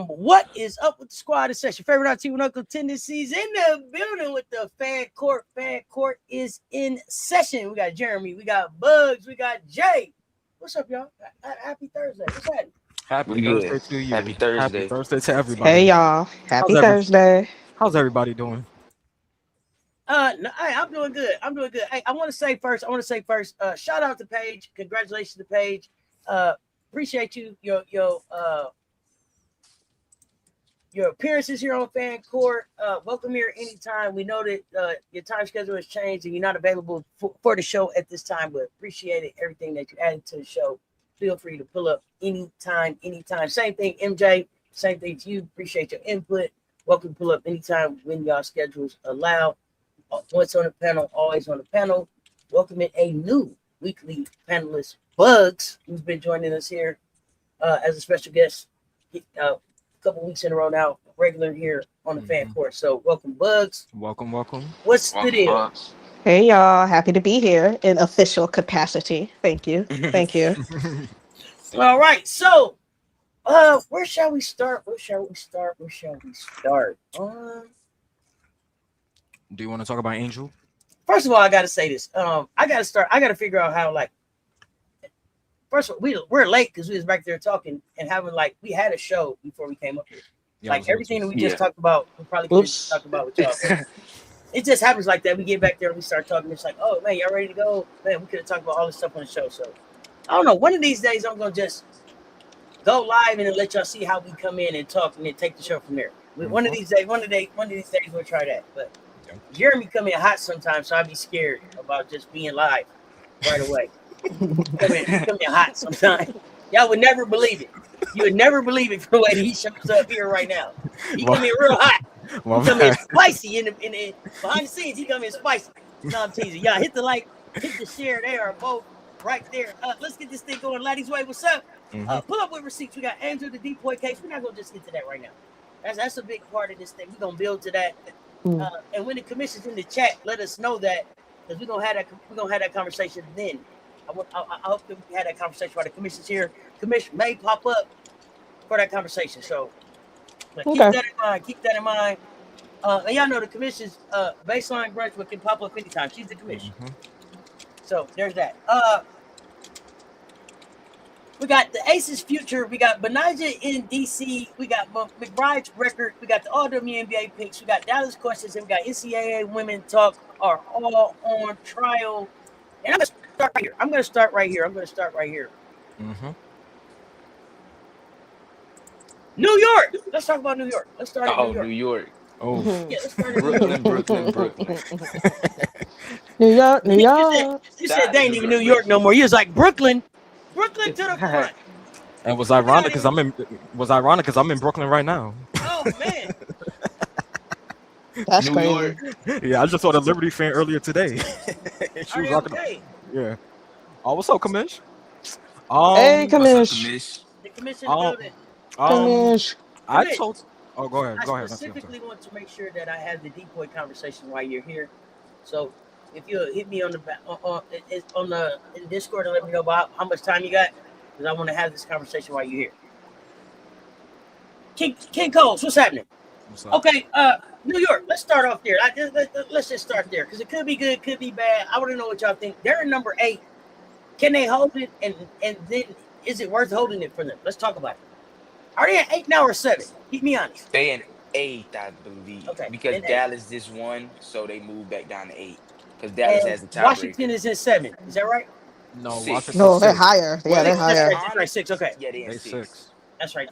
What is up with the squad? It's your favorite team with Uncle Tendencies in the building with the fan court. Fan court is in session. We got Jeremy, we got Bugs, we got Jay. What's up, y'all? Happy Thursday. What's happening? Happy Thursday to you. Happy Thursday. Happy Thursday to everybody. Hey y'all. Happy Thursday. How's everybody doing? No, I'm doing good. Hey, I want to say first, shout out to Paige. Congratulations to Paige. Appreciate you, your appearances here on Fan Court. Welcome here anytime. We know that your time schedule has changed and you're not available for the show at this time, but appreciate it. Everything that you added to the show. Feel free to pull up anytime. Same thing, MJ. Same thing to you. Appreciate your input. Welcome to pull up anytime when y'all schedules allow. Once on the panel, always on the panel. Welcoming a new weekly panelist, Bugs, who's been joining us here as a special guest a couple weeks in a row now, regular here on the Fan Court. So welcome, Bugs. Welcome. What's the deal? Bugs. Hey y'all. Happy to be here in official capacity. Thank you. All right. So where shall we start? Do you want to talk about Angel? First of all, I got to say this. I got to figure out how, first of all, we're late because we was back there talking and having, we had a show before we came up here. Yeah, everything that we just talked about, we probably couldn't talk about with y'all. It just happens like that. We get back there and we start talking. It's like, oh, man, y'all ready to go? Man, we could have talked about all this stuff on the show. So, I don't know. One of these days, I'm going to just go live and then let y'all see how we come in and talk and then take the show from there. One of these days, we'll try that. But Jeremy come in hot sometimes, so I'd be scared about just being live right away. Come in hot sometimes. Y'all would never believe it. You would never believe it from the way that he shows up here right now. He come in real hot. He come in spicy in the behind the scenes. He come in spicy. No, I'm teasing. Y'all hit the hit the share. They are both right there. Let's get this thing going. Laddie's way. What's up? Pull up with receipts. We got Angel the DPOY case. We're not gonna just get to that right now. That's a big part of this thing. We're gonna build to that. And when the commission's in the chat, let us know that because we're gonna have that conversation then. I hope that we had that conversation while the commission's here. Commission may pop up for that conversation. So keep that in mind. And y'all know the commission's baseline graduate can pop up anytime. She's the commission. So there's that. We got the Aces future. We got Betnijah in DC. We got McBride's record. We got the All-WNBA picks. We got Dallas questions. And we got NCAA women talk are all on trial. And I'm going to start right here. New York. Let's talk about New York. Let's start at New York. Oh. Yeah, let's start at Brooklyn. New York. You said they ain't even New York no more. You was like Brooklyn to the front. And was ironic because I'm in Brooklyn right now. Oh man. That's New crazy. York. Yeah, I just saw the Liberty fan earlier today. She was rocking. Okay. Yeah. Oh, what's up, Kamish? Hey, Kamish. The commission building. Kamish. I told. Oh, go ahead. I specifically want to make sure that I have the DPOY conversation while you're here. So if you'll hit me on in Discord and let me know about how much time you got, because I want to have this conversation while you're here. King Coles, what's happening? Okay, New York. Let's start off there. Let's just start there because it could be good, could be bad. I want to know what y'all think. They're in number 8. Can they hold it? And then is it worth holding it for them? Let's talk about it. Are they at 8 now or 7? Keep me honest. They in 8, I believe. Okay. Because Dallas just won, so they moved back down to 8. Because Dallas has the tiebreaker. Washington is in 7. Is that right? No, 6. Washington. No, they're higher. Yeah, they're higher. That's right. 6. Okay. Yeah, they're in 6. That's right.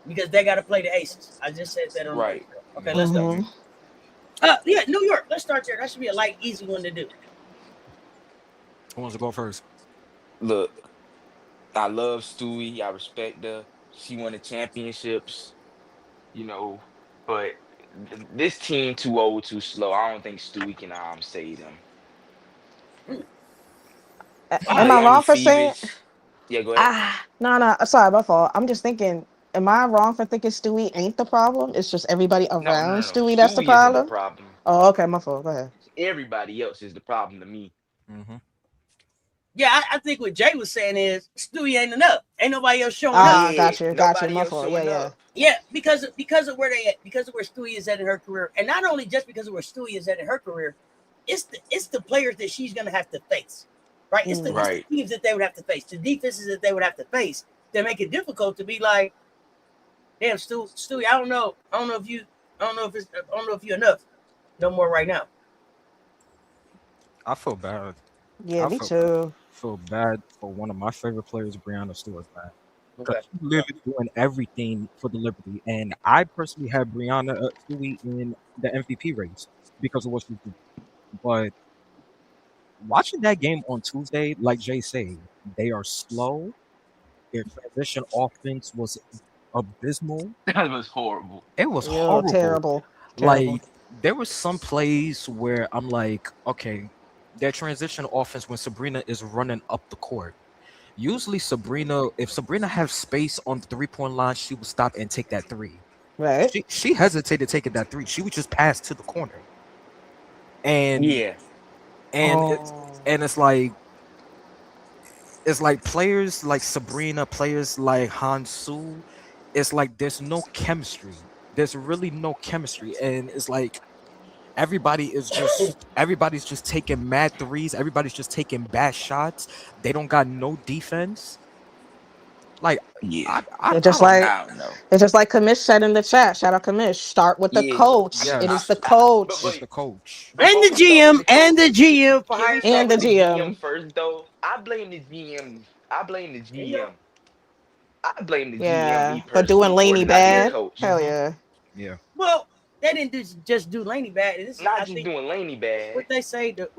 Because they got to play the Aces. I just said that on right. Okay, let's go. Yeah, New York. Let's start there. That should be a light, easy one to do. Who wants to go first? Look, I love Stewie. I respect her. She won the championships, but this team too old, too slow. I don't think Stewie can save them. Am I wrong for saying? Yeah, go ahead. No. Sorry, my fault. I'm just thinking. Am I wrong for thinking Stewie ain't the problem? It's just everybody around Stewie that's the problem? problem. Oh, okay, my fault. Go ahead. Everybody else is the problem to me. Mm-hmm. Yeah, I think what Jay was saying is Stewie ain't enough. Ain't nobody else showing up. Ah, got you. Nobody My else fault. showing Yeah. up. Yeah, because of where they at, because of where Stewie is at in her career, and not only just because of where Stewie is at in her career, it's the players that she's gonna have to face, right? It's the teams that they would have to face, the defenses that they would have to face that make it difficult to be like, damn, Stewie, I don't know if you're enough no more right now. I feel bad. Yeah, me too. Feel bad for one of my favorite players, Breonna Stewart, man. Okay. She's literally doing everything for the Liberty, and I personally had Breonna Stewie in the MVP race because of what she did. But watching that game on Tuesday, like Jay said, they are slow. Their transition offense was abysmal. That was horrible. It was horrible. Terrible. Like, there were some plays where I'm like, okay, their transition offense when Sabrina is running up the court. Usually if Sabrina has space on the 3-point line, she would stop and take that three. Right. She hesitated taking that three. She would just pass to the corner. And it's like players like Sabrina, players like Hansu, it's like there's no chemistry. There's really no chemistry, and it's like everybody's just taking mad threes. Everybody's just taking bad shots. They don't got no defense. Like, it's just like Kamish said in the chat. Shout out Kamish. Start with the coach. Yeah. It is the coach. It's the coach. And the GM and the GM for hiring and the GM first though. I blame the GM. I blame the GM. For doing Laney bad. Hell yeah. Yeah. Well, they didn't just do Laney bad. It's not just doing Laney bad. What they say, the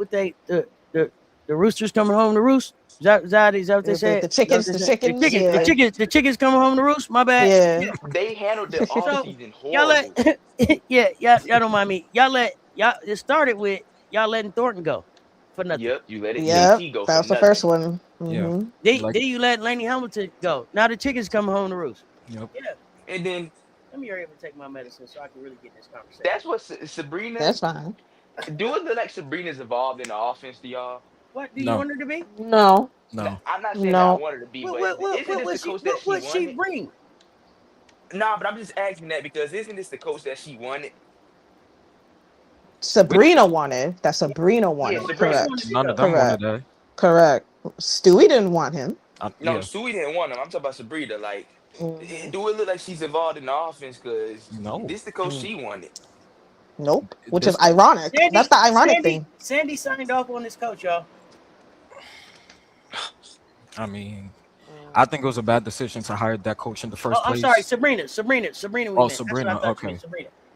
roosters coming home to roost. Is that what they said? The chickens coming home to roost. My bad. Yeah. They handled the offseason horrible. Y'all don't mind me. It started with y'all letting Thornton go for nothing. Yep, you let it go. That was the first one. Yeah. Then you let Laney-Hamilton go. Now the chickens coming home to roost. Yep. Yeah. And then let me hurry up and take my medicine so I can really get in this conversation. That's what Sabrina. That's fine. Do it look like Sabrina's evolved in the offense to y'all? What do you want her to be? No. I'm not saying that I want her to be, but isn't this the coach that what she wanted? Bring? Nah, but I'm just asking that because isn't this the coach that she wanted? Sabrina wanted. That Sabrina wanted. Yeah, correct. None of them wanted that. Correct. Stewie didn't want him. No, Stewie didn't want him. I'm talking about Sabrina. Like, do it look like she's involved in the offense? Because this is the coach she wanted. Nope. Which is ironic. That's the ironic thing. Sandy signed off on this coach, y'all. I mean, I think it was a bad decision to hire that coach in the first place. I'm sorry, Sabrina. Sabrina. Okay.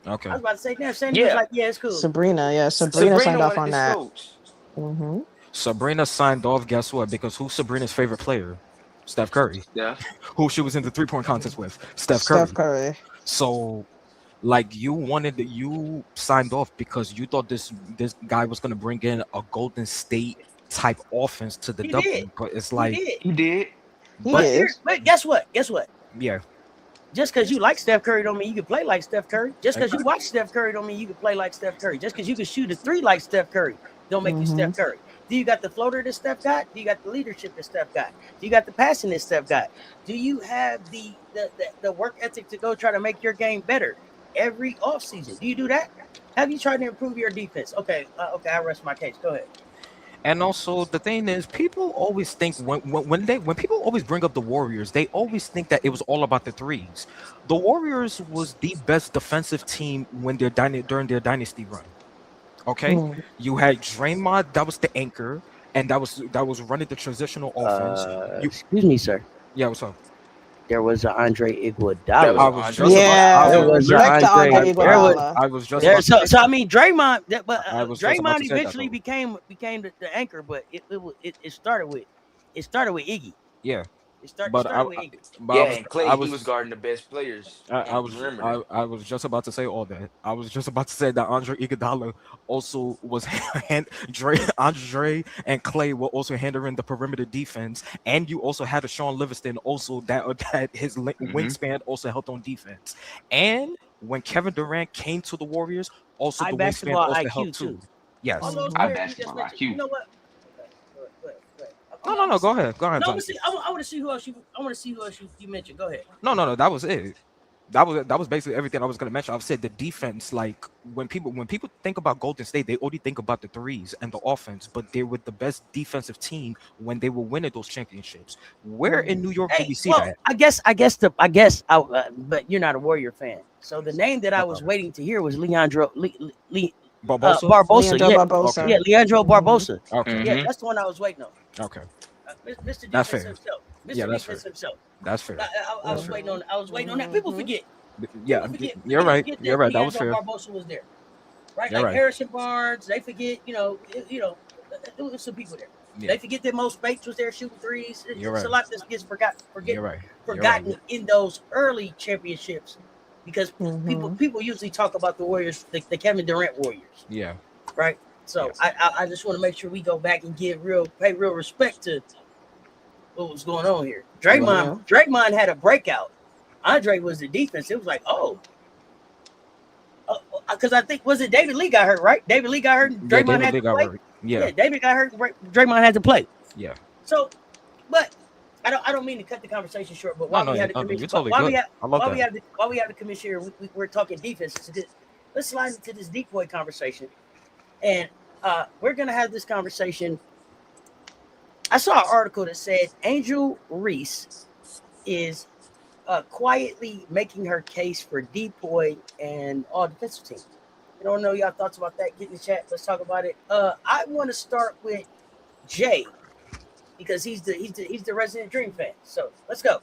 Okay. I was about to say, damn, Sandy was like, yeah, it's cool. Sabrina signed off on that. Sabrina signed off, guess what? Because who's Sabrina's favorite player? Steph Curry. Yeah. Who she was in the 3-point contest with? Steph Curry. So, like, you signed off because you thought this guy was going to bring in a Golden State type offense to the W. But it's like... He did. But guess what? Yeah. Just because you like Steph Curry don't mean you can play like Steph Curry. Just because you watch Steph Curry don't mean you can play like Steph Curry. Just because you can shoot a three like Steph Curry don't make you Steph Curry. Do you got the floater that Steph got? Do you got the leadership that Steph got? Do you got the passing that Steph got? Do you have the work ethic to go try to make your game better every offseason? Do you do that? Have you tried to improve your defense? Okay, I rest my case. Go ahead. And also the thing is, people always think when people always bring up the Warriors, they always think that it was all about the threes. The Warriors was the best defensive team when during their dynasty run. Okay, you had Draymond, that was the anchor, and that was running the transitional offense. Excuse me, sir. Yeah, what's up? There was an Andre Iguodala. I was just so I mean Draymond, Draymond eventually became the anchor, but it started with Iggy. Yeah. And Clay, he was guarding the best players. I was just about to say all that. I was just about to say that Andre Iguodala also was Andre and Clay were also handling the perimeter defense, and you also had a Sean Livingston also that his wingspan also helped on defense. And when Kevin Durant came to the Warriors, also the wingspan also helped too. Yes, I basketball IQ. You know what? No. Go ahead. No, I Tony. want to see who else you mentioned. Go ahead. No. That was it. That was basically everything I was gonna mention. I've said the defense, like when people think about Golden State, they only think about the threes and the offense, but they were the best defensive team when they were winning those championships. Where in New York do we see that? I but you're not a Warrior fan, so the name that I was waiting to hear was Leandro Barbosa. Barbosa. Leandro Yeah, Barbosa. Okay. yeah, Leandro Barbosa. Okay. Yeah, that's the one I was waiting on. Okay. Mr. That's Defense fair. himself. Mr. Yeah, that's Defense fair. himself. That's fair. I was waiting on. I was waiting on that. People forget. Yeah, People forget. you're right. You're right. That was Leandro fair. Barbosa was there, right? You're Like right. Harrison Barnes. They forget. There was some people there. Yeah. They forget that most Bates was there shooting threes. You're It's right. a lot that gets forgotten You're right. forgotten in those early championships, because people usually talk about the Warriors, the Kevin Durant Warriors, Yeah. right? So Yes. I just want to make sure we go back and pay real respect to what was going on here. Draymond had a breakout. Andre was the defense. It was like, because I think, was it David Lee got hurt, right? David Lee got hurt. And Draymond had to play. Yeah. David got hurt. Draymond had to play. Yeah. So, but I don't mean to cut the conversation short. But while we have the commission, while we have the commission here, we're talking defense. Let's slide into this DPOY conversation, and we're gonna have this conversation. I saw an article that said Angel Reese is quietly making her case for DPOY and all defensive team. I don't know y'all thoughts about that. Get in the chat. Let's talk about it. I want to start with Jay, because he's the resident Dream fan. So let's go.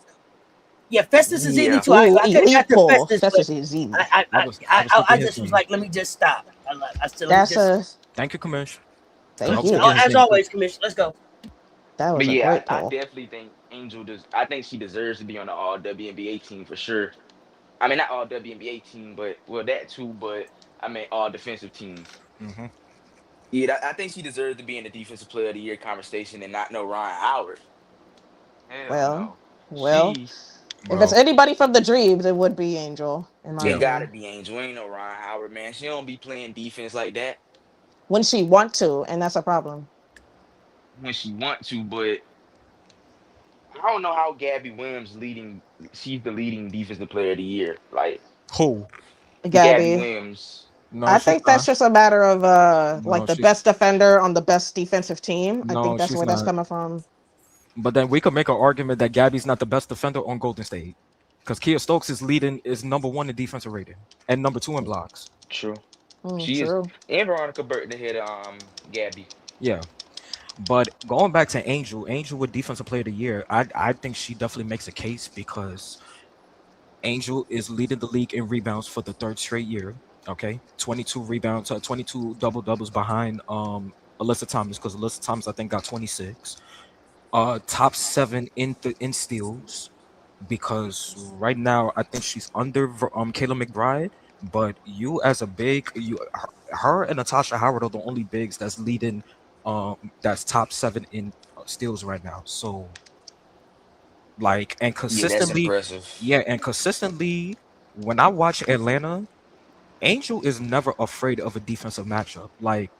Yeah, Festus is in it too. I could have got to Festus is easy. I just was like, let me just stop. Thank you, Commish. Thank you. As always, Commish. Let's go. That was but a yeah, great I poll. definitely think Angel does. I think she deserves to be on the All-WNBA team for sure. I mean, not All-WNBA team, but that too. But I mean, all defensive team. Mm-hmm. Yeah, I think she deserves to be in the Defensive Player of the Year conversation and not no Ryan Howard. Well, if it's anybody from the Dreams, it would be Angel. It gotta be Angel. Ain't no Ryan Howard, man. She don't be playing defense like that when she want to, and that's a problem. when she want to, but I don't know how Gabby Williams she's the leading Defensive Player of the Year. Like who? Gabby Williams. No, I think that's just a matter of the best defender on the best defensive team. I think that's where that's coming from. But then we could make an argument that Gabby's not the best defender on Golden State, because Kia Stokes is number 1 in defensive rating and number 2 in blocks. True. She is. And Veronica Burton ahead of Gabby. Yeah. But going back to Angel with Defensive Player of the Year, I think she definitely makes a case, because Angel is leading the league in rebounds for the 3rd straight year. Okay, 22 rebounds, 22 double-doubles behind Alyssa Thomas, because Alyssa Thomas, I think, got 26. Top 7 in steals, because right now I think she's under Kayla McBride. But you as a big, her and Natasha Howard are the only bigs that's leading, that's top 7 in steals right now. So, like, and consistently, and consistently, when I watch Atlanta, Angel is never afraid of a defensive matchup. Like,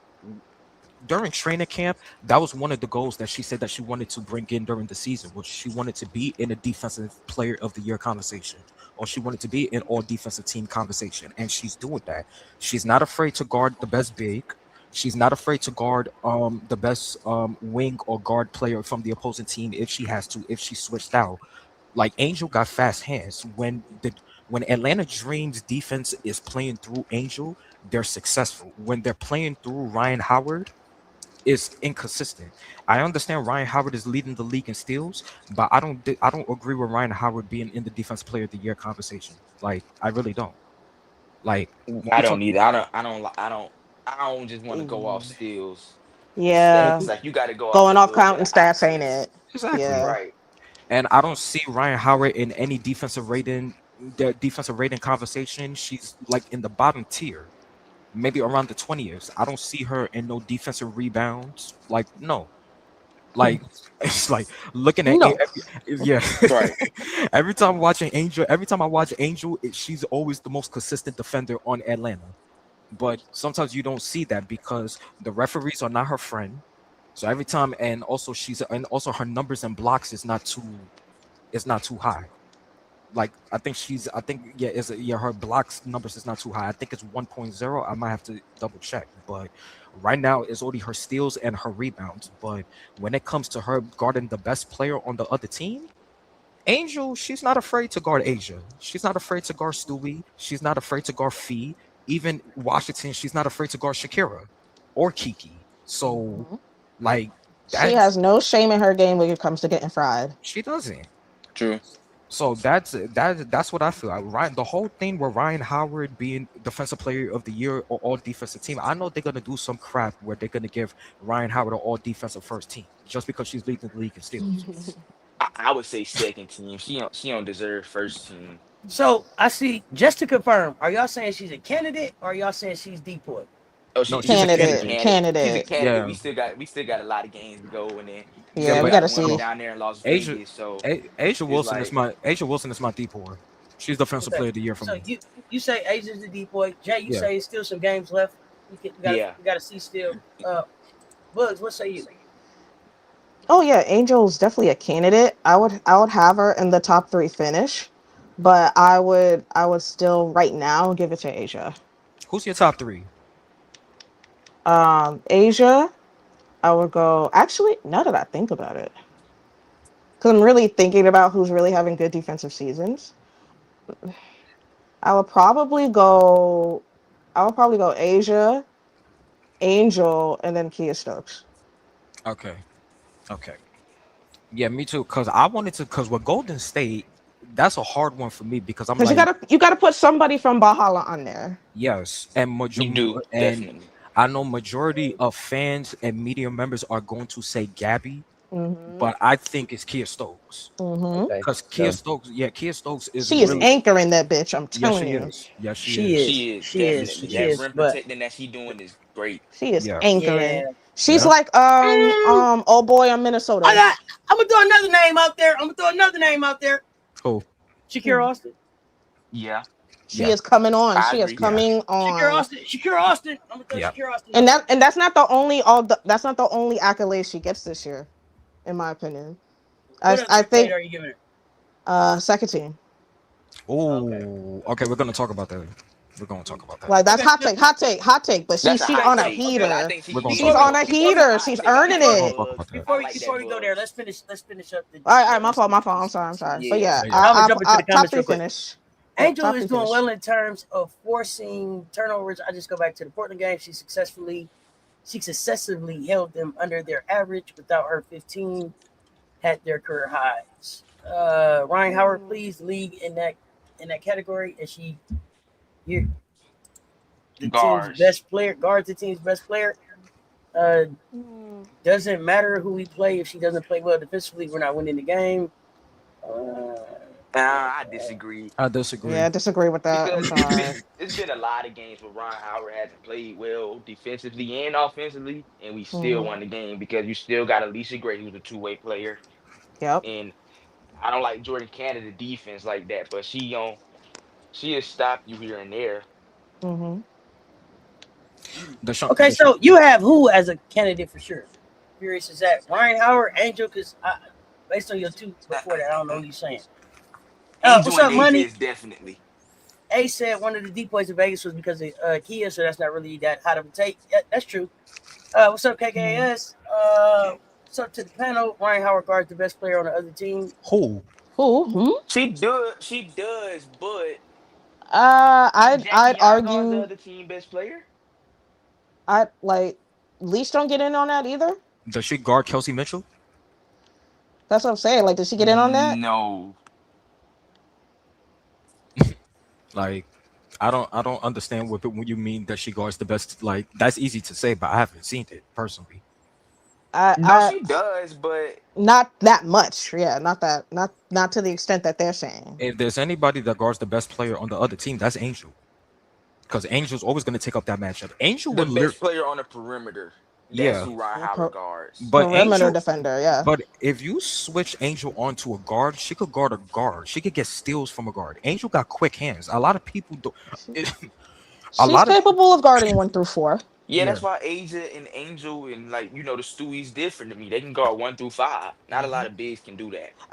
during training camp, that was one of the goals that she said that she wanted to bring in during the season, which she wanted to be in a Defensive Player of the Year conversation, or she wanted to be in all defensive team conversation, and she's doing that. She's not afraid to guard the best big. She's not afraid to guard the best wing or guard player from the opposing team if she has to, if she switched out. Like, Angel got fast hands. When Atlanta Dream's defense is playing through Angel, they're successful. When they're playing through Ryan Howard, it's inconsistent. I understand Ryan Howard is leading the league in steals, but I don't agree with Ryan Howard being in the Defensive Player of the Year conversation. Like, I really don't. Like, I don't either. I don't just want to go off steals. Yeah, it's like you got to go going off counting stats, ain't it? Exactly. Yeah. Right. And I don't see Ryan Howard in any defensive rating conversation. She's like in the bottom tier, maybe around the 20th. I don't see her in no defensive rebounds. Like, no. Like, it's like looking at Right. Every time I watch Angel, she's always the most consistent defender on Atlanta. But sometimes you don't see that because the referees are not her friend. So every time, and also her numbers and blocks is not too high. Like I think her blocks numbers is not too high. I think it's 1.0. I might have to double check, but right now it's only her steals and her rebounds. But when it comes to her guarding the best player on the other team, Angel, she's not afraid to guard Asia. She's not afraid to guard Stewie. She's not afraid to guard Fee. Even Washington, she's not afraid to guard Shakira or Kiki. So, like, she has no shame in her game when it comes to getting fried. She doesn't. True. So that's what I feel. Ryan, the whole thing with Ryan Howard being Defensive Player of the Year or All Defensive Team, I know they're gonna do some crap where they're gonna give Ryan Howard an All Defensive First Team just because she's leading the league in steals. I would say second team. She don't deserve first team. So I see. Just to confirm, are y'all saying she's a candidate, or are y'all saying she's DPOY? Oh, No, she's a candidate. Candidate. She's a candidate. Yeah. We still got a lot of games to go, and then Yeah, we gotta see. down there in Las Asia, Vegas. So Asia Wilson like, is my DPOY. She's Defensive Player of the Year for so me. you say Asia's the DPOY. Jay, you Yeah. say it's still some games left. We gotta see still. Bugs, what say you? Oh yeah, Angel's definitely a candidate. I would have her in the top 3 finish, but I would still right now give it to Asia. Who's your top 3? Asia, I would go. Actually, now that I think about it, because I'm really thinking about who's really having good defensive seasons, I would probably go Asia, Angel, and then Kia Stokes. Okay. Yeah, me too. Because with Golden State, that's a hard one for me because I'm like, you gotta put somebody from Valhalla on there. yes, and definitely. I know majority of fans and media members are going to say Gabby, but I think it's Kia Stokes because Kia Stokes is she is anchoring that bitch. I'm telling you. Yes, She is definitely. That rim protecting that she doing is great. She is anchoring. Yeah. She's like old boy on Minnesota. I'm gonna throw another name out there. Who? Shakira Austin. Yeah. She is coming on. She is coming on. Shakira Austin. I'm gonna throw Shakira Austin. And that's not the only accolade she gets this year, in my opinion. I think. Are you giving her? Second team. Oh, okay. We're gonna talk about that. Like that's hot take. But she's on a heater. She's on a heater. She's earning it. Before we go there, let's finish up. All right, my fault. I'm sorry. But yeah, I'm gonna jump into the top comments 3 real quick. finish. Angel is doing well in terms of forcing turnovers. I just go back to the Portland game. She successfully held them under their average without her 15 had their career highs. Ryan Howard leads the league in that category, and team's best player, guards the team's best player. Doesn't matter who we play. If she doesn't play well defensively, we're not winning the game. I disagree. Yeah, I disagree with that. I'm sorry. It's been a lot of games where Ryan Howard hasn't played well defensively and offensively, and we still won the game because you still got Alicia Gray, who's a two-way player. Yep. And I don't like Jordan Canada defense like that, but she'll stop you here and there. Okay, so you have who as a candidate for sure? Curious is that Ryan Howard, Angel? Because based on your two before that, I don't know what you're saying. What's up, Money? Is definitely. A said one of the depoys in Vegas was because of Kia, so that's not really that hot of a take. Yeah, that's true. What's up, KKS? What's up to the panel? Ryan Howard guards the best player on the other team. Who? She does, but I'd argue the other team best player. I like Leash don't get in on that either. Does she guard Kelsey Mitchell? That's what I'm saying. Like, does she get in on that? No. Like, I don't understand what you mean that she guards the best. Like, that's easy to say, but I haven't seen it personally. She does, but not that much. Yeah, not to the extent that they're saying. If there's anybody that guards the best player on the other team, that's Angel. Because Angel's always going to take up that matchup. Angel the would best player on the perimeter. That's who Ryan Howard guards. But perimeter defender, yeah. But if you switch Angel onto a guard, she could guard a guard. She could get steals from a guard. Angel got quick hands. A lot of people do. She's capable of guarding 1 through 4. Yeah, Yeah. that's why Asia and Angel and like the Stewie's different to me. They can guard 1 through 5. Not a lot of bigs can do that. Okay,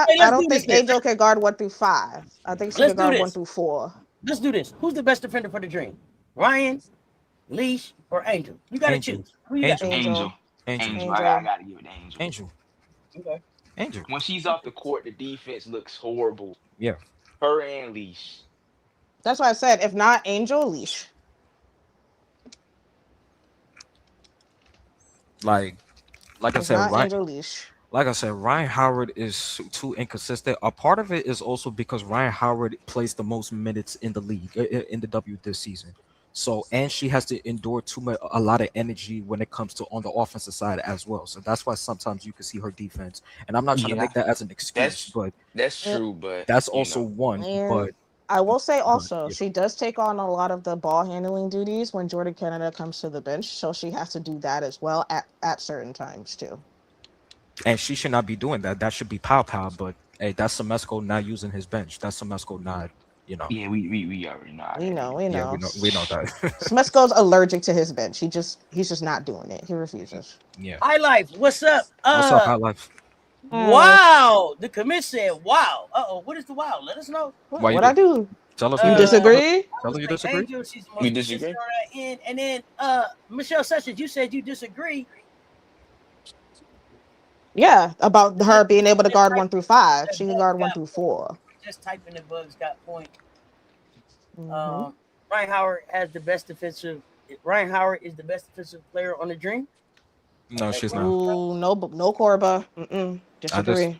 hey, I let's don't do this think then. Angel can guard 1 through 5. I think she Let's can do guard one this. through four. Let's do this. Who's the best defender for the Dream? Ryan, Leash, or Angel? You got to Angel. choose. Who you got? Angel. Angel, Angel. Angel. Angel. I Angel. gotta give it to Angel. Angel. Okay. Angel. When she's off the court, the defense looks horrible. Yeah. Her and Leash. That's why I said if not Angel, Leash. Like I If said, not Ryan. Angel, Leash. Like I said, Ryan Howard is too inconsistent. A part of it is also because Ryan Howard plays the most minutes in the league in the W this season. So, and she has to endure a lot of energy when it comes to on the offensive side as well. So that's why sometimes you can see her defense. And I'm not trying to Yeah, make that as an excuse, that's but that's And, true. But that's also one. and I will say also, Yeah. she does take on a lot of the ball handling duties when Jordan Canada comes to the bench. So she has to do that as well at certain times too. And she should not be doing that. That should be Pow Pow. But hey, that's Semesco not using his bench. That's Semesco not, yeah, we already know. We know. Yeah, we know that. Smesco's allergic to his bench. He's just not doing it. He refuses. Yeah. High Life, what's up? What's up, High Life? Wow. The commit said, wow. What is the wow? Let us know. Why you What I do? Tell us. You what disagree? Tell us you Like disagree. Angel, she's the most We disagree? consistent on that end. And then Michelle Sessions, you said you disagree. Yeah, about her being able to guard 1 through 5. She can guard 1 through 4. Just typing the bugs got point. Mhm. Ryan Howard has the best defensive. Ryan Howard is the best defensive player on the Dream. No, she's not. Ooh, no Corba. Disagree.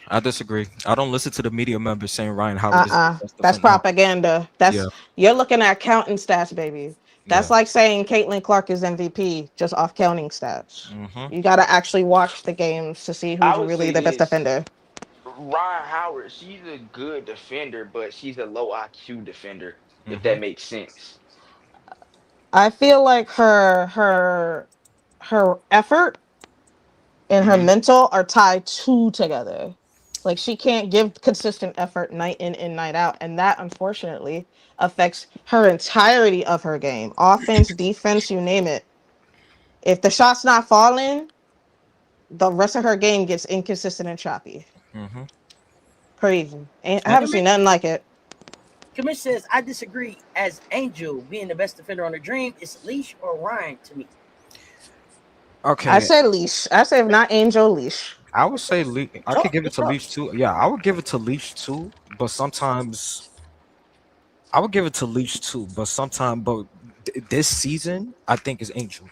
I disagree. I don't listen to the media members saying Ryan Howard is the best That's defender. propaganda. That's Yeah. You're looking at counting stats, baby. That's Yeah. like saying Caitlin Clark is MVP just off counting stats. Mhm. You got to actually watch the games to see I who's would really say the best this. defender. Ryan Howard, she's a good defender, but she's a low IQ defender, if Mhm. that makes sense. I feel like her effort and her Mhm. mental are tied together. Like she can't give consistent effort night in and night out, and that unfortunately affects her entirety of her game. Offense, defense, you name it. If the shot's not falling, the rest of her game gets inconsistent and choppy. Mhm. Crazy. I haven't seen nothing like it. Commish says, I disagree. As Angel being the best defender on the Dream, it's Leash or Ryan to me. Okay. I say Leash. I say if not Angel, Leash. I would say I could give it to Talk. Leash too. Yeah, I would give it to Leash too. But sometimes I would give it to Leash too. But this season, I think is Angel.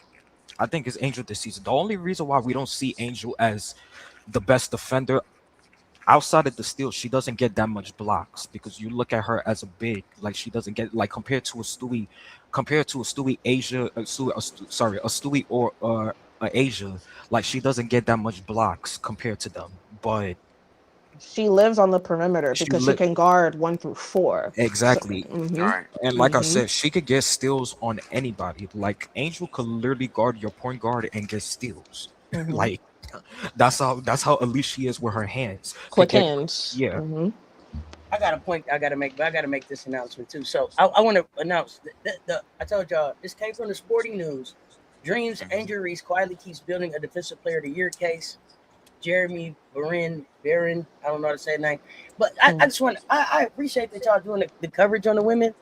I think it's Angel this season. The only reason why we don't see Angel as the best defender outside of the steal, she doesn't get that much blocks because you look at her as a big, like she doesn't get like compared to a Stewie Asia, a Stewie or Asia, like she doesn't get that much blocks compared to them. But She lives on the perimeter because she can guard 1 through 4. exactly. So, mhm. Right. And like I said, she could get steals on anybody. Like Angel could literally guard your point guard and get steals. Mhm. Like that's how elite she is with her hands. Quick hands. Yeah. Mhm. I got a point I got to make, but I got to make this announcement too. So I want to announce that I told y'all this came from the Sporting News. Dreams Angel Reese quietly keeps building a defensive player of the year case. Jeremy Barron, I don't know how to say his name, but I just want I appreciate that y'all doing the coverage on the women,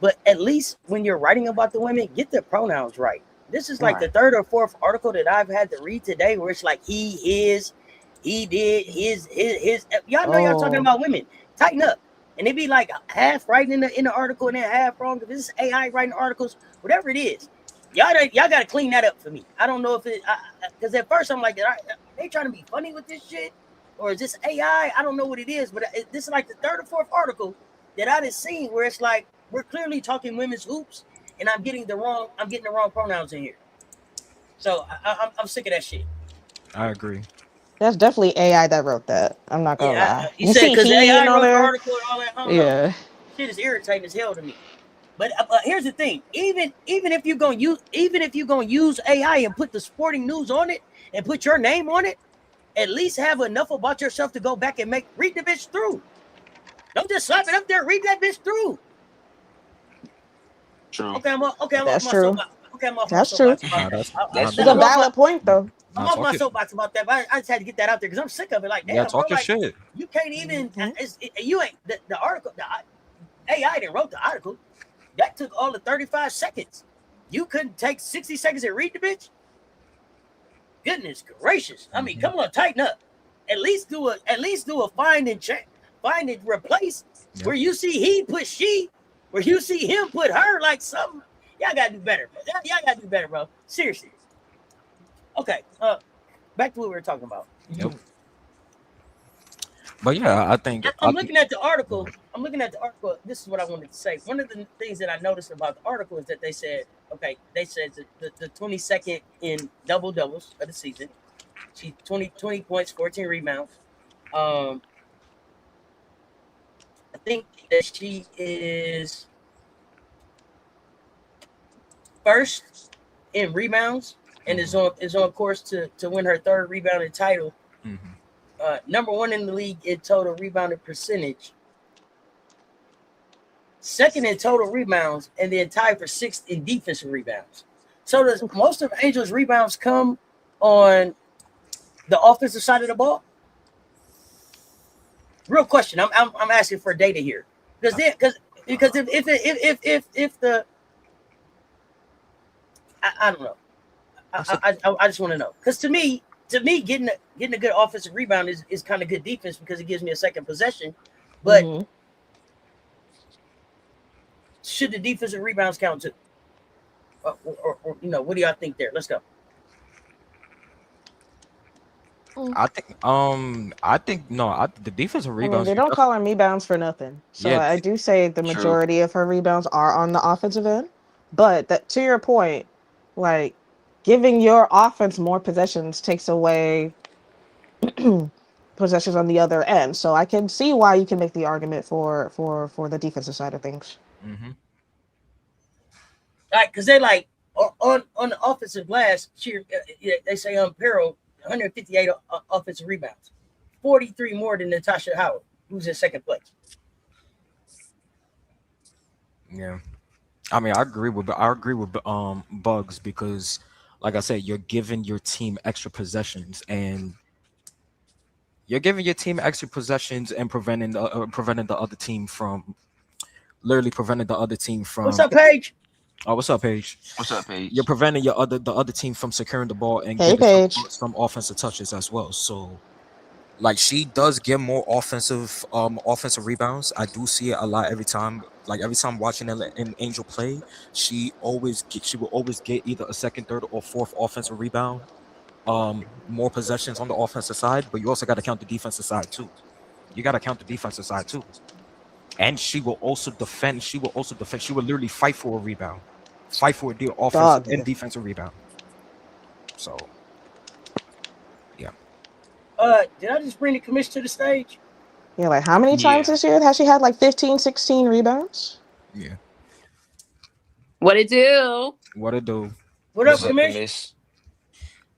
but at least when you're writing about the women, get their pronouns right. This is like the third or fourth article that I've had to read today where it's like he, his, he did, his. Y'all know y'all talking about women. Tighten up. And they be like half right in the article and then half wrong. If this is AI writing articles, whatever it is, y'all got to clean that up for me. I don't know if it, because at first I'm like, they trying to be funny with this shit, or is this AI? I don't know what it is, but this is like the third or fourth article that I just seen where it's like we're clearly talking women's hoops, and I'm getting the wrong pronouns in here. So I'm sick of that shit. I agree. That's definitely AI that wrote that. I'm not gonna lie. You said because AI wrote the article and all that. Yeah, shit is irritating as hell to me. But here's the thing: even if you're gonna use AI and put the Sporting News on it and put your name on it, at least have enough about yourself to go back and read the bitch through. Don't just slap it up there. Read that bitch through. True. Okay, I'm off That's my true. soapbox. Okay, I'm off my That's true. soapbox about that. That's It's a I'm off valid point, though. I'm off my soapbox about that, but I just had to get that out there because I'm sick of it. Like, Yeah, damn, bro, talking like shit. you can't even. Mhm. You ain't the article. The AI didn't wrote the article. That took all the 35 seconds. You couldn't take 60 seconds and read the bitch. Goodness gracious! I mean, come on, tighten up. At least do a find and check, find and replace. Yep. Where you see he put she, where you see him put her, like something. Y'all gotta do better, bro. Y'all gotta do better, bro. Seriously. Okay. Back to what we were talking about. Yep. But yeah, I think I'm looking at the article. This is what I wanted to say. One of the things that I noticed about the article is that they said the 22nd in double doubles of the season. She's 20 points, 14 rebounds. I think that she is first in rebounds and is on course to win her third rebounding title. Number one in the league in total rebounded percentage. Second in total rebounds, and then tied for sixth in defensive rebounds. So does most of Angel's rebounds come on the offensive side of the ball? Real question. I'm asking for data here because if the I don't know. I just want to know because to me getting a good offensive rebound is kind of good defense because it gives me a second possession, but should the defensive rebounds count too? Or what do y'all think there? Let's go. I think no. The defensive rebounds. They don't call them rebounds for nothing. So Yeah. I do say the majority of her rebounds are on the offensive end. But that, to your point, like giving your offense more possessions takes away possessions on the other end. So I can see why you can make the argument for the defensive side of things. Like, because they like on the offensive glass, they say Peril 158 offensive rebounds, 43 more than Natasha Howard, who's in second place. Yeah, I mean, I agree with Bugs because, like I said, you're giving your team extra possessions and preventing the other team from literally preventing the other team from. What's up, Paige? Oh, what's up, Paige? What's up, Paige? You're preventing the other team from securing the ball and Hey, getting Paige. some offensive touches as well. So, like, she does get more offensive rebounds. I do see it a lot every time. Like every time watching an Angel play, she will always get either a second, third, or fourth offensive rebound. More possessions on the offensive side, but you also got to count the defensive side too. And she will also defend. She will literally fight for a rebound, fight for the offensive and defensive rebound. So, yeah. Did I just bring the commission to the stage? Yeah, like how many times this year has she had like 15, 16 rebounds? Yeah. What it do? What it do? What up, commission?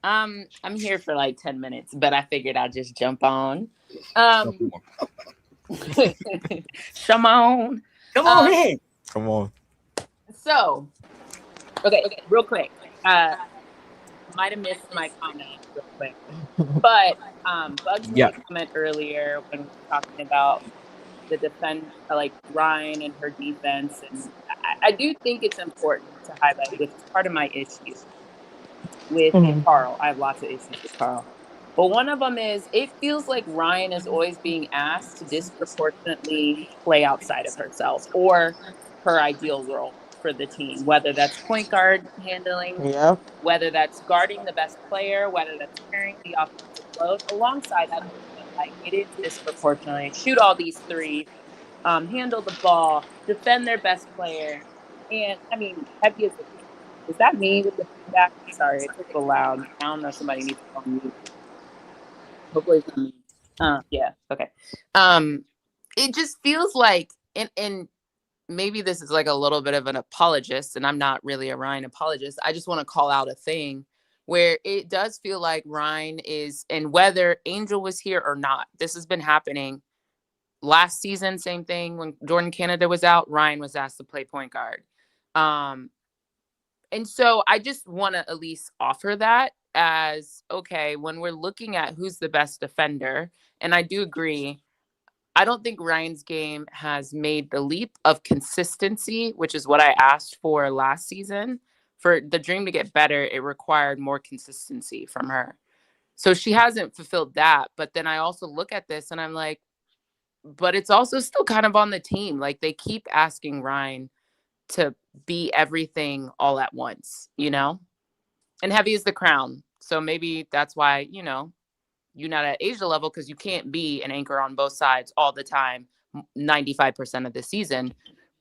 I'm here for like 10 minutes, but I figured I'd just jump on. Come on in. Come on. So, okay, real quick. Might have missed my comment real quick, but Bugs made a comment earlier when we were talking about the defense, like Ryan and her defense, and I do think it's important to highlight, which is part of my issue with Carl. I have lots of issues with Carl. But one of them is it feels like Ryan is always being asked to disproportionately play outside of herself or her ideal role for the team, whether that's point guard handling, whether that's guarding the best player, whether that's carrying the offensive load. Alongside that, like it is disproportionately shoot all these threes, handle the ball, defend their best player. And I mean, heavy as it is that me with the feedback? Sorry, it's a little loud. I don't know if somebody needs to call me. Hopefully it's not me. Yeah, okay. It just feels like, and maybe this is like a little bit of an apologist, and I'm not really a Ryan apologist. I just want to call out a thing where it does feel like Ryan is, and whether Angel was here or not, this has been happening last season. Same thing when Jordan Canada was out, Ryan was asked to play point guard. And so I just want to at least offer that as, okay, when we're looking at who's the best defender, and I do agree, I don't think Ryan's game has made the leap of consistency, which is what I asked for last season. For the Dream to get better, it required more consistency from her. So she hasn't fulfilled that. But then I also look at this and I'm like, but it's also still kind of on the team. Like, they keep asking Ryan to be everything all at once, you know? And heavy is the crown. So maybe that's why, you know, you're not at Asia level, because you can't be an anchor on both sides all the time, 95% of the season.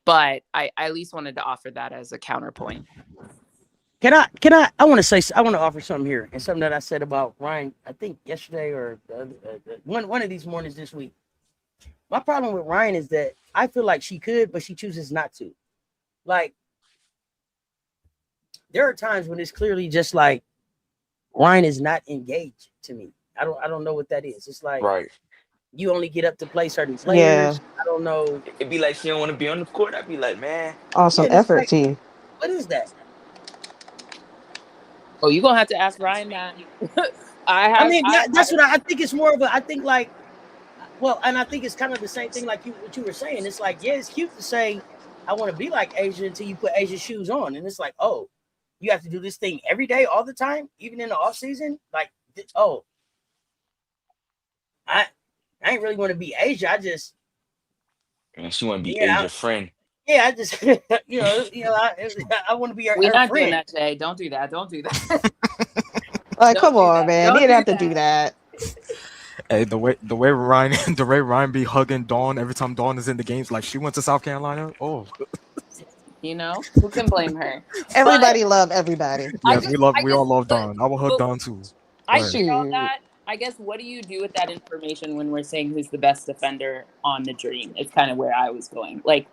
But I at least wanted to offer that as a counterpoint. I want to offer something here, and something that I said about Ryan, I think yesterday or one of these mornings this week. My problem with Ryan is that I feel like she could, but she chooses not to. Like, there are times when it's clearly just like Ryan is not engaged to me. I don't know what that is. It's like, Right. you only get up to play certain players. I don't know. It'd be like she don't want to be on the court. I'd be like, man. Awesome effort, like, team. What is that? Oh, you're gonna have to ask Ryan that. That's what I think. It's more of a, I think, like, well, and I think it's kind of the same thing like what you were saying. It's like, yeah, it's cute to say I want to be like Asia until you put Asia's shoes on, and it's like, oh, you have to do this thing every day, all the time, even in the off season. Like, oh, I ain't really want to be Asia. I just, and she want to be Asia's friend. Yeah, I just, I want to be her. We're not friend. doing that today. Don't do that. Don't do that. Like, come on, man. You didn't have to do that. Hey, the way Ryan be hugging Dawn every time Dawn is in the games, like she went to South Carolina. Oh, you know, who can blame her? Everybody love everybody. Yes, we all love Dawn. I will hug Dawn too. I see all that. I guess, what do you do with that information when we're saying who's the best defender on the Dream? It's kind of where I was going. Like,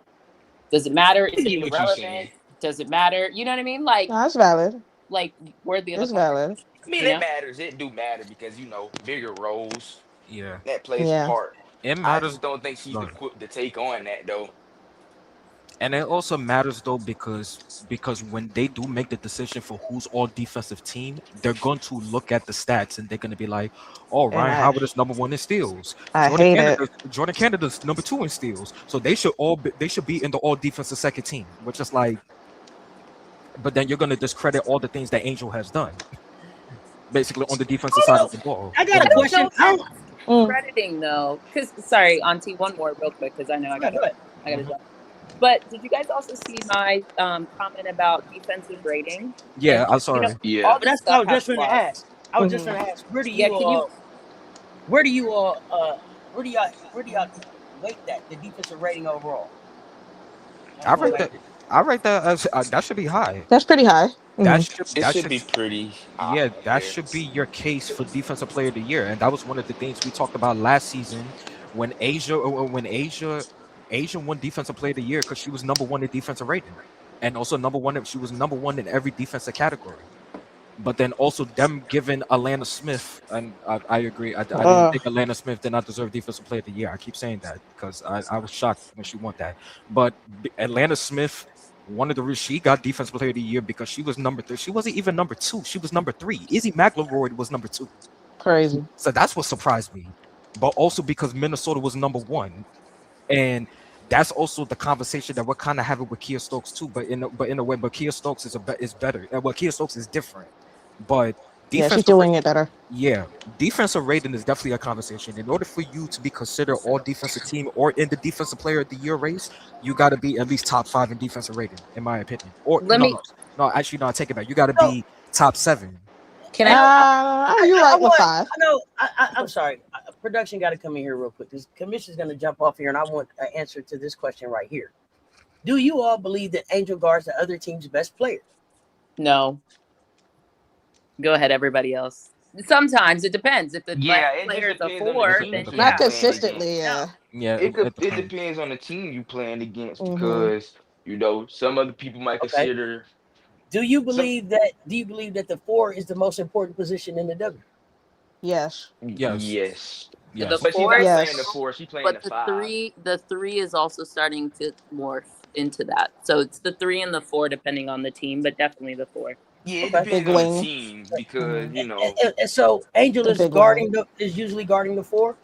does it matter? Is it irrelevant? Does it matter? You know what I mean? Like, no, that's valid. Like, where the other valid. I mean, it matters. It do matter because, you know, bigger roles. Yeah, that plays a part. It matters. I just don't think she's equipped to take on that though. And it also matters though because when they do make the decision for who's all defensive team, they're going to look at the stats and they're going to be like, "Oh, Ryan Howard is #1 in steals. Jordan Canada's #2 in steals. So they should be in the all defensive second team." Which is like, but then you're going to discredit all the things that Angel has done, basically on the defensive side of the ball. I got a question. Crediting though, because sorry, Auntie, one more real quick because I know I gotta jump. But did you guys also see my comment about defensive rating? Yeah, I'm sorry. All that's what I was just going to ask. Where do y'all weight that, the defensive rating overall? I rate that as that should be high. That's pretty high. That should be pretty high. Yeah, that should be your case for defensive player of the year, and that was one of the things we talked about last season when Asia won defensive player of the year because she was #1 in defensive rating, and also she was #1 in every defensive category. But then also them giving Atlanta Smith, and I agree. I didn't think Atlanta Smith did not deserve defensive player of the year. I keep saying that because I was shocked when she won that. But Atlanta Smith, one of the reasons she got defensive player of the year because she was #3. She wasn't even #2. She was #3. Izzy McElroy was #2. Crazy. So that's what surprised me. But also because Minnesota was #1, and that's also the conversation that we're kind of having with Kia Stokes too. But in a way, Kia Stokes is better. Well, Kia Stokes is different. But she's doing it better. Yeah, defensive rating is definitely a conversation. In order for you to be considered all defensive team or in the defensive player of the year race, you got to be at least top 5 in defensive rating, in my opinion. Or no, actually, no, I take it back. You got to be top 7. Can I? You're right with 5. I'm sorry. Production got to come in here real quick. This commission's going to jump off here, and I want an answer to this question right here. Do you all believe that Angel guards the other team's best player? No. Go ahead, everybody else. Sometimes it depends. If the player is a 4, then not consistently. Yeah, it depends on the team you playing against because you know some other people might consider. Do you believe that the 4 is the most important position in the W? Yes. Yes. The but she's not playing the 4. She's playing the 5. The 3 is also starting to morph into that. So it's the 3 and the 4 depending on the team, but definitely the 4. Yeah, it Okay. depends Big on the wing. team because And so Angel The is big usually guarding the 4.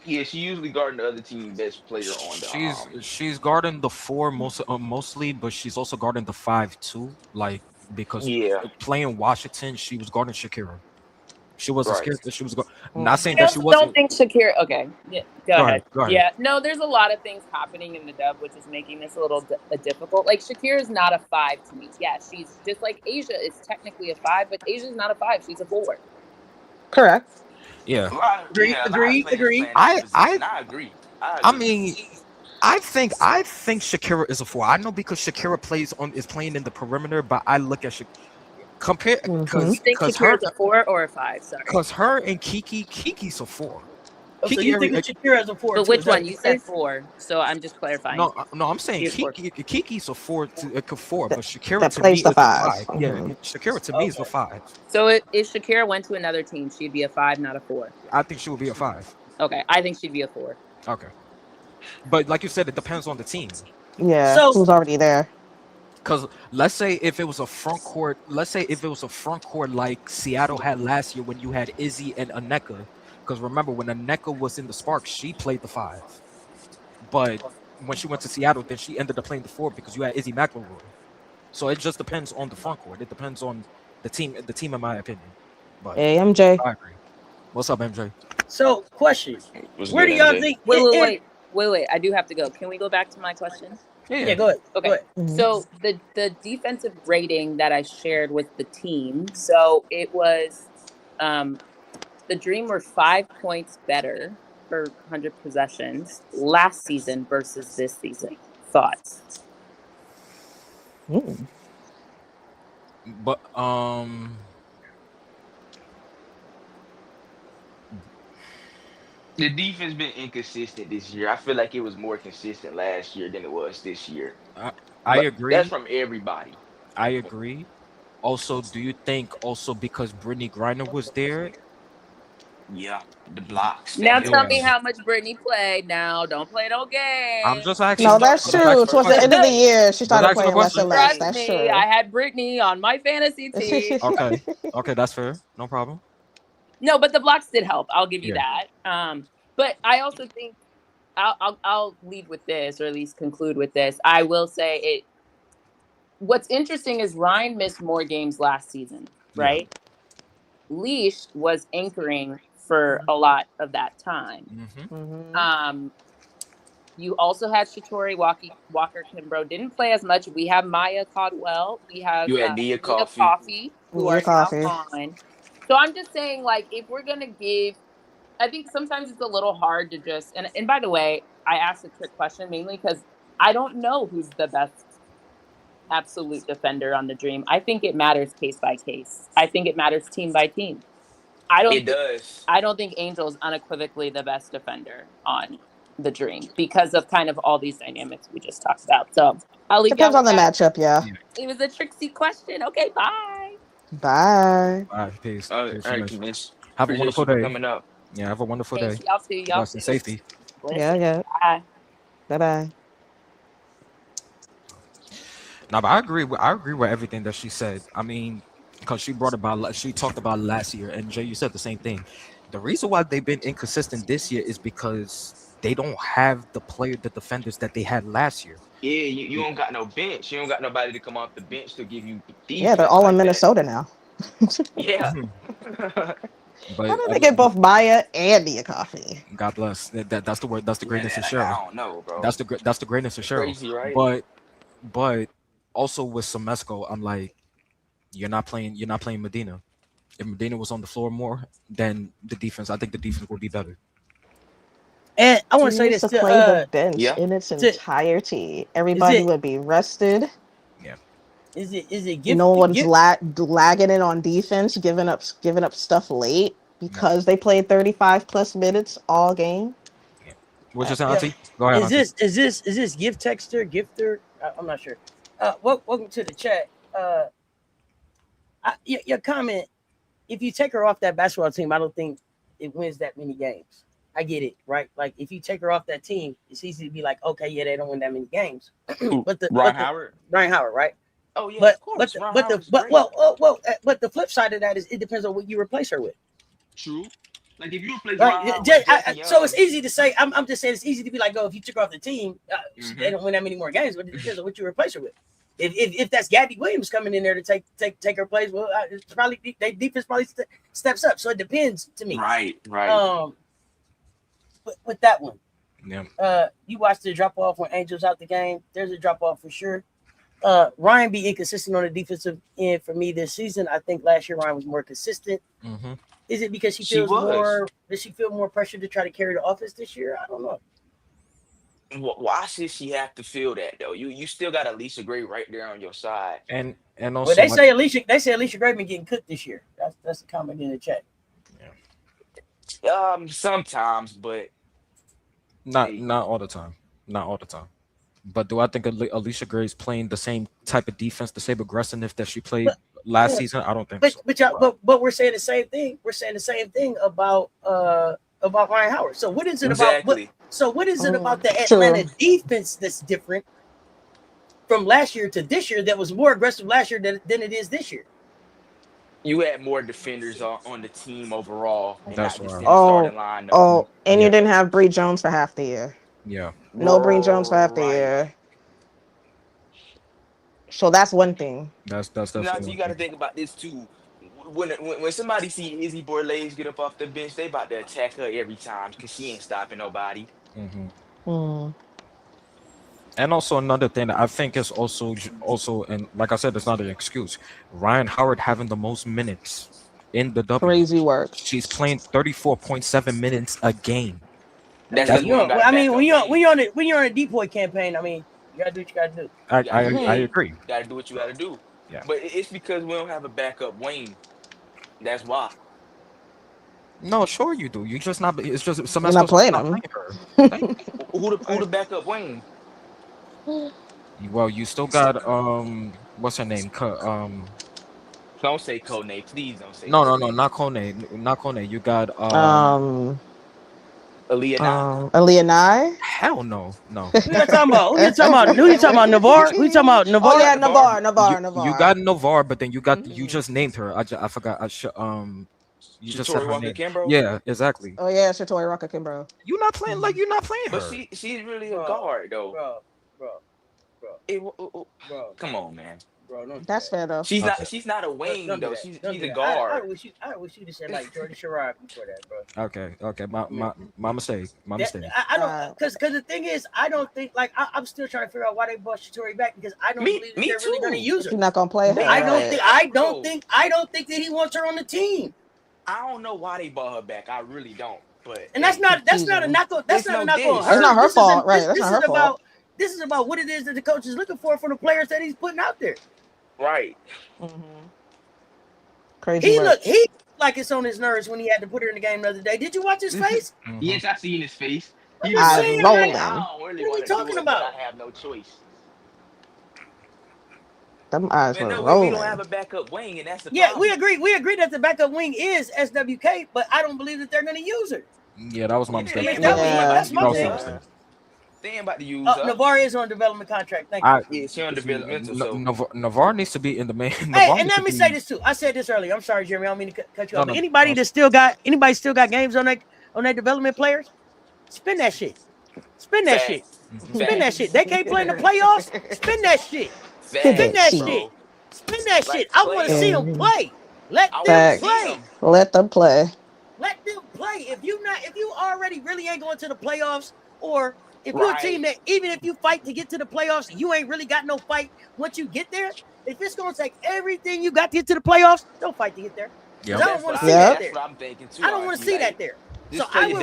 yeah, she usually guarding the other team best player on the She's guarding the 4 mostly, but she's also guarding the 5 too. Like because yeah, playing Washington, she was guarding Shakira. She wasn't right. scared. She was not saying I that she also don't wasn't. think Shakira. Okay, yeah, go ahead. Go ahead. Yeah, no, there's a lot of things happening in the dub, which is making this a little difficult. Like Shakira is not a 5 to me. Yeah, she's just like Asia is technically a 5, but Asia's not a 5. She's a 4. Correct. Yeah. Agreed. I agree. I mean, I think Shakira is a 4. I know because Shakira is playing in the perimeter, but I look at compare You think Shakira's a 4 or a 5? Sorry. Because her and Kiki's a 4. Oh, so you think Shakira has a 4? But which one? You said 4, so I'm just clarifying. No, I'm saying Kiki's a 4 to 4, but Shakira that to plays me the is 5. a 5. Yeah, Shakira to me is the 5. So if Shakira went to another team, she'd be a 5, not a 4. I think she would be a 5. Okay, I think she'd be a 4. Okay, but like you said, it depends on the team. Yeah, So- who's already there? Because let's say if it was a front court like Seattle had last year when you had Izzy and Aneka. Because remember, when Aneka was in the Sparks, she played the 5. But when she went to Seattle, then she ended up playing the 4 because you had Izzy McElroy. So it just depends on the front court. It depends on the team, in my opinion. But Hey, MJ. I agree. What's up, MJ? So, question: where do y'all think? Wait! I do have to go. Can we go back to my question? Yeah, go ahead. Okay. Go ahead. So the defensive rating that I shared with the team, so it was the Dream were 5 points better per 100 possessions last season versus this season. Thoughts? But the defense been inconsistent this year. I feel like it was more consistent last year than it was this year. I agree. That's from everybody. I agree. Also, do you think also because Brittany Griner was there? Yeah, the blocks. Now tell me how much Brittany played. Now don't play no game. I'm just asking. No, that's true. Towards the end of the year, she started playing less and less. That's true. I had Brittany on my fantasy team. Okay, that's fair. No problem. No, but the blocks did help. I'll give you that. But I also think I'll lead with this, or at least conclude with this. I will say it. What's interesting is Ryan missed more games last season, right? Yeah. Leash was anchoring for a lot of that time. You also had Shatori Walker-Kimbrough didn't play as much. We have Maya Caldwell. We have Nia Coffey, who are now on. So I'm just saying, like, if we're gonna give, I think sometimes it's a little hard to just and by the way, I asked a trick question mainly because I don't know who's the best absolute defender on the Dream. I think it matters case by case. I think it matters team by team. I don't think Angel is unequivocally the best defender on the Dream because of kind of all these dynamics we just talked about. So I'll leave. Depends on the matchup, yeah. It was a tricksy question. Okay, bye. Bye. All right, peace. All right, Miss. Have a wonderful day. Coming up. Yeah, have a wonderful day. Y'all too. Y'all too. Safety. Yeah. Bye. Bye. No, but I agree with everything that she said. I mean, because she talked about last year, and Jay, you said the same thing. The reason why they've been inconsistent this year is because they don't have the defenders that they had last year. Yeah, you don't got no bench. You don't got nobody to come off the bench to give you defense. Yeah, they're all in Minnesota now. Yeah. But how did they get both Maya and Nia Coffey? God bless. That's the word. That's the greatness of Cheryl. I don't know, bro. That's the greatness of Cheryl. Crazy, right? But also with Semesco, I'm like, you're not playing Medina. If Medina was on the floor more, then I think the defense would be better. And I want to say this to play the bench in its entirety. Everybody would be rested. Yeah. Is it no one's lagging in on defense, giving up stuff late because they played 35 plus minutes all game. Yeah. What's your Auntie? Go ahead. Is this gifter? I'm not sure. Welcome to the chat. Your comment. If you take her off that basketball team, I don't think it wins that many games. I get it, right? Like if you take her off that team, it's easy to be like, okay, yeah, they don't win that many games. but Ryan Howard, right? oh yeah, But of course, but the flip side of that is it depends on what you replace her with. True. Like if you replace Right. Ryan Howard, So it's easy to say. I'm just saying it's easy to be like, oh, if you took her off the team, they don't win that many more games. But it depends on what you replace her with. If that's Gabby Williams coming in there to take her place, well, it's probably they defense probably steps up. So it depends to me. Right. But with that one, yeah. You watched the drop off when Angel's out the game. There's a drop off for sure. Ryan be inconsistent on the defensive end for me this season. I think last year Ryan was more consistent. Mm-hmm. Is it because she feels more? Does she feel more pressure to try to carry the offense this year? I don't know. Why should she have to feel that though? You still got Alicia Gray right there on your side. And also, well, they say Alicia Gray been getting cooked this year. That's a comment in the chat. Yeah. Sometimes, but not all the time. Not all the time. But do I think Alicia Gray is playing the same type of defense, the same aggressiveness that she played last season? I don't think so. But we're saying the same thing. We're saying the same thing about Ryan Howard. So what is it about? What is it about the Atlanta defense that's different from last year to this year that was more aggressive last year than it is this year? You had more defenders on the team overall. That's right. And you didn't have Bree Jones for half the year. Yeah. No Bree Jones for half the year. So that's one thing. That's now you got to think about this too. When somebody see Izzy Borlase get up off the bench, they about to attack her every time because she ain't stopping nobody. Mm-hmm. And also another thing that I think is also, and like I said, it's not an excuse. Ryan Howard having the most minutes in the W. Crazy work. She's playing 34.7 minutes a game. When you're on a DPOY campaign, I mean, you gotta do what you gotta do. I agree. You gotta do what you gotta do. Yeah. But it's because we don't have a backup wing. That's why. No, sure you do. You just not. It's just you're not playing them. Who the backup wing? Well, you still got what's her name? Don't say Kone, please don't say. No, not Kone, not Kone. You got Aaliyah Nye? Hell no. Who you talking about? Navarre? Who you talking about? Navarre? Oh yeah, Navarre. You got Navarre, but then you got you just named her. I forgot. You just said her name. Kimbrough? Yeah, exactly. Oh yeah, Shatori Rocker Kimbrough. You're not playing her. But she's really a guard though. Bro. Come on, man. Bro, that's fair though. She's not a wing though. She's a guard. I wish you'd have said like Jordan Sherrod before that, bro. Okay. My mistake. I don't because the thing is I don't think like I'm still trying to figure out why they brought Shatori back because I don't believe that they're really going to use her. She's not going to play her. I don't think that he wants her on the team. I don't know why they brought her back. I really don't. But that's not a knock on her. It's not her fault, right? That's not her fault. This is about what it is that the coach is looking for the players that he's putting out there. Right. Mm-hmm. Crazy. He looked like it's on his nerves when he had to put her in the game the other day. Did you watch his face? Mm-hmm. Yes, I seen his face. What are we talking about? I have no choice. Them eyes were rolling. We don't have a backup wing, and that's the problem. We agree. We agree that the backup wing is SWK, but I don't believe that they're going to use her. Yeah, that was my mistake. That's my thing. They ain't about to use her. Navarre is on a development contract. Thank you. Yeah, she's on developmental. Navarre needs to be in the main. Hey, and let me say this too. I said this earlier. I'm sorry, Jeremy. I don't mean to cut you off. Anybody still got games on their development players? Spend that shit. Spend that shit. Spend that shit. They can't play in the playoffs. Spend that shit. Spend that shit. Spend that shit. I want to see them play. Let them play. Let them play. Let them play. If you already really ain't going to the playoffs, or if you're a team that even if you fight to get to the playoffs, you ain't really got no fight once you get there. If it's going to take everything you got to get to the playoffs, don't fight to get there. Yep. I don't want to see that there. That's what I'm thinking too. I don't want to see that there. So I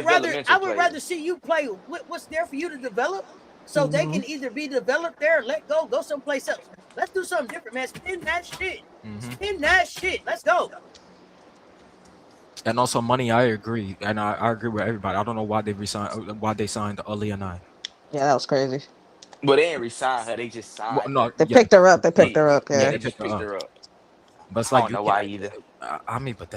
would rather see you play what's there for you to develop, so they can either be developed there, let go someplace else. Let's do something different, man. Spin that shit. Spin that shit. Let's go. And also money, I agree, and I agree with everybody. I don't know why they signed Aaliyah Nye. Yeah, that was crazy. But they didn't resign her. They just signed. They picked her up. Yeah, they just picked her up. But it's like I don't know why either. I mean, but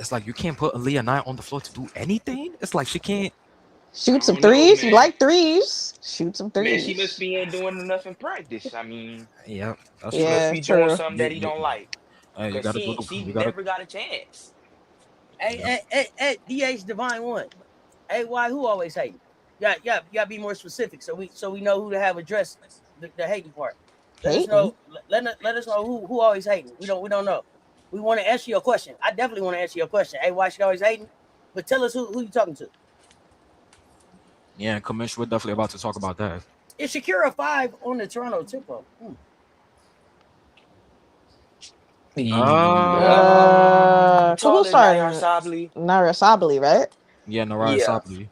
it's like you can't put Aaliyah Knight on the floor to do anything. It's like she can't Shoot some don't know, threes. You man. like threes? Shoot some Man, threes. she must be ain't doing enough in practice. I mean, Yeah, that's he true. must Yeah, be doing true. something that he don't like. You Cause gotta do she you gotta never got a chance. Hey, DH Divine One. Hey, why? Who always hating? Yeah, be more specific so we know who to have address the hating part. Let us know. Let us know who always hating. We don't know. We want to answer your question. I definitely want to answer your question. Hey, why she always hating? But tell us who you talking to. Yeah, Commish, we're definitely about to talk about that. Is Shakira 5 on the Toronto Tempo? So who's starting? Naira Sabali, right? Yeah, Naraya Sabali.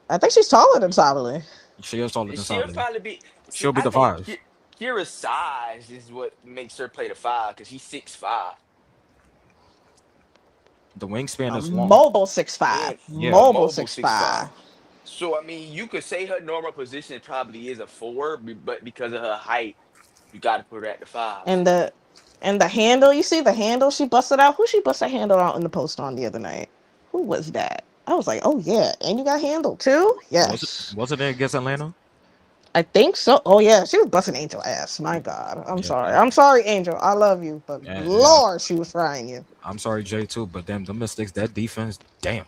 I think she's taller than Sabali. She is taller than She'll Sabali. probably be. She'll be I the think 5. Kira's size is what makes her play the 5 because he's 6'5". The wingspan is long. Mobile 6'5". Yeah. Mobile 6'5". So I mean, you could say her normal position probably is a 4, but because of her height, you got to put her at the 5. And the handle, you see the handle she busted out? Who she busted a handle out in the post on the other night? Who was that? I was like, oh yeah, and you got handled too? Yes. Was it against Atlanta? I think so. Oh yeah, she was busting Angel ass. My God. I'm sorry. I'm sorry, Angel. I love you, but Lord, she was frying you. I'm sorry, Jay, too, but damn, the mistakes, that defense, damn.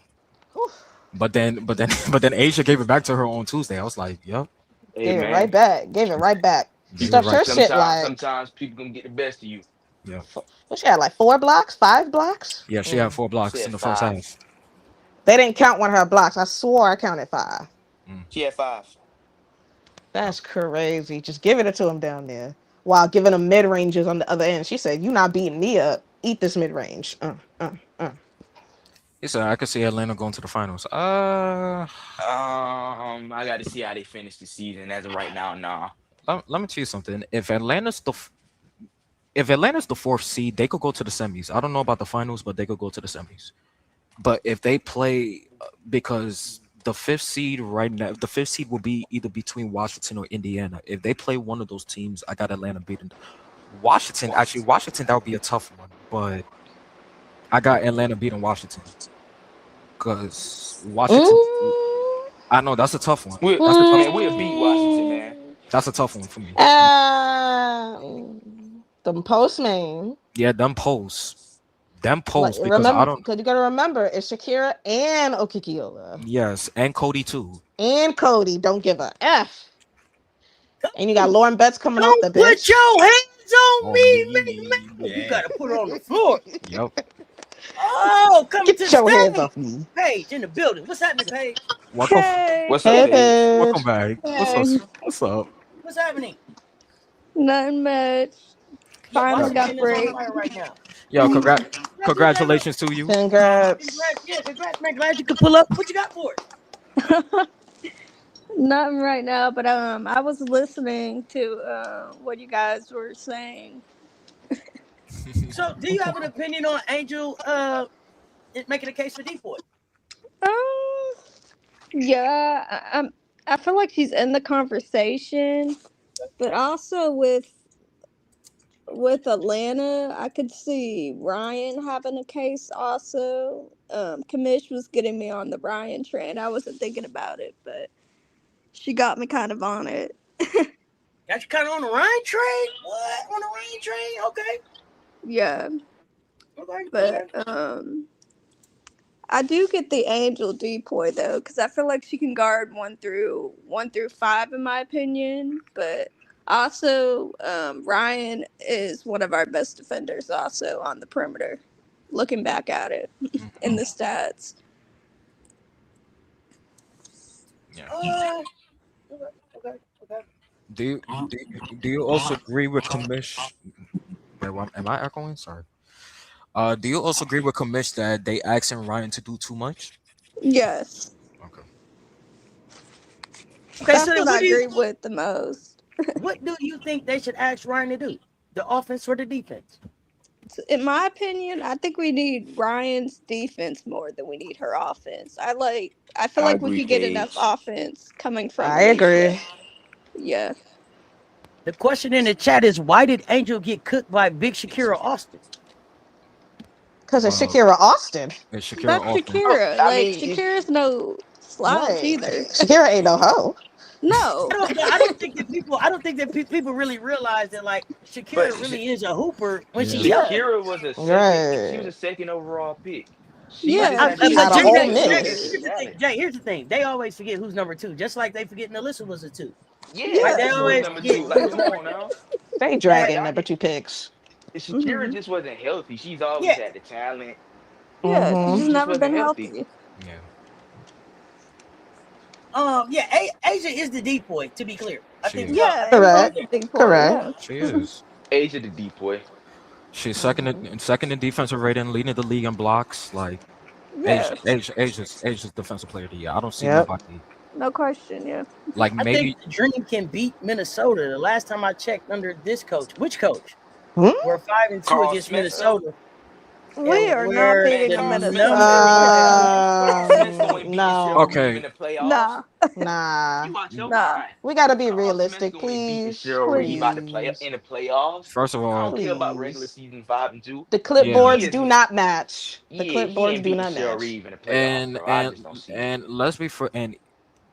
Whew. But then Asia gave it back to her on Tuesday. I was like, yep. Hey, Gave man. it right back. Gave it right back. Stuff her shit like. Sometimes people gonna get the best of you. Yeah. What she had, like 4 blocks, 5 blocks? Yeah, she had 4 blocks in the first half. They didn't count one of her blocks. I swore I counted 5. She had 5. That's crazy. Just giving it to him down there while giving him mid ranges on the other end. She said, "You not beating me up. Eat this mid range." He said, "I could see Atlanta going to the finals." I got to see how they finish the season. As of right now, nah. Let me tell you something. If Atlanta's the 4th seed, they could go to the semis. I don't know about the finals, but they could go to the semis. But if they play, because the 5th seed right now, the 5th seed will be either between Washington or Indiana. If they play one of those teams, I got Atlanta beating Washington. Actually, Washington, that would be a tough one, but I got Atlanta beating Washington. Because Washington, I know that's a tough one. We'll beat Washington, man. That's a tough one for me. Them posts, man. Yeah, them posts. Because remember, I don't. Because you gotta remember, it's Shakira and Okikiola. Yes, and Cody too. And Cody, don't give a F. And you got Lauren Betts coming off the bench. Put your hands on me, man. Yeah. You gotta put her on the floor. Yep. Oh, come Get to your the hands off me. Paige in the building. What's happening, Paige? What's up, Paige? Welcome back. Hey. What's up? What's happening? Nothing much. Finally got break. Right now. Yo, congratulations to you. Congrats. Congrats, man. Glad you could pull up. What you got for it? Nothing right now, but I was listening to what you guys were saying. So, do you have an opinion on Angel making a case for DPOY? Yeah, I feel like she's in the conversation, but also with Atlanta, I could see Ryan having a case also. Kamish was getting me on the Ryan train. I wasn't thinking about it, but she got me kind of on it. Got you kind of on the Ryan train? What? On the Ryan train? Okay. Yeah. Okay. But I do get the Angel DPOY though, because I feel like she can guard 1 through 5 in my opinion. But also, Ryan is one of our best defenders also on the perimeter. Looking back at it in the stats. Yeah. Okay. Do you also agree with Kamish? Wait, am I echoing? Sorry. Do you also agree with Kamish that they asking Ryan to do too much? Yes. Okay. That's what I agree with the most. What do you think they should ask Ryan to do? The offense or the defense? In my opinion, I think we need Ryan's defense more than we need her offense. I feel like we could get enough offense coming from. I agree. Yeah. The question in the chat is, why did Angel get cooked by Big Shakira Austin? Because it's Shakira Austin. It's Shakira That's Austin. Shakira. I Like mean, Shakira's no slouch Right. either. Shakira ain't no hoe. No. I don't think that people really realize that like but Shakira really is a hooper when she Yeah. does. Shakira was a second. She was Right. a second overall pick. She But, just Yeah, had she's the Out of Jay, Ole ability good. to Miss. get the talent. Jay, here's the thing. They always forget who's number 2, just like they forget Alyssa was a 2. Right? Yeah, They Alyssa was always number forget 2. Like, who's come number on 2. now. They That, dragging number Y'all, 2 picks. Shakira just wasn't healthy. She's always yeah. had the talent. Yeah, she's Mm-hmm. just She just never been wasn't healthy. healthy. Yeah. Asia is the DPOY, to be clear. I She think is. we all Yeah, agree Correct. Asia's a big boy. Correct. Yeah. She is. Age of the DPOY. She's second in defensive rating, leading the league in blocks. Like Yeah. Asia's defensive player of the year. I don't see Yep. nobody No question. Yeah. like I think maybe the Dream can beat Minnesota. The last time I checked under this coach, which coach? Hmm? We're 5-2 Carl against Smesco. Minnesota. We are not Where Man, beating the Carl Minnesota. Smesco ain't beating. Carl Yeah. Smesco ain't beating No. Cheryl Reeve in the playoffs. Nah. Nah. You out your Nah. mind. We gotta be Carl realistic, Smesco ain't beating please. Cheryl Reeve out the play Please. in the playoffs. first of I all, don't care about regular Please. season 5-2. The yeah. He clipboards is. do not match. The Yeah, he clipboards ain't do beating not Cheryl match. Reeve in the playoffs, And bro. I just don't see it. and let's be for and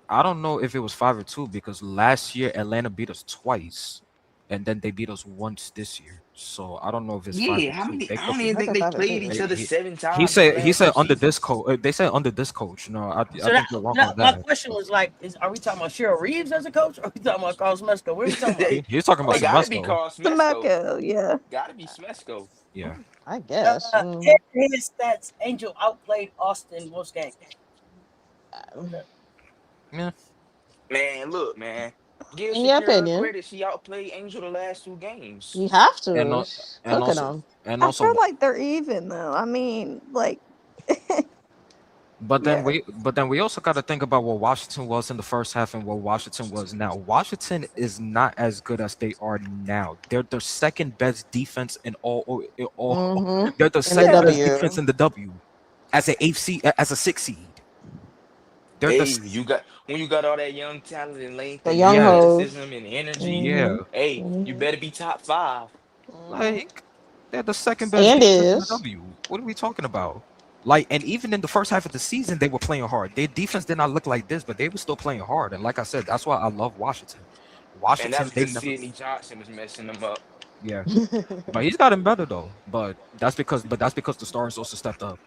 I don't know if it was 5-2 because last year Atlanta beat us twice, and then they beat us once this year. So I don't know if it's Yeah, how 5-2. many? They I could don't be. even That's think a they 5 and played 2. each other He, 7 he times in the said last 2 under this seasons. coach. They said under this coach. No, I So think you're wrong on my that. question was like, are we talking about Cheryl Reeves as a coach, or are we talking about Carl Smesco? What are we talking about? He's talking about It gotta be Samusco. Carl Smesco. Sameko. Yeah. Gotta be Smesco. Yeah. I guess. His stats, Angel outplayed Austin most games. Yeah. Man, look, man. Give In your Shakira her opinion, credit. She outplayed Angel the last 2 games. you have And to. no, It's and cooking also them. and I feel also like they're even though. I mean, like. but Yeah. then we also got to think about what Washington was in the first half and what Washington was now. Washington is not as good as they are now. They're the second best defense in all Mm-hmm. they're the In the second best W. defense in the W as a 8 seed, as a 6 seed. They're Hey, the you got when you got all that young talent and length The and young yes, hoes. athleticism and energy. yeah, Mm-hmm. Hey, you Mm-hmm. better be top 5. like they're the second best And defense in the is. W. What are we talking about? Like, and even in the first half of the season, they were playing hard. Their defense did not look like this, but they were still playing hard. And like I said, that's why I love Washington. And Washington, that's they because never, Sidney Johnson was messing them up. yeah, but he's gotten better though. But that's because the stars also stepped up.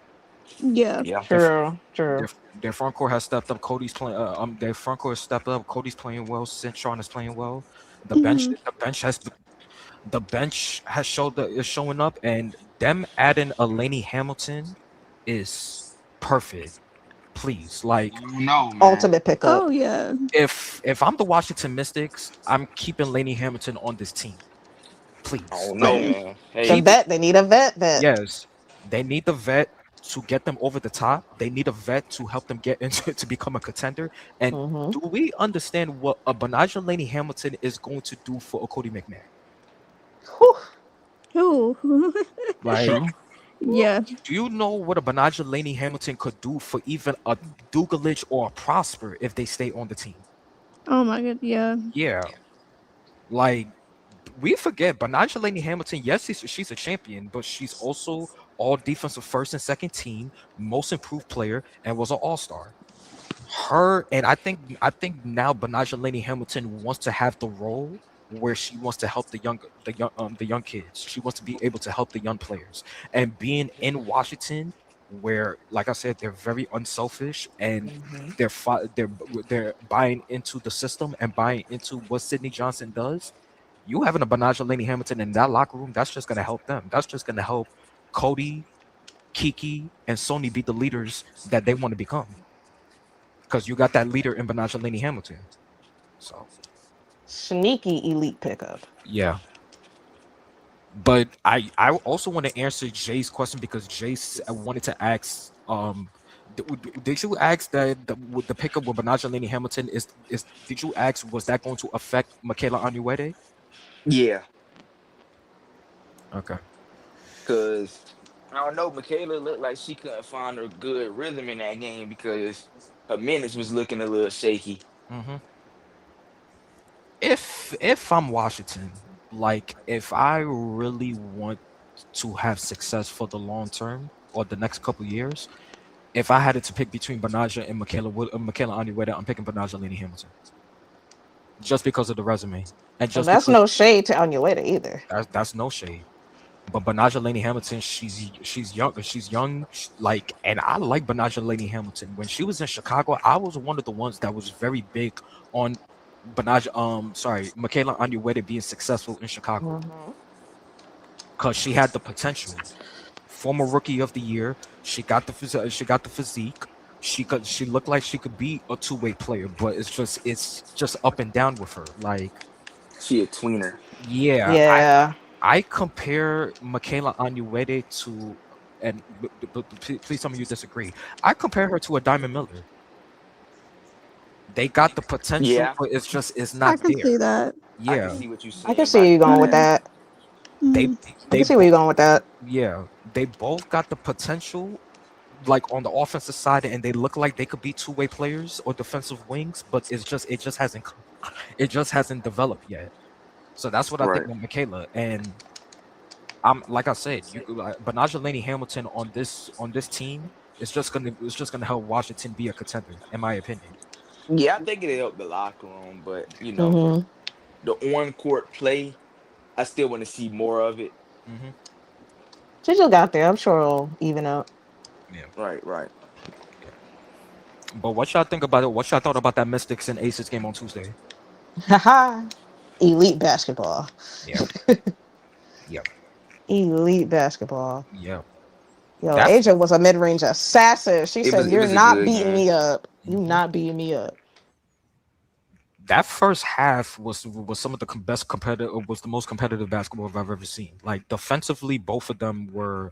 Yeah. Yeah. Their, True. their, True. their front court has stepped up. Cody's playing. Their front court has stepped up. Cody's playing well. Sean is playing well. The bench, Hmm. the bench has showed that is showing up, and them adding a Laney-Hamilton is perfect. Please, like No, man. Ultimate pickup. Oh yeah. if I'm the Washington Mystics, I'm keeping Laney-Hamilton on this team. I Please, don't know, like Same. man. The Hey, keep it. vet. They need a vet. Yes, they need the vet to get them over the top. They need a vet to help them get into to become a contender. And Mm-hmm. do we understand what a Betnijah Laney-Hamilton is going to do for a Cody McMahon? Ooh. Like, true. Yeah. do you know what a Betnijah Laney-Hamilton could do for even a Dugalich or a Prosper if they stay on the team? Oh my god. Yeah. Yeah, like we forget Betnijah Laney-Hamilton. Yes, she's a champion, but she's also all defensive first and second team, most improved player, and was an all-star. Her and I think now Betnijah Laney-Hamilton wants to have the role where she wants to help the young kids. She wants to be able to help the young players. And being in Washington, where like I said, they're very unselfish and they're buying into the system and buying into what Sidney Johnson does. You having a Betnijah Laney-Hamilton in that locker room, that's just gonna help them. That's just gonna help Cody, Kiki, and Sony be the leaders that they want to become. Because you got that leader in Betnijah Laney-Hamilton. So Sneaky elite pickup. yeah. But I also want to answer Jay's question because I wanted to ask did you ask that with the pickup with Betnijah Laney-Hamilton is did you ask was that going to affect Michaela Onyenwere? Yeah, Okay. because I don't know. Michaela looked like she couldn't find her good rhythm in that game because her minutes was looking a little shaky. hmm If I'm Washington, like if I really want to have success for the long term, or the next couple years, if I had it to pick between Betnijah and Michaela Onyenwere, I'm picking Betnijah Laney-Hamilton. Just because of the resume. And Well, just that's because no shade to Onyenwere either. that's no shade. But Betnijah Laney-Hamilton, she's young, like, and I like Betnijah Laney-Hamilton. When she was in Chicago, I was one of the ones that was very big on Michaela Onyenwere being successful in Chicago. Because she had the potential. Former Rookie of the Year, she got the physique. She looked like she could be a two-way player, but it's just up and down with her. Like, she a tweener. Yeah. I compare Michaela Onyenwere to, and please tell me you disagree. I compare her to a Diamond Miller. They got the potential, but it's not I can there. see that. Yeah, I can see what you're saying. I can see you going with that. They I can see where you're going with that. Yeah, they both got the potential, like on the offensive side, and they look like they could be two-way players or defensive wings, but it just hasn't developed yet. So that's what I think with Michaela. And I'm like I said, Betnijah Laney-Hamilton on this team is just gonna help Washington be a contender, in my opinion. Yeah, I think it helped the locker room, but the on-court play, I still want to see more of it. She just got there. I'm sure it'll even out. Yeah. Right. Yeah. But what y'all think about it? What y'all thought about that Mystics and Aces game on Tuesday? Haha. Elite basketball. Yeah. Elite basketball. Yeah. Yo, Asia was a mid-range assassin. She said, "You're not beating me up. You're not beating me up." That first half was some of the best competitive. Was the most competitive basketball I've ever seen. Like defensively, both of them were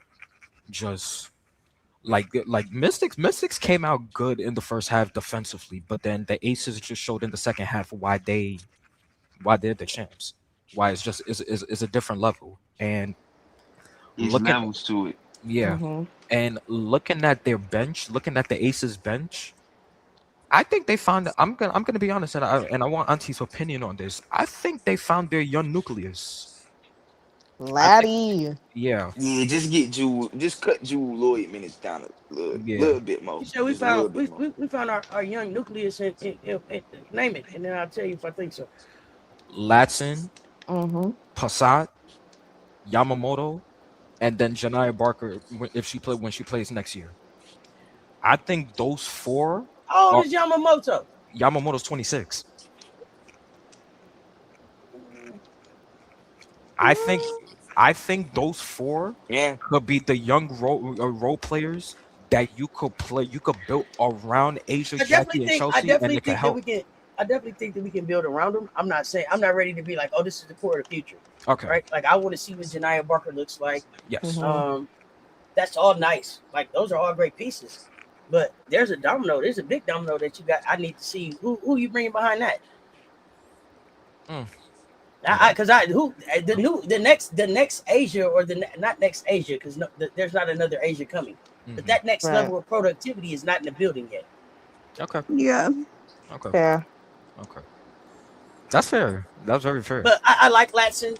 just like Mystics. Mystics came out good in the first half defensively, but then the Aces just showed in the second half why they're the champs. Why it's just is a different level. And there's levels to it. Yeah. And looking at their bench, looking at the Aces bench, I think they found. I'm gonna be honest, and I want Auntie's opinion on this. I think they found their young nucleus. Laddie. Yeah, just cut Jewel Lloyd minutes down a little bit more. So we found our young nucleus and name it, and then I'll tell you if I think so. Latson, Pissott, Yamamoto, and then Ta'Niya Barker when she plays next year. I think those four. How old is Yamamoto? Yamamoto's 26. I think those four could be the young role players that you could play. You could build around Asia, Jackie, and Chelsea, and it could help. I definitely think that we can build around them. I'm not ready to be like, oh, this is the core of the future. Okay. Right? Like I want to see what Ta'Niya Barker looks like. Yes. That's all nice. Like those are all great pieces. But there's a big domino that you got. I need to see who you bringing behind that. The next Asia or not next Asia because there's not another Asia coming. But that next level of productivity is not in the building yet. Okay. Yeah. Okay. Yeah. Okay. That's fair. That's very fair. But I like Latson.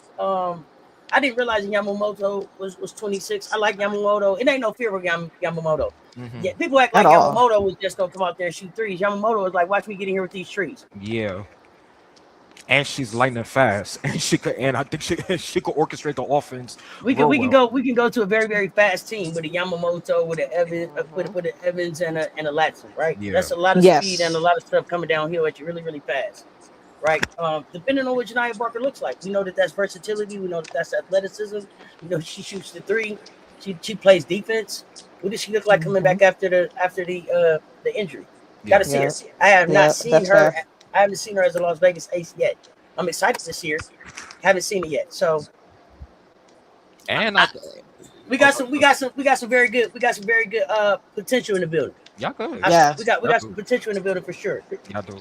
I didn't realize Yamamoto was 26. I like Yamamoto. It ain't no fear with Yamamoto. Yeah, people act like Yamamoto was just gonna come out there and shoot threes. Yamamoto was like, watch me get in here with these trees. Yeah. And she's lightning fast, and I think she could orchestrate the offense. We can go to a very, very fast team with a Yamamoto, with an Evans and a Latson, right? Yeah. That's a lot of speed and a lot of stuff coming downhill at you really, really fast. Right. Depending on what Ta'Niya Barker looks like. We know that that's versatility. We know that that's athleticism. We know she shoots the three. She plays defense. What does she look like coming back after the injury? Gotta see her. I have not seen her. Fair. I haven't seen her as a Las Vegas Ace yet. I'm excited to see her. Haven't seen it yet. So and we got some very good potential in the building. Y'all good. We got some potential in the building for sure. Y'all do.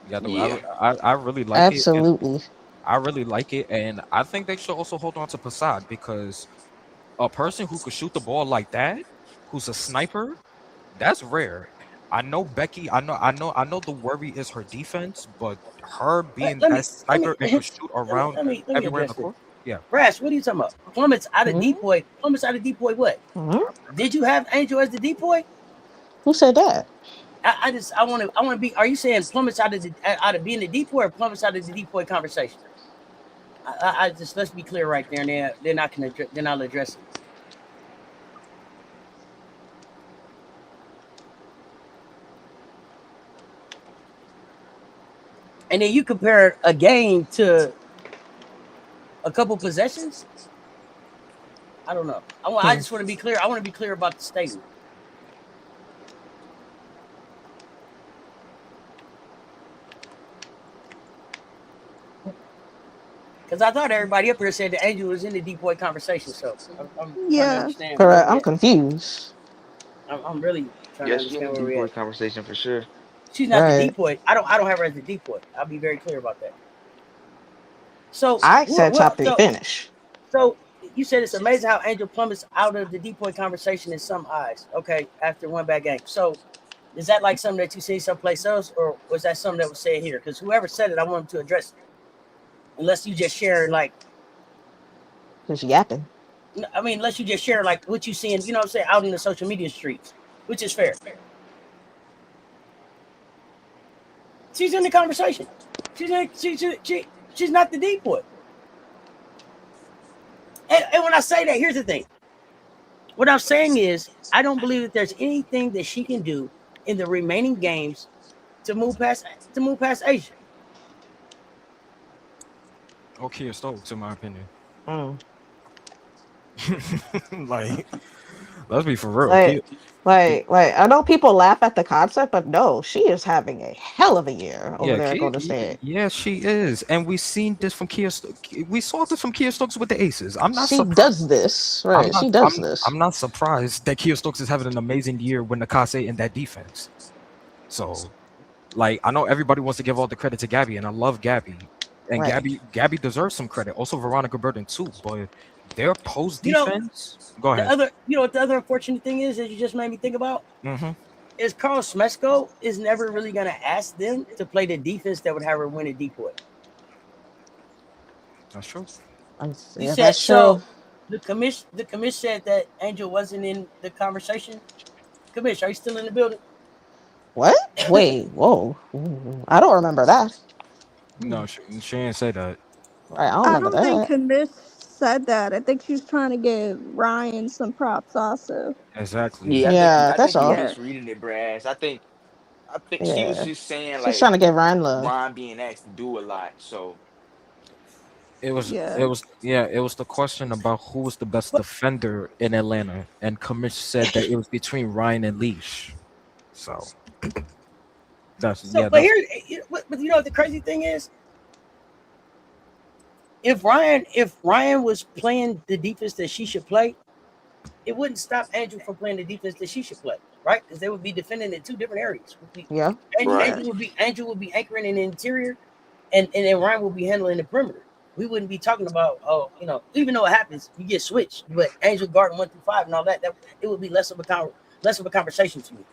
Yeah. I really like it. Absolutely. I really like it, and I think they should also hold on to Pissott because a person who could shoot the ball like that, who's a sniper, that's rare. I know Becky. I know. The worry is her defense, but her being that sniper and could shoot around everywhere in the court. Brass, what are you talking about? Plummets out of DPOY. Plummets out of DPOY. What? Did you have Angel as the DPOY? Who said that? I want to be. Are you saying plummets out of being the DPOY or plummets out of the DPOY conversation? I just let's be clear right there, and they're not gonna address it. And then you compare a game to a couple possessions. I don't know. I just want to be clear. I want to be clear about the statement. Because I thought everybody up here said the Angel was in the DPOY conversation. So I'm trying to understand. Correct. I'm confused. I'm really trying to understand where we're at. Conversation for sure. She's not the DPOY. I don't have her as the DPOY. I'll be very clear about that. So I said top 3 finish. So you said it's amazing how Angel plummets out of the DPOY conversation in some eyes. Okay, after one bad game. So is that like something that you see someplace else, or was that something that was said here? Because whoever said it, I want them to address it. Unless you just share like just yapping. I mean, unless you just share like what you seeing, you know what I'm saying, out in the social media streets, which is fair. She's in the conversation. She's not the DPOY. And when I say that, here's the thing. What I'm saying is, I don't believe that there's anything that she can do in the remaining games to move past Asia. Or Kia Stokes, in my opinion. Like, let's be for real. Like, I know people laugh at the concept, but no, she is having a hell of a year over there at Golden State. Yeah, she is, and we've seen this from Kia. We saw this from Kia Stokes with the Aces. I'm not. She does this, right? She does this. I'm not surprised that Kia Stokes is having an amazing year with Nakase in that defense. So, like, I know everybody wants to give all the credit to Gabby, and I love Gabby. And Gabby deserves some credit. Also, Veronica Burton too. But their post defense. Go ahead. What the other unfortunate thing is that you just made me think about is Carl Smeshko is never really going to ask them to play the defense that would have her win a DPOY. That's true. That's true. The commish said that Angel wasn't in the conversation. Commish, are you still in the building? What? Wait, whoa! I don't remember that. No, she didn't say that. Right, I don't think Commish said that. I think she was trying to give Ryan some props also. Exactly. I that's think all. You're just reading it, Brass. I think she was just saying she's trying to give Ryan love. Ryan being asked to do a lot, so it was the question about who was the best defender in Atlanta, and Commish said that it was between Ryan and Leash. So. But you know what the crazy thing is? If Ryan was playing the defense that she should play, it wouldn't stop Angel from playing the defense that she should play, right? Because they would be defending in 2 different areas. Angel would be anchoring in the interior, and then Ryan would be handling the perimeter. We wouldn't be talking about even though it happens, you get switched, but Angel guarding 1 through 5 and all that it would be less of a conversation to me.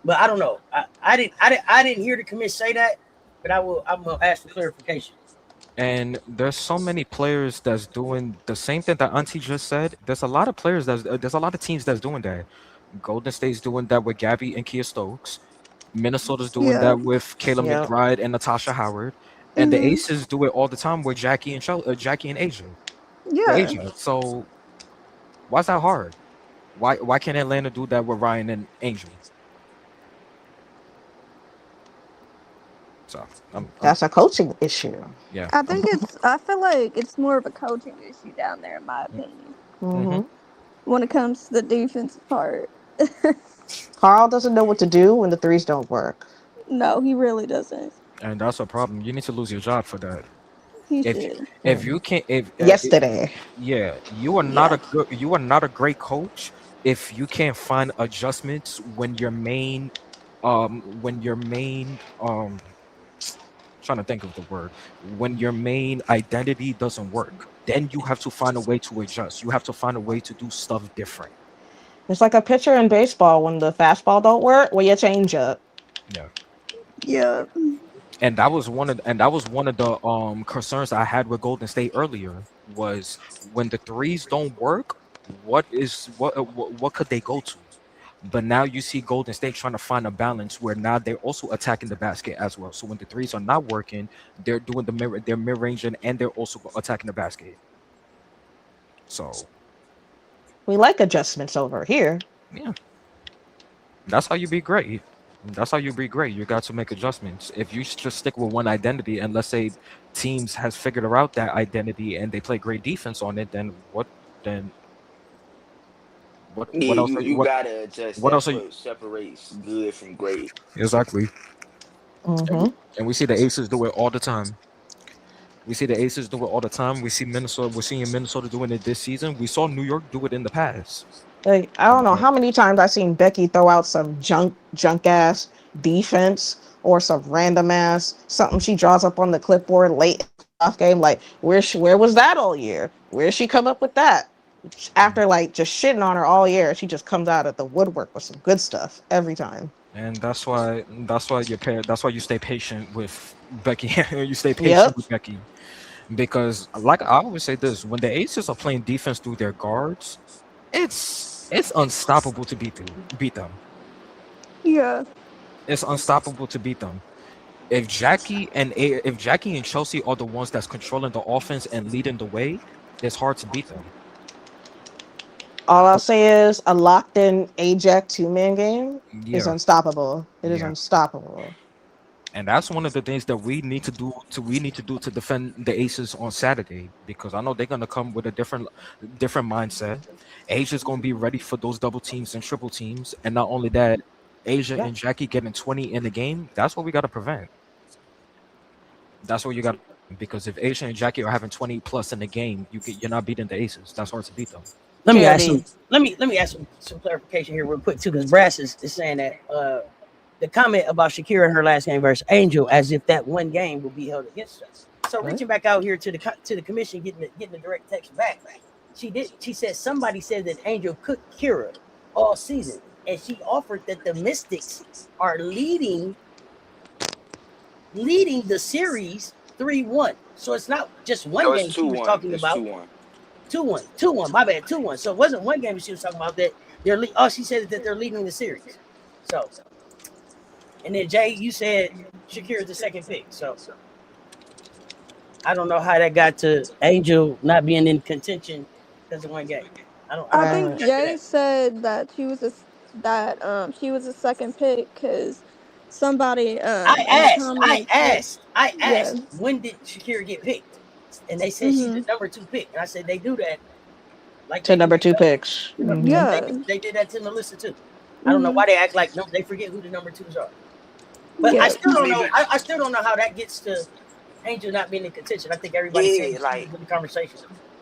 But I don't know. I didn't hear the commish say that, but I'm gonna ask for clarification. And there's so many players that's doing the same thing that Auntie just said. There's a lot of players there's a lot of teams that's doing that. Golden State's doing that with Gabby and Kia Stokes. Minnesota's doing that with Kayla McBride and Natasha Howard. And the Aces do it all the time with Jackie and Asia. Yeah. So why's that hard? Why can't Atlanta do that with Ryan and Angel? So that's a coaching issue. Yeah, I feel like it's more of a coaching issue down there, in my opinion. When it comes to the defensive part, Carl doesn't know what to do when the threes don't work. No, he really doesn't. And that's a problem. You need to lose your job for that. If you can't, yesterday, you are not a great coach if you can't find adjustments when your main trying to think of the word, when your main identity doesn't work, then you have to find a way to adjust. You have to find a way to do stuff different. It's like a pitcher in baseball when the fastball don't work, well, you change up. Yeah. Yeah. And that was one of the concerns I had with Golden State earlier was when the threes don't work, what could they go to? But now you see Golden State trying to find a balance where now they're also attacking the basket as well. So when the threes are not working, they're doing they're mid ranging and they're also attacking the basket. So We like adjustments over here. yeah, that's how you be great. That's how you be great. You got to make adjustments. If you just stick with one identity, and let's say teams has figured out that identity and they play great defense on it, then what? Then Yeah, what else? you gotta adjust. What else That's are you? what separates good from great. Exactly. Mm-hmm. And we see the Aces do it all the time. We see the Aces do it all the time. We see Minnesota. We're seeing Minnesota doing it this season. We saw New York do it in the past. Like, I don't know how many times I've seen Becky throw out some junk ass defense or some random ass something she draws up on the clipboard late in the playoff game. Like, where was that all year? Where'd she come up with that? After like just shitting on her all year, she just comes out of the woodwork with some good stuff every time. And that's why you stay patient with Becky. You stay patient Yep. with Becky. Because like I always say this, when the Aces are playing defense through their guards, it's unstoppable to beat them. Yeah. It's unstoppable to beat them. If Jackie and Chelsea are the ones that's controlling the offense and leading the way, it's hard to beat them. All I'll say is a locked in Ajax 2-man game is Yeah. unstoppable. It is Yeah. unstoppable. And that's one of the things that we need to do to defend the Aces on Saturday, because I know they're gonna come with a different mindset. Asia's gonna be ready for those double teams and triple teams, and not only that, Asia and Jackie getting 20 in the game. That's what we gotta prevent. That's what you got, because if Asia and Jackie are having 20 plus in the game, you're not beating the Aces. That's hard to beat them. Let me ask JD. some clarification here real quick too, because Brass is saying that the comment about Shakira in her last game versus Angel, as if that one game will be held against us. So reaching back out here to the commission, getting the direct text back, she said somebody said that Angel cooked Kira all season, and she offered that the Mystics are leading the series 3-1. So it's not just one No, game it's she was 2-1. talking It's about. 2-1. 2-1. My bad, 2-1. So it wasn't one game she was talking about that they're she said that they're leading the series. So, and then Jay, you said Shakira's the second pick. So I don't know how that got to Angel not being in contention because of one game. I think Jay said that she was a second pick because somebody I comments asked when did Shakira get picked, and they said she's the number 2 pick, and I said they do that like to number 2 picks. Yeah. They did that to Melissa too. I don't know why they act like they forget who the number 2s are. But I still don't know. I still don't know how that gets to Angel not being in contention. I think everybody said like the conversation.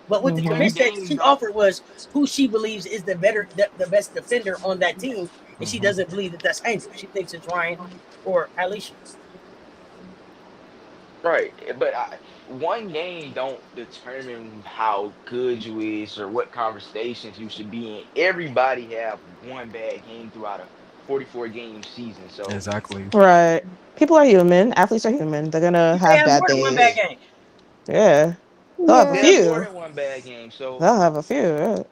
But what the commission she offered was who she believes is the best defender on that team, and she doesn't believe that that's Angel. She thinks it's Ryan or Alicia. Right, but one game don't determine how good you is or what conversations you should be in. Everybody have one bad game throughout a 44 game season. So exactly. Right. People are human. Athletes are human. They're gonna have bad days. One bad game. Yeah. They'll have a few. more than one bad game. So they'll have a few. Yeah.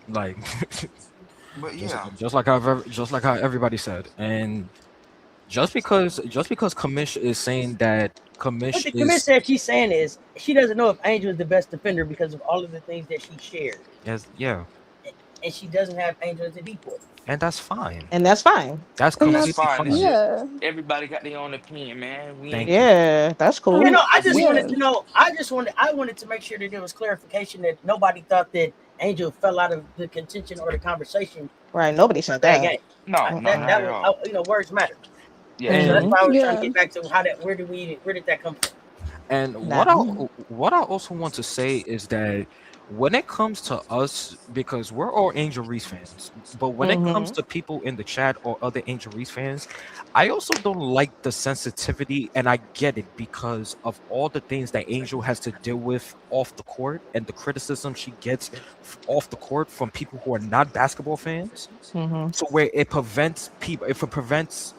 Like, but yeah, just like how everybody said, and just because Kamish is saying that Kamish what the Kamish said she's saying is she doesn't know if Angel is the best defender because of all of the things that she shared. Yes, yeah. And she doesn't have Angel as a decoy. And that's fine. That's completely fine. Yeah. Everybody got their own opinion, man. That's cool. You know, I just wanted to know. I wanted to make sure that there was clarification that nobody thought that Angel fell out of the contention or the conversation. Right. Nobody said that. Game. No, that was, words matter. Yeah. So that's why I was trying to get back to where did that come from? And what I also want to say is that when it comes to us, because we're all Angel Reese fans, but when it comes to people in the chat or other Angel Reese fans, I also don't like the sensitivity, and I get it because of all the things that Angel has to deal with off the court and the criticism she gets off the court from people who are not basketball fans. So where it prevents people, if it prevents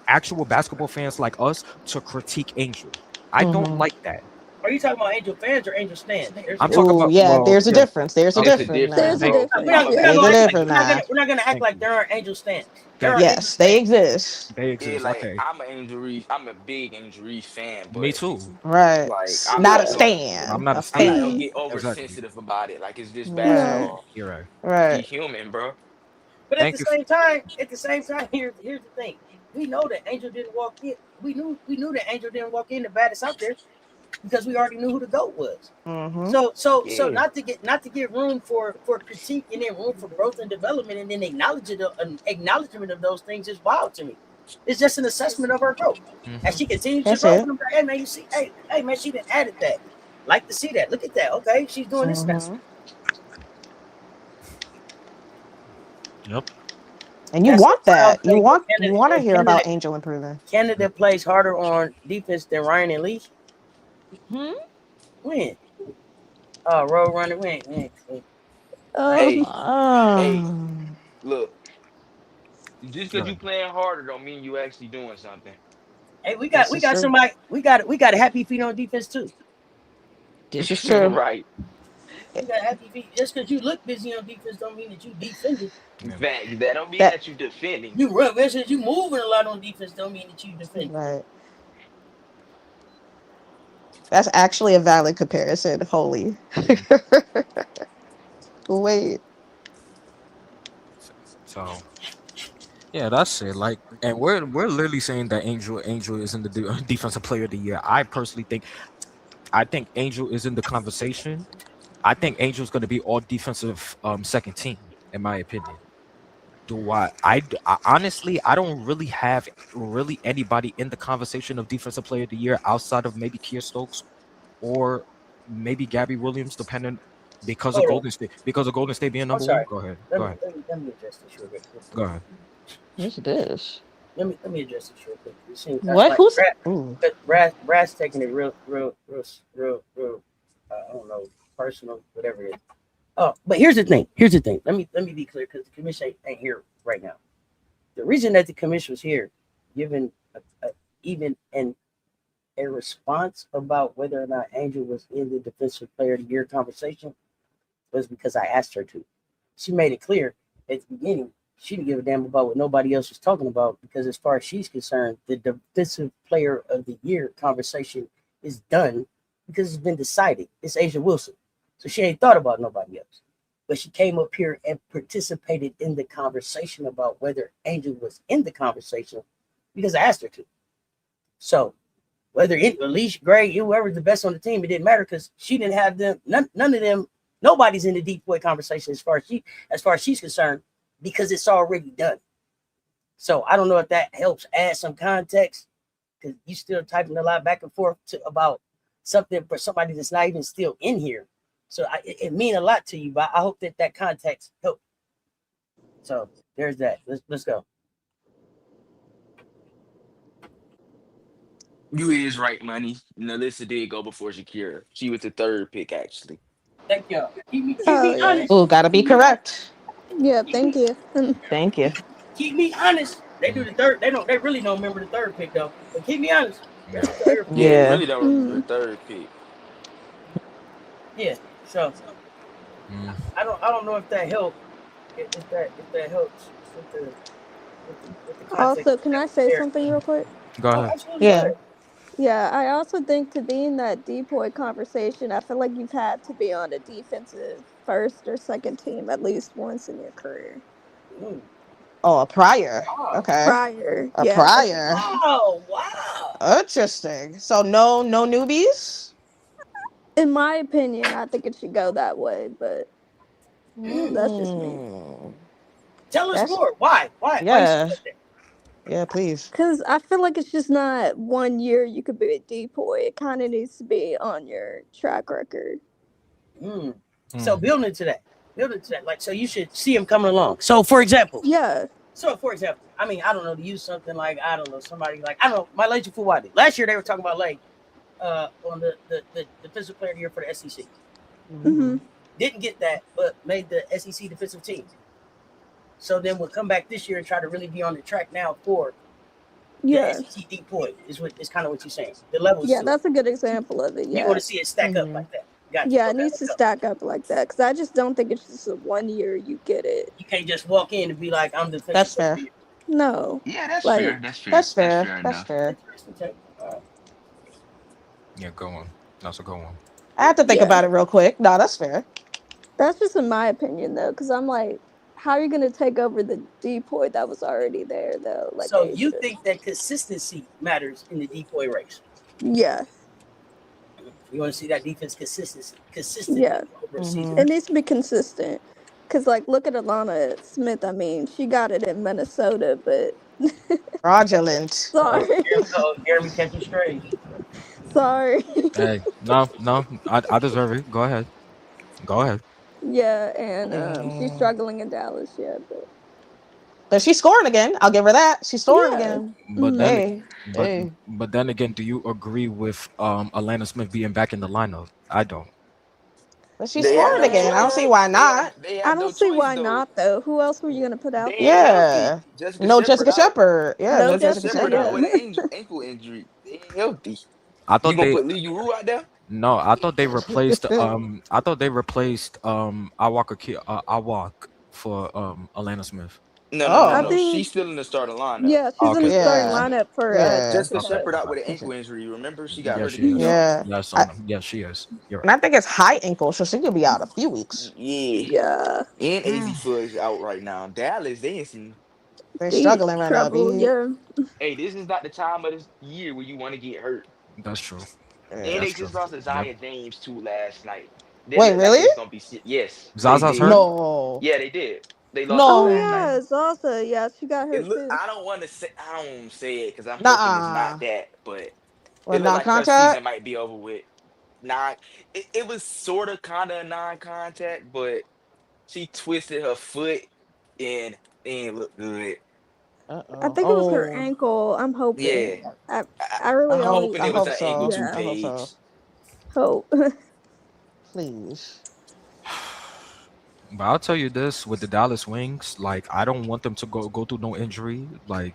actual basketball fans like us to critique Angel, I don't like that. Are you talking about Angel fans or Angel stands? I'm talking about there's a difference. There's a It's a difference difference. now. There's a So difference. There's a difference We're now. not gonna act Thank like you. there aren't Angel stands. Thank you. Yes, they exist. They yeah, exist. like Okay. I'm an Angel Reese. I'm a big Angel Reese fan, Me but too. Right. like I'm Not a not gonna I'm stan. not a A I'm not stan. gonna fan. get Exactly. oversensitive about it. Like it's just Right. basketball. You're right. He Right. human, bro. But Thank you. at the same time, here's the thing. We know that Angel didn't walk in. We knew that Angel didn't walk in the baddest out there because we already knew who the GOAT was. So Yeah. not to get room for critique and then room for growth and development and then acknowledgement of those things is wild to me. It's just an assessment of her growth. As she continues to That's grow, it. I'm like, hey man, you see, hey man, she done added that. Like to see that. Look at that. Okay, she's doing this now. Yep. And you That's want why I'll that. You say want Canada, to hear about Angel improving. Canada plays harder on defense than Ryan and Lee. When? Oh, road runner, when? Hey, hey, Oh. look. Just because Right. you playing harder don't mean you actually doing something. Hey, This we is got true. somebody. We got a happy feet on defense too. This is true. Right. We got happy feet. Just because you look busy on defense don't mean that you defended. Yeah. Fact. That don't mean That that you defending. You run, since you moving a lot on defense don't mean that you defend. right. That's actually a valid comparison. Holy. Wait. So yeah, that's it. Like, and we're literally saying that Angel is in the defensive player of the year. I think Angel is in the conversation. I think Angel's going to be all defensive second team in my opinion. Honestly, I don't really have anybody in the conversation of defensive player of the year outside of maybe Kia Stokes or maybe Gabby Williams, depending because of Hold on. Golden State being I'm number one. sorry. Go ahead. Let Go me ahead. address this real quick. Go ahead. What's this? Let me address this real quick. It seems that's What? like Who's? Ooh. Brad's taking it real. I don't know, personal, whatever it is. Oh, but here's the thing. Let me be clear because the commission ain't here right now. The reason that the commission was here, given even a response about whether or not Angel was in the defensive player of the year conversation, was because I asked her to. She made it clear at the beginning she didn't give a damn about what nobody else was talking about because as far as she's concerned, the defensive player of the year conversation is done because it's been decided. It's Asia Wilson. So she ain't thought about nobody else. But she came up here and participated in the conversation about whether Angel was in the conversation because I asked her to. So whether it Alicia Gray, whoever's the best on the team, it didn't matter because she didn't have them. None of them. Nobody's in the DPOY conversation as far as she's concerned because it's already done. So I don't know if that helps add some context because you still typing a lot back and forth about something for somebody that's not even still in here. So it means a lot to you, but I hope that context helps. So there's that. Let's go. You is right, money. Nalissa did go before Shakira. She was the third pick, actually. Thank you. Keep Oh me yeah. honest. Oh, gotta be correct. Yeah, thank you. Thank you. Keep me honest. They do the third. They really don't remember the third pick though. But keep me honest. That's the third pick. Yeah, they Yeah. really don't remember the third pick. Yeah. So I don't know if that helped. If that helps with the context. Also, can I say there. something real quick? Go Oh, ahead. absolutely. Yeah. Yeah, I also think to be in that DPOY conversation, I feel like you've had to be on a defensive first or second team at least once in your career. Mm. Oh, a prior. Oh. Okay. Prior, A yeah. prior. Wow. Interesting. So no newbies? In my opinion, I think it should go that way, but that's just me. Tell us That's more. Why? Why you yeah. said that? Yeah, please. Because I feel like it's just not 1 year you could be a DPOY. It kind of needs to be on your track record. Mm. So building into that. Like, so you should see him coming along. So for example, Yeah. I mean, I don't know, to use something like, I don't know, somebody like, I don't know, my Leji Fuwadi. Last year they were talking about Lay on the defensive player of the year for the SEC. Mm-hmm. Didn't get that, but made the SEC defensive team. So then we'll come back this year and try to really be on the track now for the SEC DPOY is kind of what you're saying. The levels. Yeah, that's a good example of it. Yeah. You want to see it stack up like that. Gotcha. Yeah, it needs to stack up like that, because I just don't think it's just a 1 year you get it. You can't just walk in and be like, I'm the defensive. That's fair. No. Yeah, that's Like, fair. That's fair. That's fair. enough. That's fair. Yeah, go on. That's a good one. I have to think about it real quick. No, that's fair. That's just in my opinion, though, because I'm like, how are you going to take over the DPOY that was already there, though? Like, so you think that consistency matters in the DPOY race? Yeah. You want to see that defense consistent. Yeah. Over a season. It needs to be consistent. Because, like, look at Alana Smith. I mean, she got it in Minnesota, but... Fraudulent. Sorry. Jeremy catching straight. Sorry. Hey, no, I deserve it. Go ahead. Yeah, and she's struggling in Dallas, But she's scoring again. I'll give her that. She's scoring again. But then, but then again, do you agree with Alana Smith being back in the lineup? I don't. But she's scoring again. I don't see why not. I don't see why not, though. Who else were you going to put out there? Yeah. Jessica Shepard. Yeah, no Jessica Shepard. out with an ankle injury. They ain't healthy. I thought you gonna put Lee Uru out there? No, I thought they replaced Awak for Alana Smith. No. She's still in the starting lineup. Yeah, she's in the starting lineup for Jessica Shepard out with an ankle injury. Remember, she got hurt again. Yeah, she is. You're right. And I think it's high ankle, so she could be out a few weeks. Yeah. And AZ Fudge out right now. Dallas, they they're struggling right now. Yeah. Hey, this is not the time of this year where you want to get hurt. That's true. And they just lost to Zaya James too last night. Wait, really? Yes. Zaza's hurt? No. Yeah, they did. They lost last night. Zaza. Yeah, she got hurt too. I don't say it because I'm hoping it's not that, but it looked like her non-contact? season might be over with. It was sort of kind of a non-contact, but she twisted her foot and it didn't look good. I think it was her ankle. I'm hoping. Yeah. I really I'm hope hoping it was her ankle too, Paige. Hope. Please. But I'll tell you this, with the Dallas Wings, like, I don't want them to go through no injury. Like,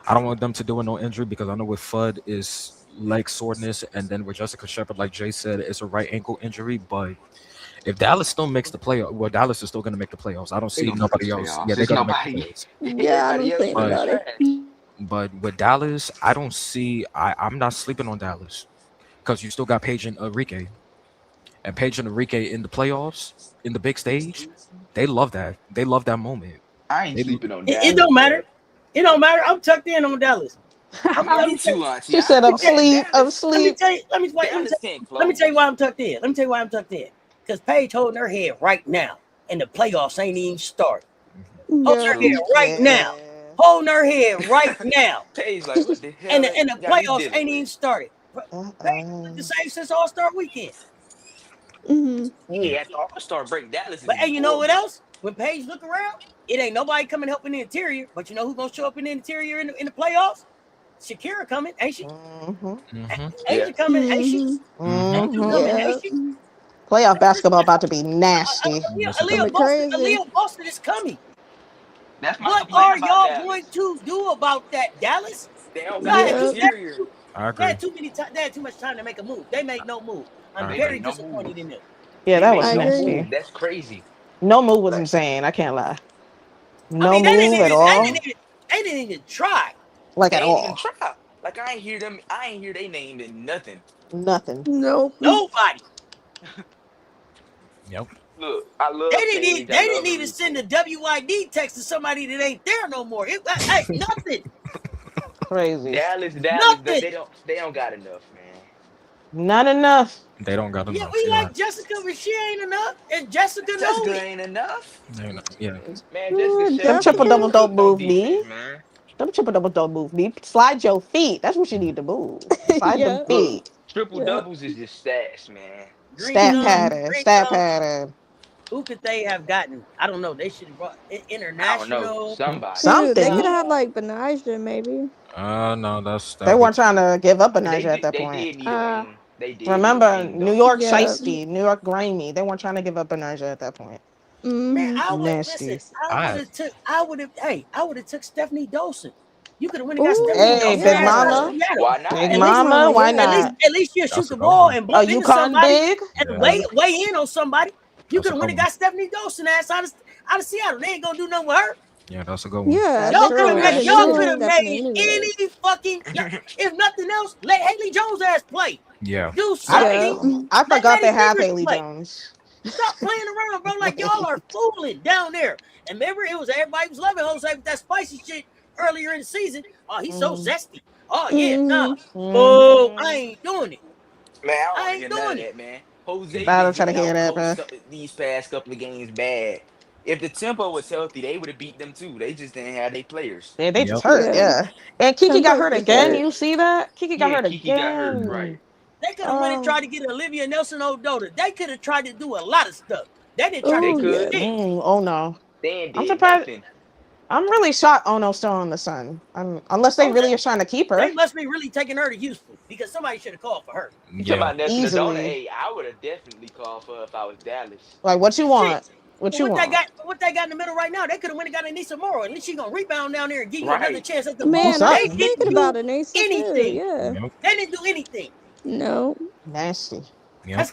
I don't want them to do no injury because I know with Fudd is leg soreness, and then with Jessica Shepard, like Jay said, it's a right ankle injury. But if Dallas still makes the playoffs, well, Dallas is still going to make the playoffs. I don't see nobody else. Yeah, they're going to make the playoffs. Yeah, I don't think about it. But with Dallas, I don't see. I'm not sleeping on Dallas because you still got Paige and Enrique. And Paige and Enrique in the playoffs, in the big stage, they love that. They love that moment. I ain't sleeping on Dallas. It don't matter. It don't matter. I'm tucked in on Dallas. She said, "I'm asleep. Let me tell you why I'm tucked in. Because Paige holding her head right now, and the playoffs ain't even started. Holding her head right now. Holding her head right now. Paige, like, what the hell? And the playoffs ain't even started. Paige the same since All-Star weekend. Yeah, at the All-Star break, Dallas. But hey, you know what else? When Paige look around, it ain't nobody coming helping the interior. But you know who's gonna show up in the interior in the playoffs? Shakira coming, ain't she? Asia coming, ain't she? Ain't she? Playoff basketball about to be nasty. Aaliyah Boston is coming. What are y'all going to do about that, Dallas? They don't got an interior. I agree. They had too much time to make a move. They made no move. I'm very disappointed in them. Yeah, that was nasty. That's crazy. No move was insane. I can't lie. No move at all. They didn't even try. Like at all. Like I ain't hear they name in nothing. Nothing. No. Nobody. Yep. Look, I love. They didn't even send a WYD text to somebody that ain't there no more. Nothing. Crazy. Dallas. They don't got enough, man. Not enough. They don't got enough. Yeah, we like Jessica, but she ain't enough. And Jessica ain't enough. Yeah. Man, Them triple double don't move me. Them triple double don't move me. Slide your feet. That's what you need to move. Slide them feet. Triple doubles is just stats, man. Stat pattern. Who could they have gotten? I don't know. They should have brought I don't know. international. Somebody. Shoot, they could Something. have had like Betnijah maybe. No, They that weren't trying to give up They Betnijah at did. that They point. did need a wing. They did need a Remember, wing New though. York Yeah. shiesty, New York grimy. They weren't trying to give up Betnijah at that point. Man, Mm-hmm. I would Nasty. listen. I would have took Stephanie Dawson. You could have went and got Ooh, Stephanie Hey, Dawson Big ass out of yeah. Mama. Seattle. Why not? Big At least, Mama, why Yeah. not? at least she'll That's shoot a the good ball one. and A bump into UConn somebody big. and Yeah, weigh in on somebody. You that's could a have good went and one. got Stephanie Dawson ass out of Seattle. They ain't gonna do nothing with her. Yeah, that's a good one. Yeah, That's they Y'all could have true. made probably That's didn't y'all need could true. have Stephanie made anyways. any fucking if nothing else, let Haley Jones ass play. Yeah. Do Yeah. something. I Let forgot they Maddie have Fingers Haley play. Jones. Stop playing around, bro. Like y'all are fooling down there. And remember, it was everybody was loving Jose with that spicy shit earlier in the season. Oh, he's so zesty. Oh yeah, nah. Oh, I ain't doing it. Man, I don't I want to ain't hear none of doing it. that, man. Jose I been don't try to getting hear out that, bro. coached these past couple of games bad. If the tempo was healthy, they would have beat them too. They just didn't have their players. Yeah, they just Yep. hurt. Yeah. Yeah. And Kiki got Tempo's hurt just again. hurt. You see that? Kiki got Yeah, hurt Kiki got hurt, right? again. They could have went and Oh. tried to get Olivia Nelson Odota. They could have tried to do a lot of stuff. They didn't try to They Oh do could. yeah. shit. Oh no. They ain't I'm did surprised. nothing. I'm really shocked Ono's still on the Sun. Unless they Oh, really are trying to keep they her. must be really taking her to Houston because somebody should have called for her. You talking Yeah. about Nelson Adona? Easily. Hey, I would have definitely called for her if I was Dallas. Like, what you Shit. want? What But you want? what they got in the middle right now, they could have went and got Anissa Morrow. At least she gonna rebound down there and give you another Right. chance at the Do ball. Man, I They was something. thinking didn't about do Anissa too. anything. Yeah. Yep. They didn't do anything. No. Nasty. Yep.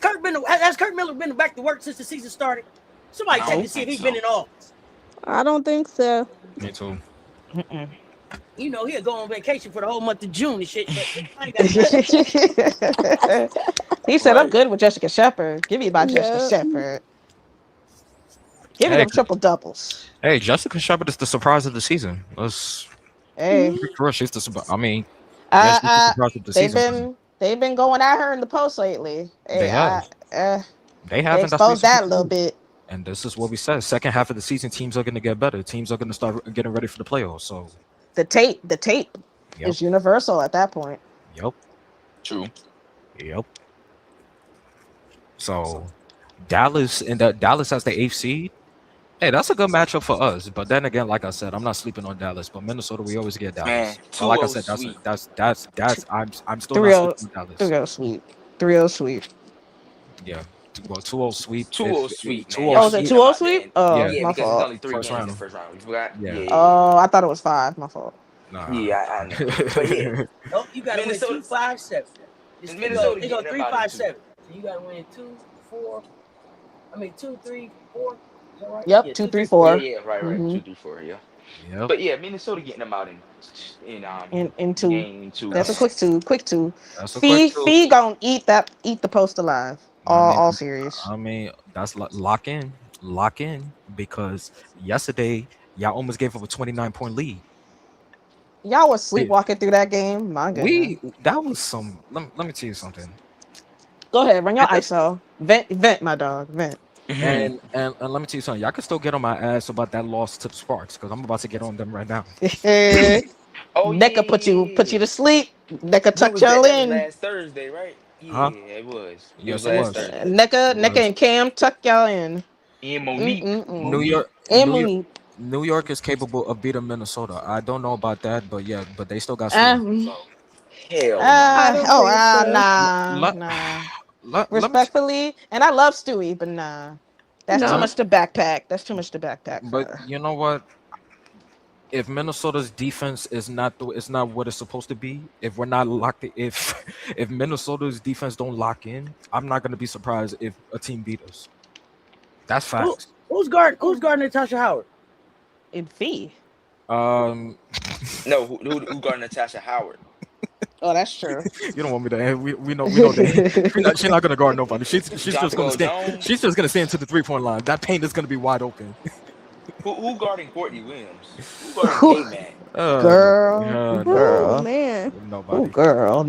Has Kurt Miller been back to work since the season started? Somebody I check don't to see if think he's been so. in office. I don't think so. Me too. Mm-mm. You know, he'll go on vacation for the whole month of June and shit. But I ain't got time. He said, "I'm Right. good with Jessica Shepard. Give me my Jessica Yeah. Shepard. Give me Hey, them triple doubles." hey, Jessica Shepard is the surprise of the season. Let's Hey, Mhm. be real. She's the surprise. I mean, yeah, she's the surprise of the they've season. been going at her in the post lately. They Hey, have. They they haven't. That's what you're exposed that a supposed to little do. bit. And this is what we said. Second half of the season, teams are going to get better. Teams are going to start getting ready for the playoffs. So, The tape yep, is universal at that point. yep, True. yep. So, Dallas and that Dallas has the eighth seed. Hey, that's a good matchup for us. But then again, like I said, I'm not sleeping on Dallas. But Minnesota, we always get Man, Dallas. But two like I O said, sweep. that's I'm still not 3-0, sleeping on Dallas. 3-0 sweep, 3-0 sweep. Yeah. Well, 2-0 sweep. 2-0 sweep, man. 2-0 Y'all Oh, is it forgetting sweep. 2-0 about sweep? that. Oh, Yeah. Yeah, my because it's fault. only three First games in the round. first round. You forgot? Yeah. Yeah. Oh, I thought it was 5. My fault. Nah. Yeah, I know. But yeah, Nope, you gotta win Minnesota 2-5-7. Minnesota They go getting them out of 3-5-7. two. So you gotta win 2-4. I mean 2-3-4. Is that right? Yep, Yeah, 2, 2, 3, 3, 4. 4. Yeah, right. Mm-hmm. 2, 3, 4, yeah. Yep. But yeah, Minnesota getting them out In 2. game 2, That's a man. quick 2. That's a quick two. Fee gonna eat the post alive. All series. I mean, that's lock in, because yesterday y'all almost gave up a 29-point lead. Y'all was sleepwalking through that game. My goodness. That was some. Let me tell you something. Go ahead, run your ISO. Vent, my dog. Vent. And let me tell you something. Y'all can still get on my ass about that loss to the Sparks because I'm about to get on them right now. Oh, Neca put you to sleep. Neca That tuck was y'all that was in. last Thursday, right? Yeah, Huh? it was. It Yes, was it last was. Thursday. Neca and Cam tuck y'all in. And Monique. New York. And New York. Monique. New York is capable of beating Minnesota. I don't know about that, but yeah, but they still got slow. Hell no. I don't think so. Let me Respectfully, and I love Stewie, but nah. That's too No. much to backpack. That's too much to backpack. But For. you know what? If Minnesota's defense is not what it's supposed to be, if we're not locked, if Minnesota's defense don't lock in, I'm not gonna be surprised if a team beat us. That's facts. Who's guarding Natasha Howard? In Fee. Um, No, who guarded Natasha Howard? Oh, that's true. you don't want me to. We know that she's not gonna guard nobody. She's just gonna stand. Jones? She's just gonna stand to the 3-point line. That paint is gonna be wide open. Who guarding Courtney Williams? Who guarding K-Man? Girl. Oh man. Nobody. Oh, girl.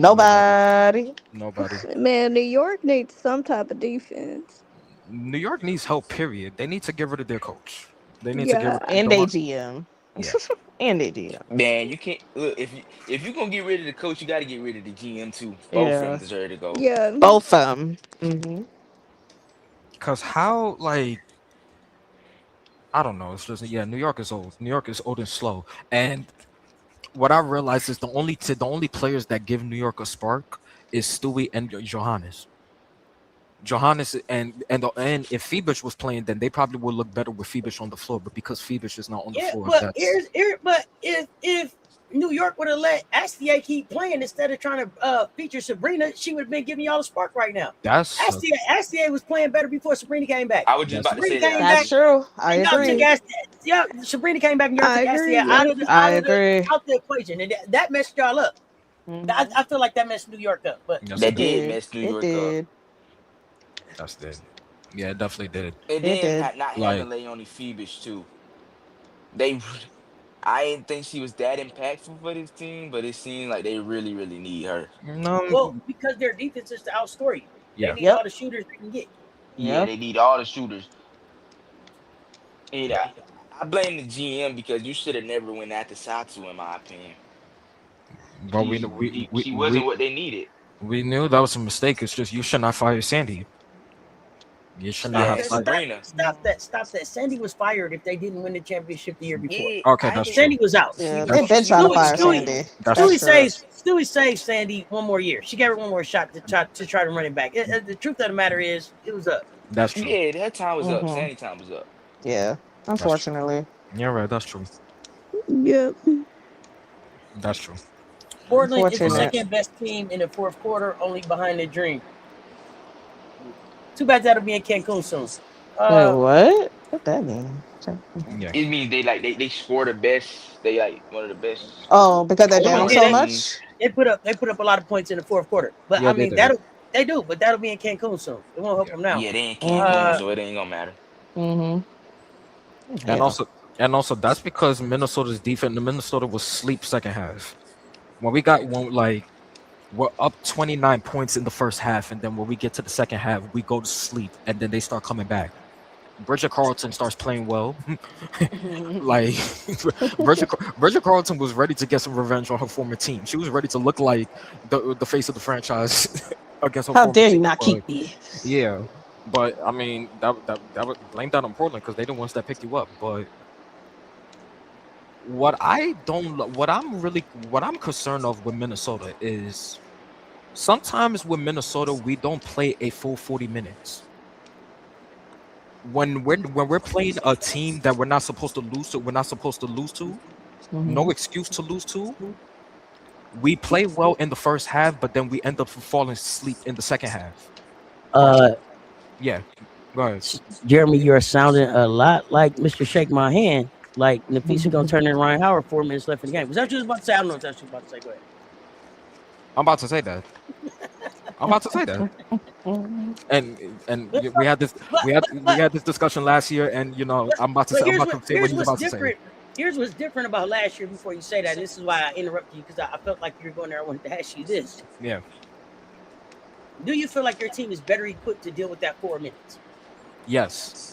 Nobody. Man, New York needs some type of defense. New York needs help. Period. They need to get rid of their coach. They need to Yeah. get rid of And they GM. Yeah. And they GM. Man, you can't look if you're gonna get rid of the coach, you got to get rid of the GM too. Both of them deserve to go. Yeah. Both of them. Mm-hmm. Cause how I don't know. It's just New York is old. New York is old and slow. And what I realized is the only players that give New York a spark is Stewie and Johannes. Johannes and if Phoebus was playing, then they probably would look better with Phoebus on the floor. But because Phoebus is not on the floor, but if New York would have let Astia keep playing instead of trying to feature Sabrina, she would have been giving y'all a spark right now. That's Astia was playing better before Sabrina came back. I was just about to say that. That's true. I agree. Sabrina came back and y'all took Astia out the equation, and that messed y'all up. I feel like that messed New York up, but that did mess New York up. That's did. Yeah, it definitely did. And then not having Leonie Phoebus too. I didn't think she was that impactful for this team, but it seemed like they really, really need her. No, well, because their defense is to outscore you. Yeah. They need all the shooters they can get. Yeah, they need all the shooters. And I blame the GM because you should have never went after Satsu, in my opinion. But she wasn't what they needed. We knew that was a mistake. It's just you should not fire Sandy. You should not have Sabrina. Stop that. Sandy was fired if they didn't win the championship the year before. Okay, that's Sandy was out. Yeah, they've been trying to fire Sandy. Stewie saved Sandy one more year. She gave her one more shot to try to run it back. The truth of the matter is, it was up. That's true. Yeah, that time was up. Sandy time was up. Yeah, unfortunately. You're right. That's true. Yep. That's true. Portland is the second best team in the fourth quarter, only behind the Dream. Too bad that'll be in Cancun soon. Wait, what? What that mean? Yeah. It means they score the best. They like one of the best. Oh, because they're down so much. They put up a lot of points in the fourth quarter, but I mean that'll be in Cancun soon. It won't help them now. Yeah, they in Cancun, so it ain't gonna matter. And also that's because Minnesota's defense. Minnesota was sleep second half. When we got we're up 29 points in the first half, and then when we get to the second half, we go to sleep, and then they start coming back. Bridget Carlton starts playing well. Bridget Carlton was ready to get some revenge on her former team. She was ready to look like the face of the franchise against her How former dare team. you not keep me? Yeah, but I mean that would blame that on Portland because they the ones that picked you up. But what I'm concerned of with Minnesota is sometimes with Minnesota we don't play a full 40 minutes. When we're playing a team that we're not supposed to lose to, no excuse to lose to. We play well in the first half, but then we end up falling asleep in the second half. Yeah, go ahead. Jeremy, you're sounding a lot like Mr. Shake My Hand. Like Nafisa gonna turn in Ryan Howard 4 minutes left in the game. Was that what you was about to say? I don't know what that was about to say. Go ahead. I'm about to say that. And we had this discussion last year, and I'm about to say what you was about to say. Here's what's different about last year. Before you say that, this is why I interrupted you because I felt like you were going there. I wanted to ask you this. Yeah. Do you feel like your team is better equipped to deal with that 4 minutes? Yes.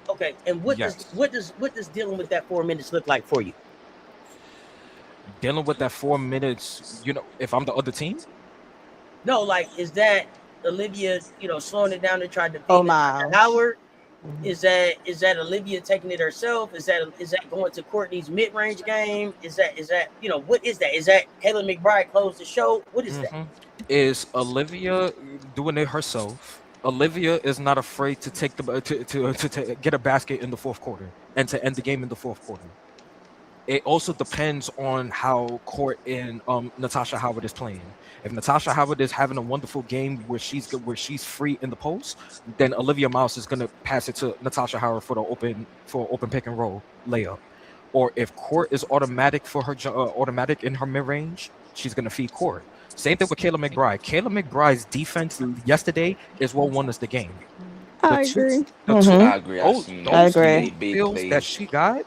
Okay, and what does dealing with that 4 minutes look like for you? Dealing with that 4 minutes, if I'm the other team? No, is that Olivia, slowing it down to try to beat Howard? Is that Olivia taking it herself? Is that going to Courtney's mid-range game? Is that what is that? Is that Kayla McBride closed the show? What is that? Is Olivia doing it herself? Olivia is not afraid to take to get a basket in the fourth quarter and to end the game in the fourth quarter. It also depends on how Court and Natasha Howard is playing. If Natasha Howard is having a wonderful game where she's free in the post, then Olivia Mouse is gonna pass it to Natasha Howard for open pick and roll layup. Or if Court is automatic in her mid range, she's gonna feed Court. Same thing with Kayla McBride. Kayla McBride's defense yesterday is what won us the game. I agree. I agree. I agree. Bills that she got.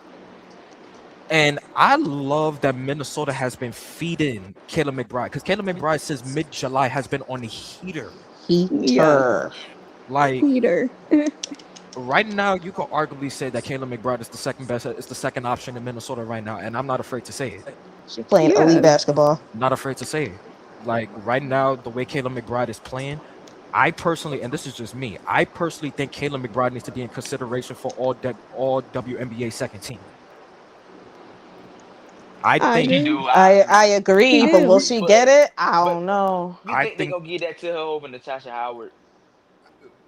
And I love that Minnesota has been feeding Kayla McBride because Kayla McBride since mid-July has been on a heater. Heater. Right now, you could arguably say that Kayla McBride is the second best. It's the second option in Minnesota right now, and I'm not afraid to say it. She's playing elite basketball. Not afraid to say it. Right now, the way Kayla McBride is playing, I personally, and this is just me, I personally think Kayla McBride needs to be in consideration for all WNBA second team. I I think She agree. do. I agree, She but will do. she But get it? I but don't know. you I think they think gonna give that to her over Natasha Howard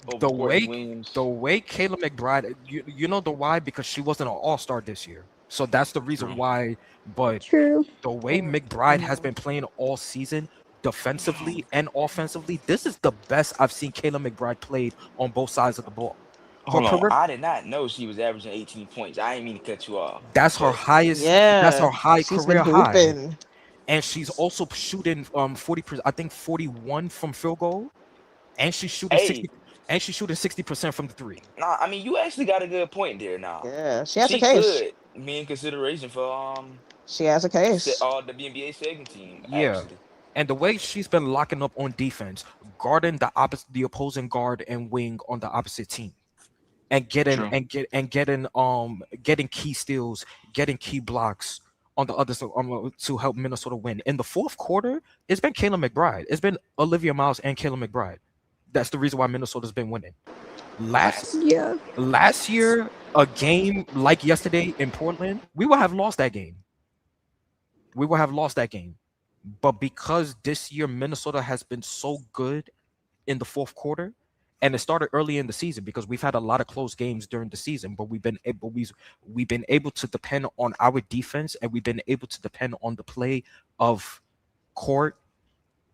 over the Courtney way Williams? Kayla McBride, you know the why, because she wasn't an all-star this year. So that's the reason True. why. But True. the way McBride has been playing all season, defensively and offensively, this is the best I've seen Kayla McBride played on both sides of the ball. Her Hold on, perimeter, I did not know she was averaging 18 points. I didn't mean to cut you off, that's her but highest. That's her Yeah, high she's been career high, hooping. and she's also shooting 40%. I think 41 from field goal, and she's shooting hey, 60. And she's shooting 60% from the three. nah, I mean you actually got a good point there. Now Yeah, she has a she case. could be in consideration for She has a case. all WNBA second team. Yeah. Actually, And the way she's been locking up on defense, guarding the opposing guard and wing on the opposite team, and true. getting key steals, getting key blocks on the other side, to help Minnesota win. In the fourth quarter, it's been Kayla McBride. It's been Olivia Miles and Kayla McBride. That's the reason why Minnesota's been winning. Last Facts. Yeah. last year, a game like yesterday in Portland, we would have lost that game. We would have lost that game. But because this year Minnesota has been so good in the fourth quarter, and it started early in the season because we've had a lot of close games during the season, but we've been able to depend on our defense, and we've been able to depend on the play of Court,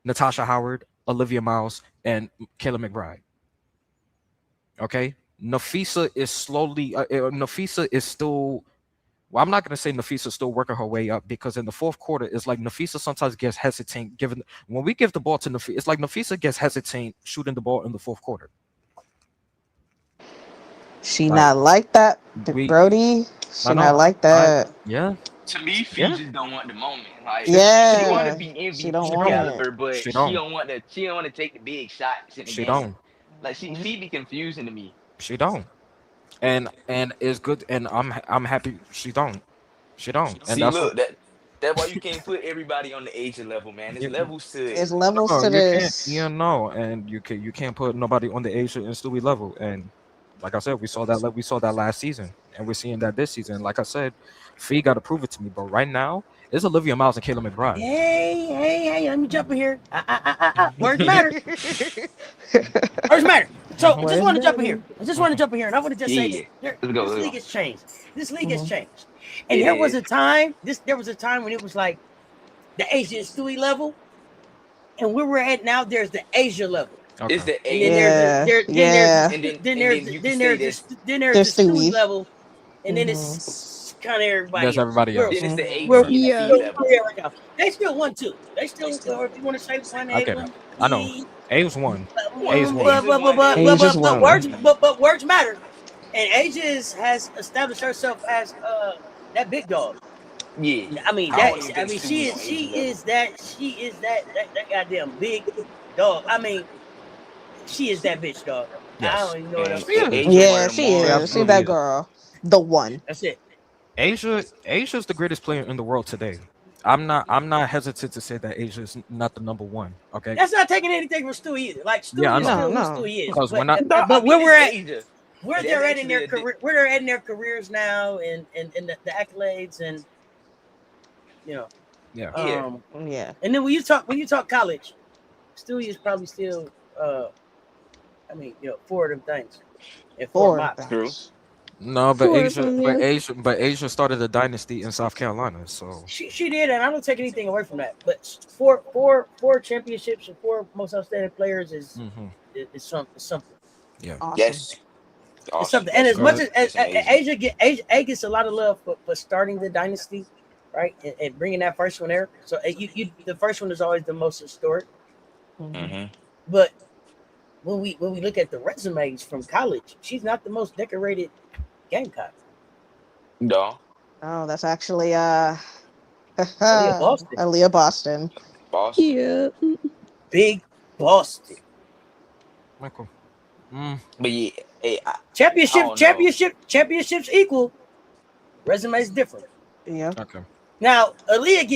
Natasha Howard, Olivia Miles, and Kayla McBride. Okay, Nafisa is still. Well, I'm not going to say Nafisa's still working her way up, because in the fourth quarter, it's like Nafisa sometimes gets hesitant. When we give the ball to Nafisa, it's like Nafisa gets hesitant shooting the ball in the fourth quarter. She Like, not like that, we, Brody. She I not know, like that. yeah, To me, Fee yeah. just don't want the moment. Like she want to Yeah, be she don't She MVP want don't. it. caliber, but She she don't. don't want to. She don't want to take the big shots in the She game. don't. Like Fee be confusing to me. She don't. And it's good. And I'm happy she don't. She don't. And See, that's what. look, that's why you can't put everybody on the Asian level, man. It's You, levels to it. There's levels no, to you can't. this. And you can't put nobody on the Asia and Stewie level. And like I said, we saw that last season, and we're seeing that this season. Like I said, Fee got to prove it to me. But right now, it's Olivia Miles and Kayla McBride. Hey, let me jump in here. Words matter. Words matter. So I just want to jump in here. And I want to just say Yeah, this. let's go. This Let's league go. has changed. This league has Mhm. changed. And It there was is. a time when it was like the Asian Stewie level, and where we're at now, there's the Asia level. Okay. It's the And A. then Yeah, yeah. And then there's you can then say there's this. then there's There's the Stewie Stewie. level, and then Mhm. it's kind of everybody That's else. everybody else. Then it's the A, Where B, and the Yeah. Fee level. right now. They still won too. They still, or if you want to say one, I A get one. it. I know. A was one. One. A is one. Asia one. A is Asia's one. one. but words matter. And Asia has established herself as that big dog. Yeah. I mean I don't even think she Stewie's on Asia level. is that goddamn big dog. I mean, she is that bitch dog. I Yes. don't even know what else. And Yeah. Asia one Yeah, of the she more. She is. She absolutely that is. girl. The one. That's it. Asia's the greatest player in the world today. I'm not hesitant to say that Asia is not the number one. Okay. That's not taking anything from Stewie either. Like Yeah, I Stewie is know. still who No. Stewie is. Because when I No, I But mean, where we're it's at, Asia. where That's they're at in actually their a di- career, where they're at in their careers now, and the accolades, and you know, Yeah. Yeah. Yeah. and then when you talk college, Stewie is probably still, I mean, four of them things, and four Four mops. True. things. No, but Four of Asia, them, but yeah. Asia, but Asia started a dynasty in South Carolina. So She did, and I don't take anything away from that. But four championships and four most outstanding players is something. yeah. Awesome. Yes. It's Awesome. something. And That's as much good. as That's amazing. Asia gets a lot of love for starting the dynasty, right, and bringing that first one there. So you the first one is always the most historic. Mm-hmm. But when we look at the resumes from college, she's not the most decorated Gamecock. No. Oh, that's actually Aaliyah Boston. Aaliyah Boston. Boston. Yeah. Big Boston. Michael. But yeah, hey, I don't know. Championships equal. Resumes different. Yeah. Okay. Now Aaliyah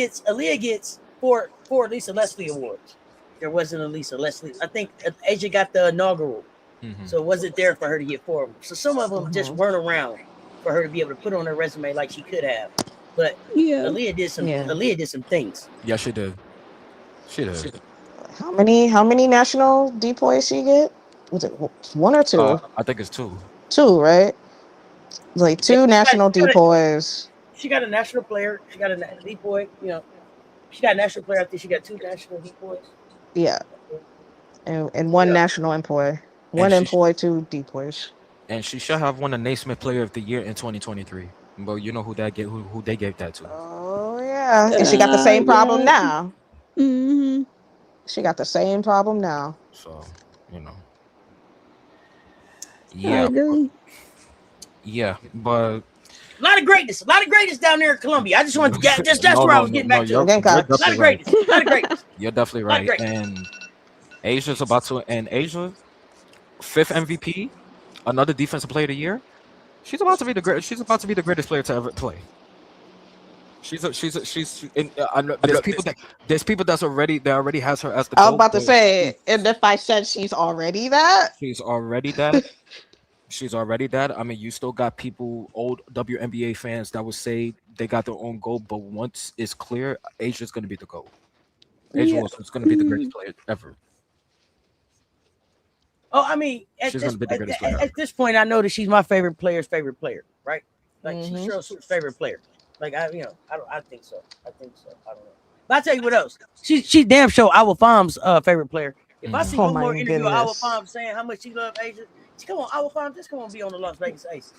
gets four Lisa Leslie awards. there wasn't at least a Leslie. I think Asia got the inaugural, so it wasn't there for her to get 4 of them. So some of them just weren't around for her to be able to put on her resume like she could have. But Aaliyah did some. Aaliyah did some things. Yeah, she did. She did. How many national DPOYs she get? Was it 1 or 2? I think it's 2. 2, right? Like 2 national DPOYs. She got a national player. She got a DPOY. You know, she got a national player. I think she got 2 national DPOYs. Yeah, and 1 national employee. 1 employee, 2 DPOYs. And she should have won the Naismith Player of the Year in 2023. But you know who they gave that to? Oh yeah, and she got the same problem now. She got the same problem now. So you know. I agree. Yeah, but a lot of greatness down there in Columbia. I just wanted to get that's where I was getting back to. A lot of greatness. You're definitely right. And Asia's about to end. Asia, 5th MVP, another Defensive Player of the Year. She's about to be the greatest player to ever play. There's people that already has her as the. I was about to say, and if I said she's already that. She's already that. She's already that. I mean, you still got people, old WNBA fans, that would say they got their own goal, but once it's clear, Asia's going to be the goal. Asia is going to be the greatest player ever. Oh, I mean, at this point, I know that she's my favorite player's favorite player, right? Like she's Cheryl Swoops' favorite player. Like I think so. I don't know. But I tell you what else. She damn sure Awa Fam's favorite player. If I see one more interview of Awa Fam saying how much she loves Asia, come on, Awa Fam, just come on, be on the Las Vegas Aces.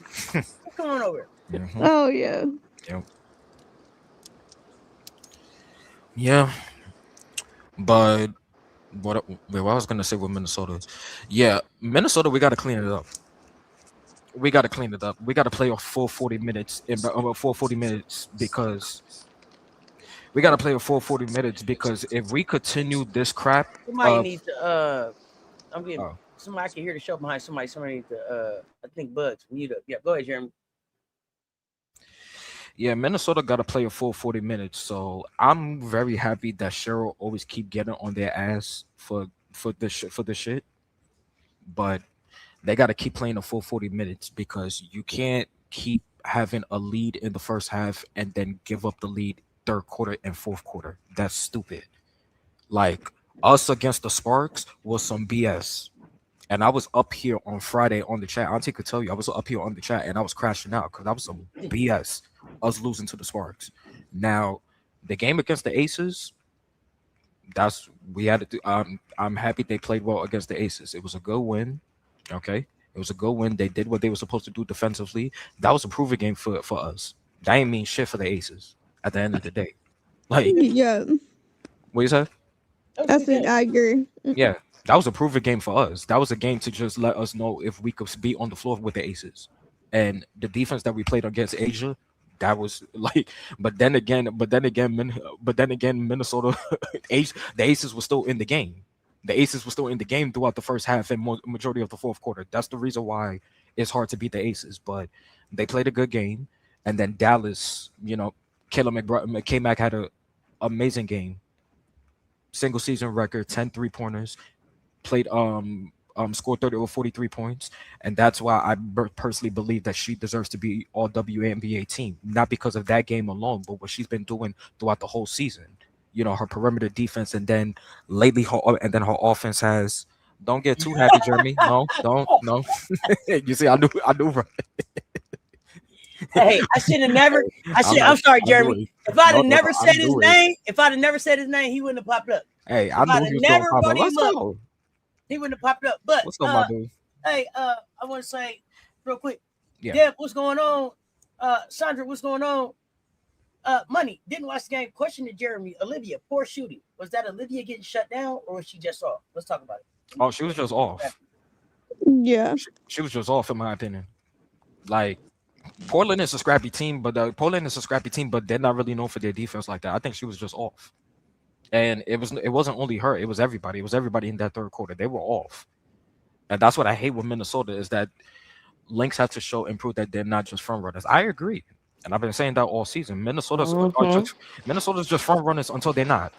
Come on over. Oh yeah. Yeah. But what I was gonna say with Minnesota, Minnesota, we gotta clean it up. We gotta play a full 40 minutes because if we continue this crap, somebody needs to. I'm getting somebody can hear the show behind somebody. Somebody needs to. I think Bugs mute up. Yeah, go ahead, Jeremy. Yeah, Minnesota got to play a full 40 minutes. So I'm very happy that Cheryl always keep getting on their ass for the shit. But they got to keep playing a full 40 minutes because you can't keep having a lead in the first half and then give up the lead third quarter and fourth quarter. That's stupid. Like us against the Sparks was some BS. And I was up here on Friday on the chat. Auntie could tell you I was up here on the chat and I was crashing out because that was some BS. Us losing to the Sparks. Now, the game against the Aces, I'm happy they played well against the Aces. It was a good win. Okay. It was a good win. They did what they were supposed to do defensively. That was a proven game for us. That ain't mean shit for the Aces at the end of the day. Like, what you said? I agree. Yeah. That was a proven game for us. That was a game to just let us know if we could be on the floor with the Aces. And the defense that we played against Asia, that was like, but then again, Minnesota, the Aces were still in the game. The Aces were still in the game throughout the first half and majority of the fourth quarter. That's the reason why it's hard to beat the Aces. But they played a good game. And then Dallas, Kayla McBride, K-Mac had an amazing game. Single season record, 10 3-pointers. Played scored 30 or 43 points, and that's why I personally believe that she deserves to be all WNBA team, not because of that game alone, but what she's been doing throughout the whole season. Her perimeter defense, and then lately her offense has. Don't get too happy, Jeremy. No. You see, I knew right. Hey, I should have never. I'm sorry, Jeremy. If I'd have never said his name, he wouldn't have popped up. Hey, I knew he was going to pop up. Let's go. He wouldn't have popped up. But what's up, my dude? Hey, I want to say real quick. Yeah. Deb, what's going on? Sandra, what's going on? Money, didn't watch the game. Question to Jeremy. Olivia, poor shooting. Was that Olivia getting shut down or was she just off? Let's talk about it. Oh, she was just off. Yeah. She was just off, in my opinion. Like, Portland is a scrappy team, but they're not really known for their defense like that. I think she was just off. And it wasn't only her, it was everybody. It was everybody in that third quarter. They were off. And that's what I hate with Minnesota is that Lynx have to show and prove that they're not just front runners. I agree. And I've been saying that all season. Minnesota's just front runners until they're not.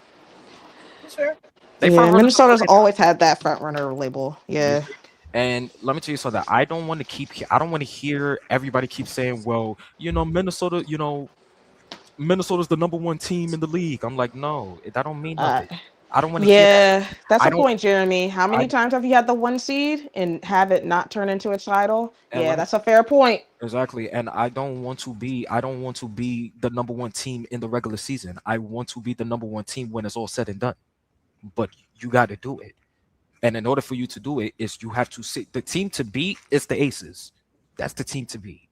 That's fair. They Yeah, front runners. Minnesota's always had that front runner label. Yeah. And let me tell you something. I don't want to hear everybody keep saying, well, Minnesota, Minnesota's the number one team in the league. I'm like, no, that don't mean nothing. I don't want to hear that. Yeah, that's I a don't. point, Jeremy. How many I times have you had the 1 seed and have it not turn into a title? and Yeah, let me that's a fair point. exactly. And I don't want to be the number one team in the regular season. I want to be the number one team when it's all said and done. But you got to do it. And in order for you to do it, is you have to sit. The team to beat is the Aces. That's the team to beat.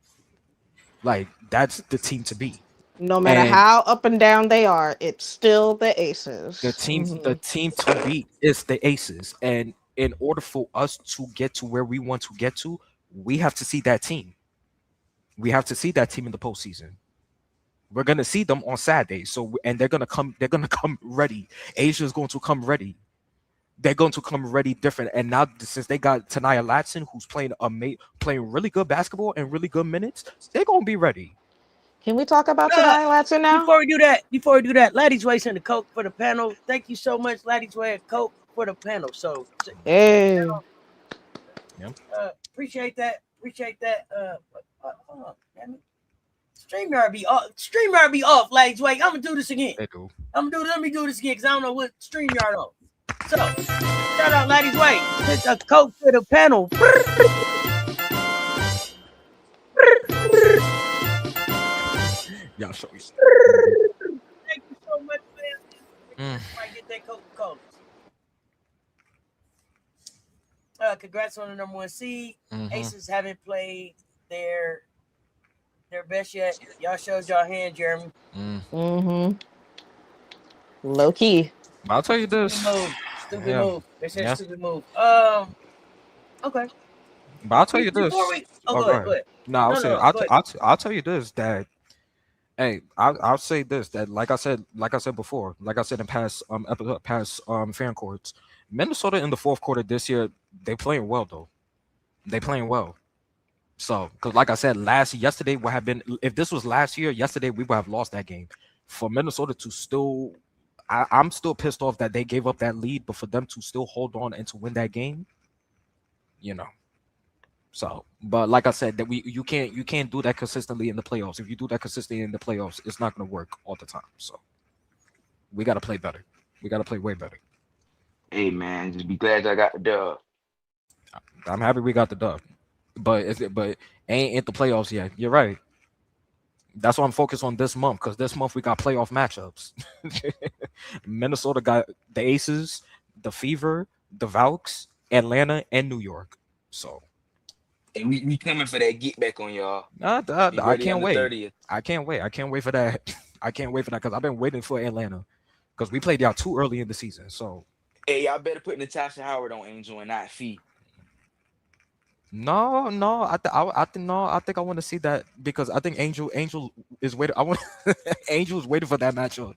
Like, that's the team to beat. No matter And how up and down they are, it's still the Aces. the team to beat is the Aces. And in order for us to get to where we want to get to, we have to see that team. We have to see that team in the postseason. We're gonna see them on Saturday. And they're gonna come ready. Asia is going to come ready. They're going to come ready different. And now since they got Ta'Niya Latson, who's playing really good basketball and really good minutes, they're gonna be ready. Can we talk about Ta'Niya Latson now? Before we do that, Laddie's Way sent the Coke for the panel. Thank you so much, Laddie's Way and Coke for the panel. So, Hey. Appreciate that. Damn it. StreamYard be off, Laddie's Way. I'm gonna do this again. They do. Let me do this again because I don't know what StreamYard on. So, shout out Laddie's Way. Sent the Coke for the panel. Y'all show me. Thank you so much, man. Might get that Coca-Cola. Congrats on the number 1 seed. Aces haven't played their best yet. Y'all showed y'all hand, Jeremy. Low key. I'll tell you this. Stupid move. They said stupid move. Okay. But I'll tell you this. Go ahead. No, I'll tell you this, that hey, I'll say this, that like I said before, like I said in past fan courts, Minnesota in the fourth quarter this year, they playing well though. They playing well. So, because like I said, yesterday would have been, if this was last year, yesterday we would have lost that game. For Minnesota to still, I'm still pissed off that they gave up that lead, but for them to still hold on and to win that game, So, but like I said, that you can't do that consistently in the playoffs. If you do that consistently in the playoffs, it's not going to work all the time. So, we got to play better. We got to play way better. Hey man, just be glad I got the dub. I'm happy we got the dub, but ain't the playoffs yet. You're right. That's why I'm focused on this month, because this month we got playoff matchups. Minnesota got the Aces, the Fever, the Valks, Atlanta, and New York. So. And we coming for that get back on y'all. I can't wait. 30th. I can't wait. I can't wait for that. I can't wait for that because I've been waiting for Atlanta because we played y'all too early in the season. So, hey, y'all better put Natasha Howard on Angel and not Fee. No. I think I want to see that because I think Angel is waiting. Angel is waiting for that matchup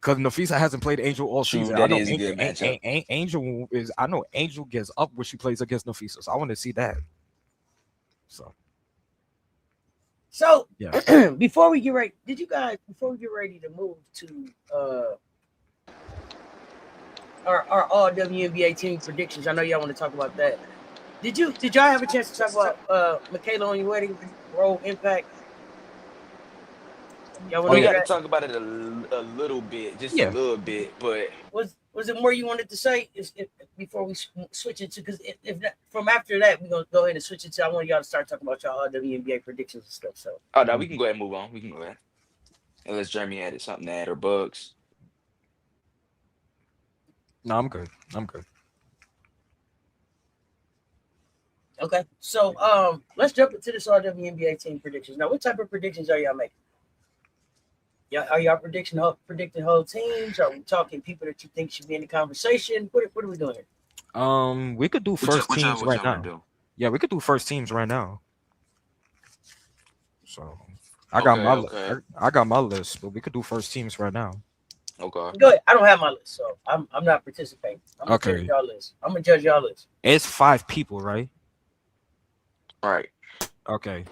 because Nafisa hasn't played Angel all season. That is a good matchup. Angel is. I know Angel gets up when she plays against Nafisa, so I want to see that. So yeah. Before we get ready to move to our All-WNBA team predictions, I know y'all want to talk about that. Did y'all have a chance to talk about Michaela Onyenwere role impact? Y'all want to talk about it a little bit, just a little bit, but was it more you wanted to say before we switch it to, because if not, from after that we're gonna go ahead and switch it to, I want y'all to start talking about y'all WNBA predictions and stuff. So no, we can go ahead and move on. We can go ahead unless Jeremy added something to add or Bugs. No, I'm good. Okay, so let's jump into this All-WNBA team predictions. Now, what type of predictions are y'all making? Are y'all predicting whole teams? Are we talking people that you think should be in the conversation? What are we doing here? We could do first teams right now. Yeah, we could do first teams right now. So I got my list, but we could do first teams right now. Okay. Go ahead. I don't have my list, so I'm not participating. I'm gonna judge y'all list. It's 5 people, right? Right. Okay.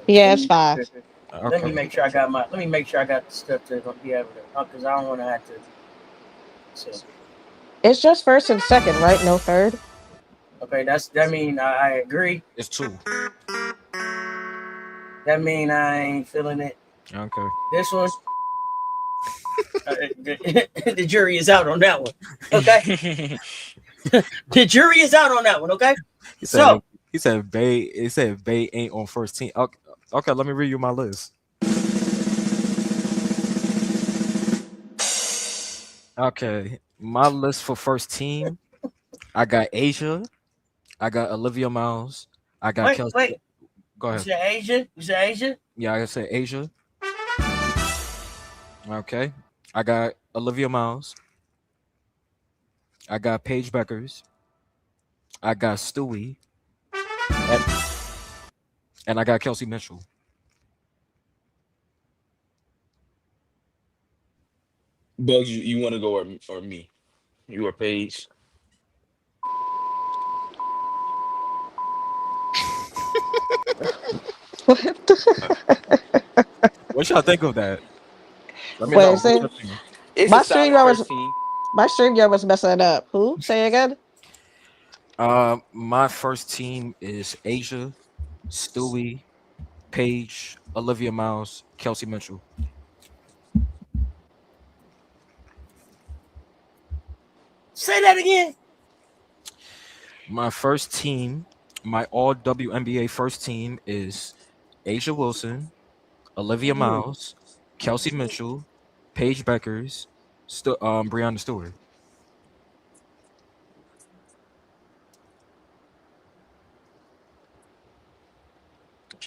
Yeah, it's 5. Okay. Let me make sure I got the stuff to be able to, because I don't want to have to. So, It's just first and second, right? No third. okay, that mean I agree. It's 2. That mean I ain't feeling it. Okay. This one, the jury is out on that one. Okay, the jury is out on that one. Okay, He so said Bay ain't on first team. Okay, let me read you my list. Okay, my list for first team, I got Asia, I got Olivia Miles, I got Kelsey. wait. Go You ahead. said Asia? You said Asia? Yeah, I said Asia. Okay, I got Olivia Miles, I got Paige Beckers, I got Stewie, and I got Kelsey Mitchell. Bugs, you want to go or me? You or Paige? What the? What y'all think of that? Let me know. Wait, What say y'all think? It's a my solid StreamYard was first team. messing up. Who? Say again. My first team is Asia, Stewie, Paige, Olivia Miles, Kelsey Mitchell. Say that again. My first team, my all WNBA first team is Asia Wilson, Olivia Miles, Kelsey Mitchell, Paige Beckers, Brianna Stewart.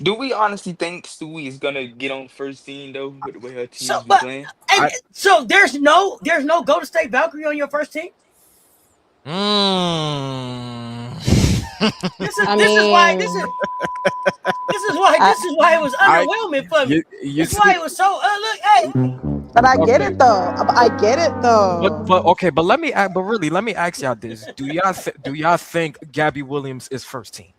Do we honestly think Stewie is gonna get on first team though, with the way her So, team's been but playing? I, so there's no Golden State Valkyrie on your first team. mm, This is I this is why mean, I, this is why it was I underwhelming for me. you This is see, why it was so. Look, hey, but I get okay. it though. I get it though. But okay, but really let me ask y'all this: do y'all think Gabby Williams is first team?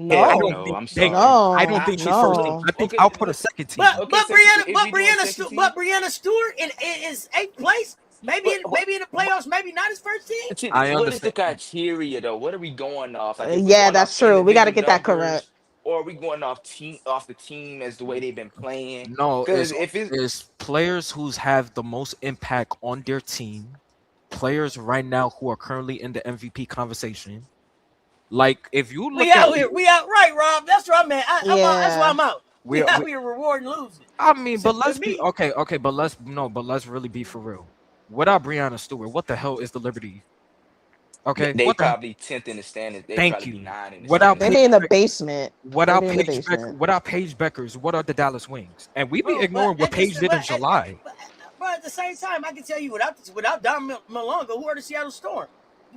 I Hell don't No, no. I'm think sorry. I don't no, think she's first team. no. I think Okay, I'll put a second team. okay. Second. If we doing second team, Brianna Stewart is eighth place. Maybe but what? in the playoffs, maybe not his first team. I What is the understand. criteria though? What are we going off? Like, if we Yeah, going off that's true. We got to individual get that correct. numbers, or are we going off the team as the way they've been playing? No, Because if it's it's players who's have the most impact on their team. Players right now who are currently in the MVP conversation. Like if you We look at, out here. We out right, Rob. That's what I'm at. I'm out. That's why Yeah. I'm out. we, We out we here rewarding losing. I mean, but To let's be me, okay, but let's really be for real. Without Brianna Stewart, what the hell is the Liberty? Okay, they what the probably 10th in the standings, they thank probably be you. 9 in the Without They standings. be Paige in the Beck, basement. They be in the basement. without Paige Beckers, what are the Dallas Wings? And we be bro. But ignoring what at this, Paige did in July. but at the same time, I can tell you without Don Malonga, who are the Seattle Storm?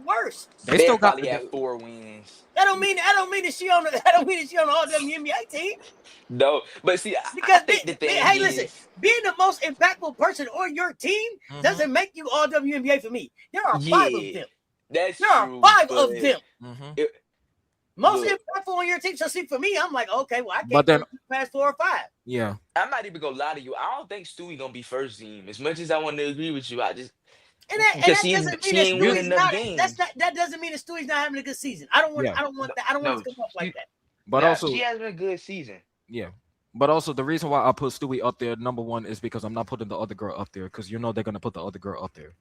Worse. They They'll still got probably have 4 wins. That don't mean that she on the that don't mean that she on the All WNBA team. No, but see, I Because think the thing hey, listen, is, being the most impactful person on your team Mhm, doesn't make you All WNBA for me. There are 5 of yeah, them. that's There are true. 5 But of them. mhm. it, Most look, impactful on your team. So see, for me, I'm like, okay, well, I But can't then, put you past 4 or 5. yeah, I'm not even gonna lie to you. I don't think Stewie gonna be first team. As much as I want to agree with you, I just And because that doesn't mean she that ain't winning Stewie's enough not. games. That doesn't mean that Stewie's not having a good season. I don't want. yeah. I don't want No, that. I don't want it no, to come off like that. But nah, she also, has been a good season. yeah. But also, the reason why I put Stewie up there, number one, is because I'm not putting the other girl up there because you know they're gonna put the other girl up there.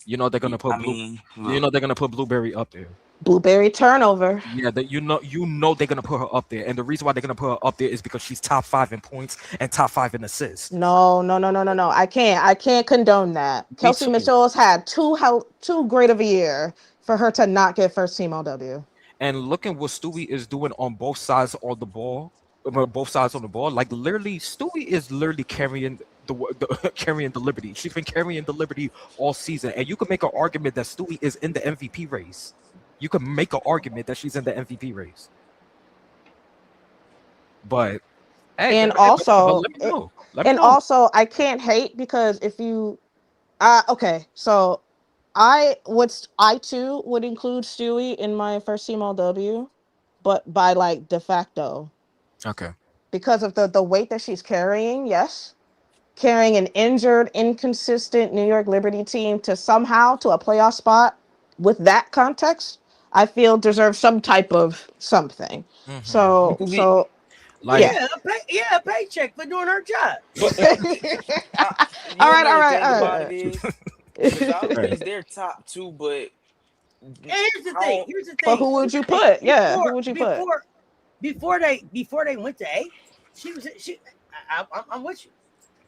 You know they're gonna I put mean, You look, know they're gonna put Blueberry up there. Blueberry turnover. Yeah, that you know they're gonna put her up there, and the reason why they're gonna put her up there is because she's top 5 in points and top 5 in assists. No, no, no, no, no, no. I can't condone that. Me Kelsey too. Mitchell's had too great of a year for her to not get first team OW. And looking what Stewie is doing on both sides of the ball, both sides on the ball, like literally, Stewie is literally carrying the carrying the Liberty. She's been carrying the Liberty all season, and you could make an argument that Stewie is in the MVP race. You could make an argument that she's in the MVP race. But hey, And but also, let me know. Let me know. I can't hate because if you, okay, so I too would include Stewie in my first team LW, but by like de facto Okay. because of the weight that she's carrying, yes. carrying an injured, inconsistent New York Liberty team to a playoff spot with that context, I feel deserves some type of something. Mhm. So Like, a paycheck for doing her job. You all know the thing right. about it is, Valley's their top 2, but And here's the thing. But who would you put? Who would you put? Before they went to 8, I'm with you,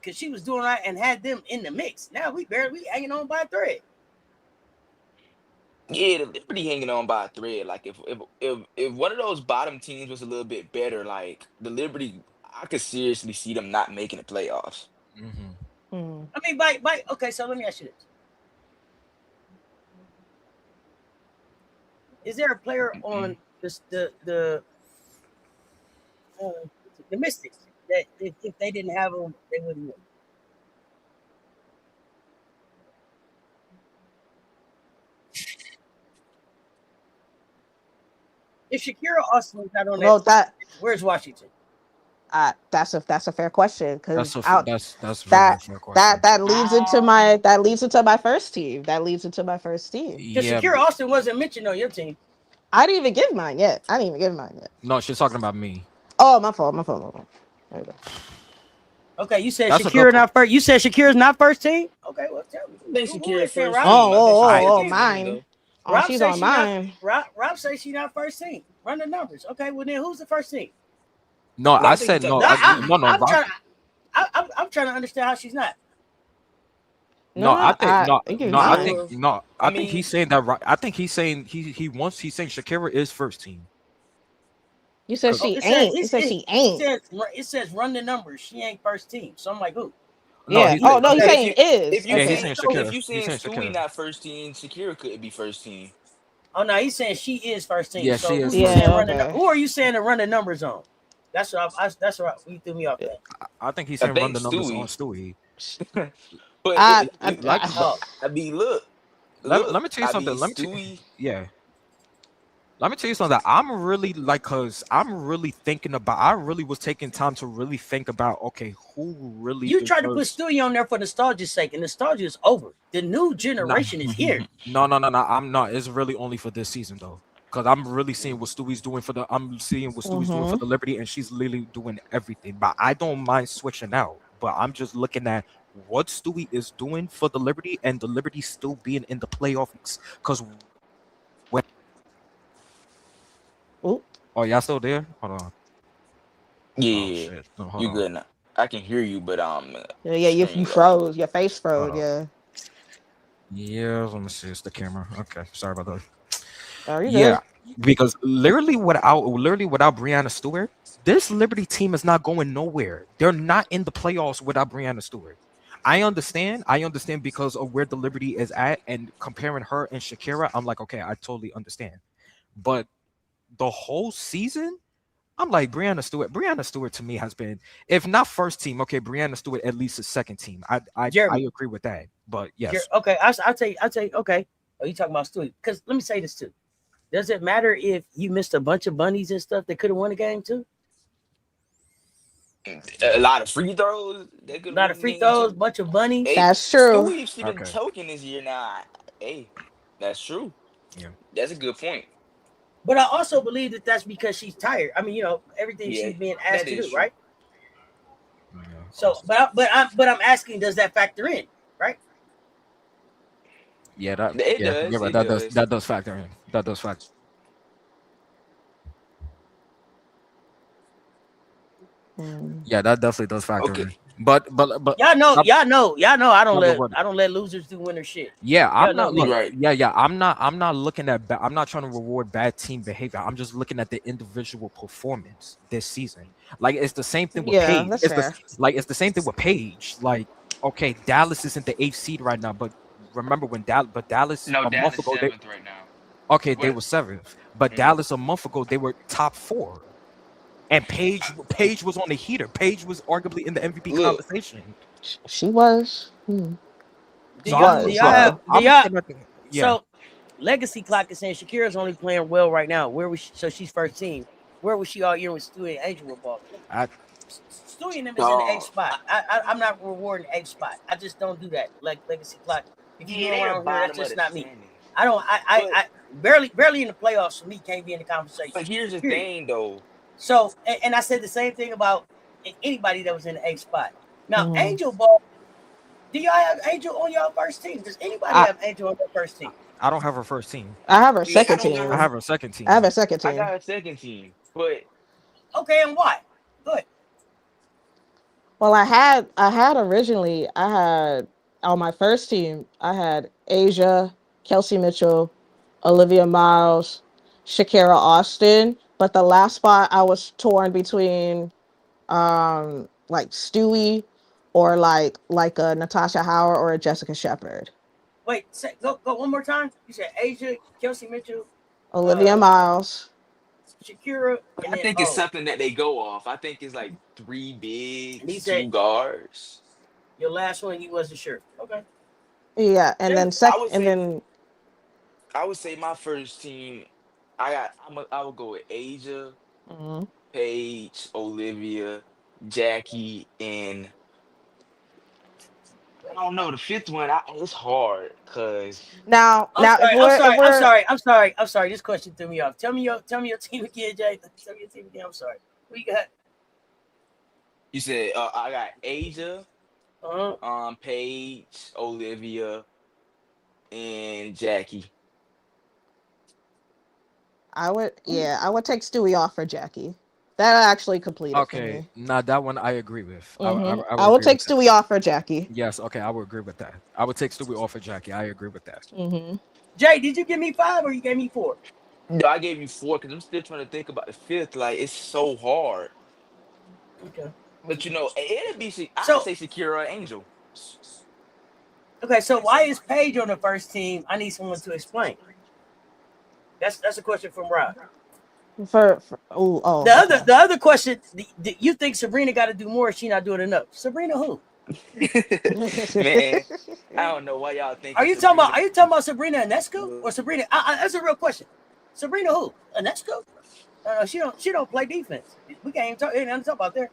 because she was doing that and had them in the mix. Now we hanging on by a thread. Yeah, the Liberty hanging on by a thread. Like if one of those bottom teams was a little bit better, like the Liberty, I could seriously see them not making the playoffs. mm-hmm. I mean, okay. So let me ask you this: is there a player on the Mystics that if they didn't have them, they wouldn't win? If Shakira Austin was not on where's Washington? That's a fair question, because that leads into my first team. Because Shakira Austin wasn't mentioned on your team. I didn't even give mine yet. No, she's talking about me. Oh, my fault. There you go. Okay, you said Shakira not first. You said Shakira's not first team. Okay, well, tell me. I think Shakira's first. Mine. Rob she's on mine. Rob says she's not first team. Run the numbers. Okay, well then who's the first team? No, I said no. I'm trying to understand how she's not. I think he's saying that. I think he's saying he's saying Shakira is first team. You said she ain't. It says run the numbers. She ain't first team. So I'm like, who? Yeah. He's saying is. He's saying Shakira. If you saying Stewie not first team, Shakira couldn't be first team. Oh no, he's saying she is first team. Yeah, so she is. Who are you saying to run the numbers on? That's what you threw me off there. I think he's saying run the numbers on Stewie. But I mean, look. Let me tell you something. Let me tell you something. I'm really I really was taking time to really think about, okay, who really you tried to put Stewie on there for nostalgia's sake, and nostalgia is over. The new generation is here. No, I'm not. It's really only for this season though. Because I'm really seeing what Stewie's doing for the Liberty, and she's literally doing everything. But I don't mind switching out. But I'm just looking at what Stewie is doing for the Liberty, and the Liberty still being in the playoffs. Because when oh, y'all still there? Hold on. Yeah, you good now? I can hear you, but you froze. Your face froze. Yeah, let me see. It's the camera. Okay, sorry about that. Yeah, because literally without Breanna Stewart, this Liberty team is not going nowhere. They're not in the playoffs without Breanna Stewart. I understand because of where the Liberty is at, and comparing her and Shakira, I'm like, okay, I totally understand. But the whole season, I'm like, Breanna Stewart to me has been, if not first team, okay, Breanna Stewart at least a second team. I agree with that. But yes, okay, I'll tell you. Okay, are you talking about Stewart? Because let me say this too. Does it matter if you missed a bunch of bunnies and stuff that could have won the game too? A lot of free throws. Bunch of bunnies. Hey, that's true. Stewie's been choking this year now. Hey, that's true. Yeah, that's a good point. But I also believe that that's because she's tired. I mean, everything she's being asked to do, true. Right? Yeah, so, I'm asking, does that factor in, right? Yeah, that does factor in. That does factor. Yeah, that definitely does factor in. But y'all know I don't let losers do winner shit. Yeah, I'm not I'm not looking at I'm not trying to reward bad team behavior. I'm just looking at the individual performance this season. Like it's the same thing with Paige. It's the same thing with Paige. Like, okay, Dallas isn't the 8th seed right now, but remember when Dallas a month ago right now. Okay, they were 7th. But Dallas a month ago they were top 4. And Paige was on the heater. Paige was arguably in the MVP conversation. She was. So Legacy Clock is saying Shakira's only playing well right now. So she's first team. Where was she all year when Stewie and Angel were balling? Stewie and them is in the eighth Dog. spot. I'm not rewarding eighth spot. I just don't do that. Like legacy clock. If you do Yeah, it they the around here, that's bottom of just the not me. standings. I don't. But I barely in the playoffs for me can't be in the conversation. but here's the Period. thing though. So, and I said the same thing about anybody that was in the eighth spot. Now, Mhm. Angel Ball. Do y'all have Angel on y'all first team? Does anybody I have Angel on their first team? I don't have her first team. I have her Yeah, second I don't team. got I have her second team. I have a second I team. got a second team. But Okay, and why? Good. Well, I had originally I had on my first team I had Asia, Kelsey Mitchell, Olivia Miles, Shakira Austin, but the last spot I was torn between like Stewie or like a Natasha Howard or a Jessica Shepard. Wait, go one more time. You said Asia, Kelsey Mitchell, Olivia Miles. Shakira, and I then think it's something that they go off. I think it's like 3 and he bigs, said 2 guards. your last one you wasn't sure. Okay. Yeah, and then I would and say then my first team. I would go with Asia, mhm. Paige, Olivia, Jackie, and I don't know the fifth one. It's hard because Now I'm sorry. if we're I'm sorry. This question threw me off. Tell me your team again, Jay. Tell me your team again. I'm sorry. Who you got? you said I got Asia, Uh-huh. Paige, Olivia, and Jackie. I would take Stewie off for Jackie. That actually completed for Okay, me. now that one I agree with. I I would would agree take with that. Stewie off for Jackie. Yes, okay, I would agree with that. I would take Stewie off for Jackie. I agree with that. Jay, did you give me 5 or you gave me 4? No, I gave you 4 because I'm still trying to think about the fifth. Like it's so hard. Okay. But it'd be. I'd So say Shakira Angel. okay, so why is Paige on the first team? I need someone to explain. That's a question from Rob. Oh, The other question, you think Sabrina got to do more? Or she not doing enough? Sabrina who? Man, I don't know why y'all Are thinking you talking about? Sabrina. Are you talking about Sabrina Ionescu or Sabrina? That's a real question. Sabrina who? Ionescu? No, she don't play defense. We can't even talk. Ain't nothing to talk about there.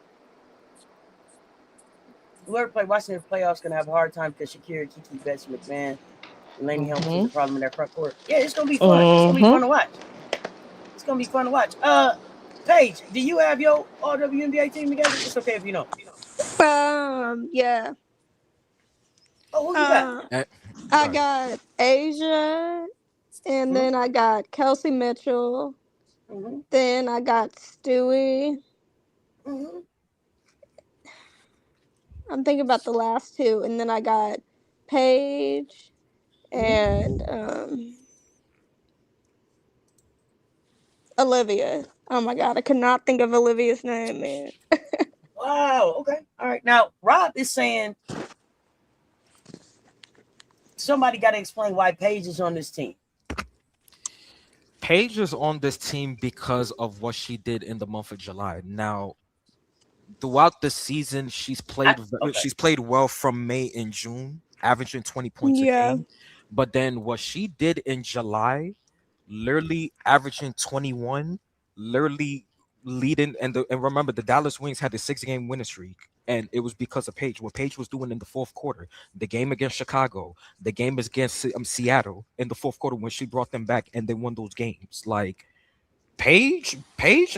Whoever play Washington playoffs gonna have a hard time because Shakira, Kiki, Betsy, McMahon, and Laney-Hamilton's a problem in their front court. Yeah, it's gonna be fun. It's gonna be fun to watch. It's gonna be fun to watch. Paige, do you have your All-WNBA team together? It's okay if you don't. Yeah. Oh, who you got? Eh, I go ahead. got Asia, and then I got Kelsey Mitchell. Mm-hmm. Then I got Stewie. Mm-hmm. I'm thinking about the last 2, and then I got Paige and Olivia. Oh my god, I could not think of Olivia's name, man. Wow. Okay. All right. Now Rob is saying somebody got to explain why Paige is on this team. Paige is on this team because of what she did in the month of July. Now, throughout the season, she's played well from May and June, averaging 20 points a Yeah. game. But then what she did in July, literally averaging 21, literally leading, and remember the Dallas Wings had the 6-game winning streak, and it was because of Paige. What Paige was doing in the fourth quarter, the game against Chicago, the game against Seattle in the fourth quarter when she brought them back and they won those games. Like Paige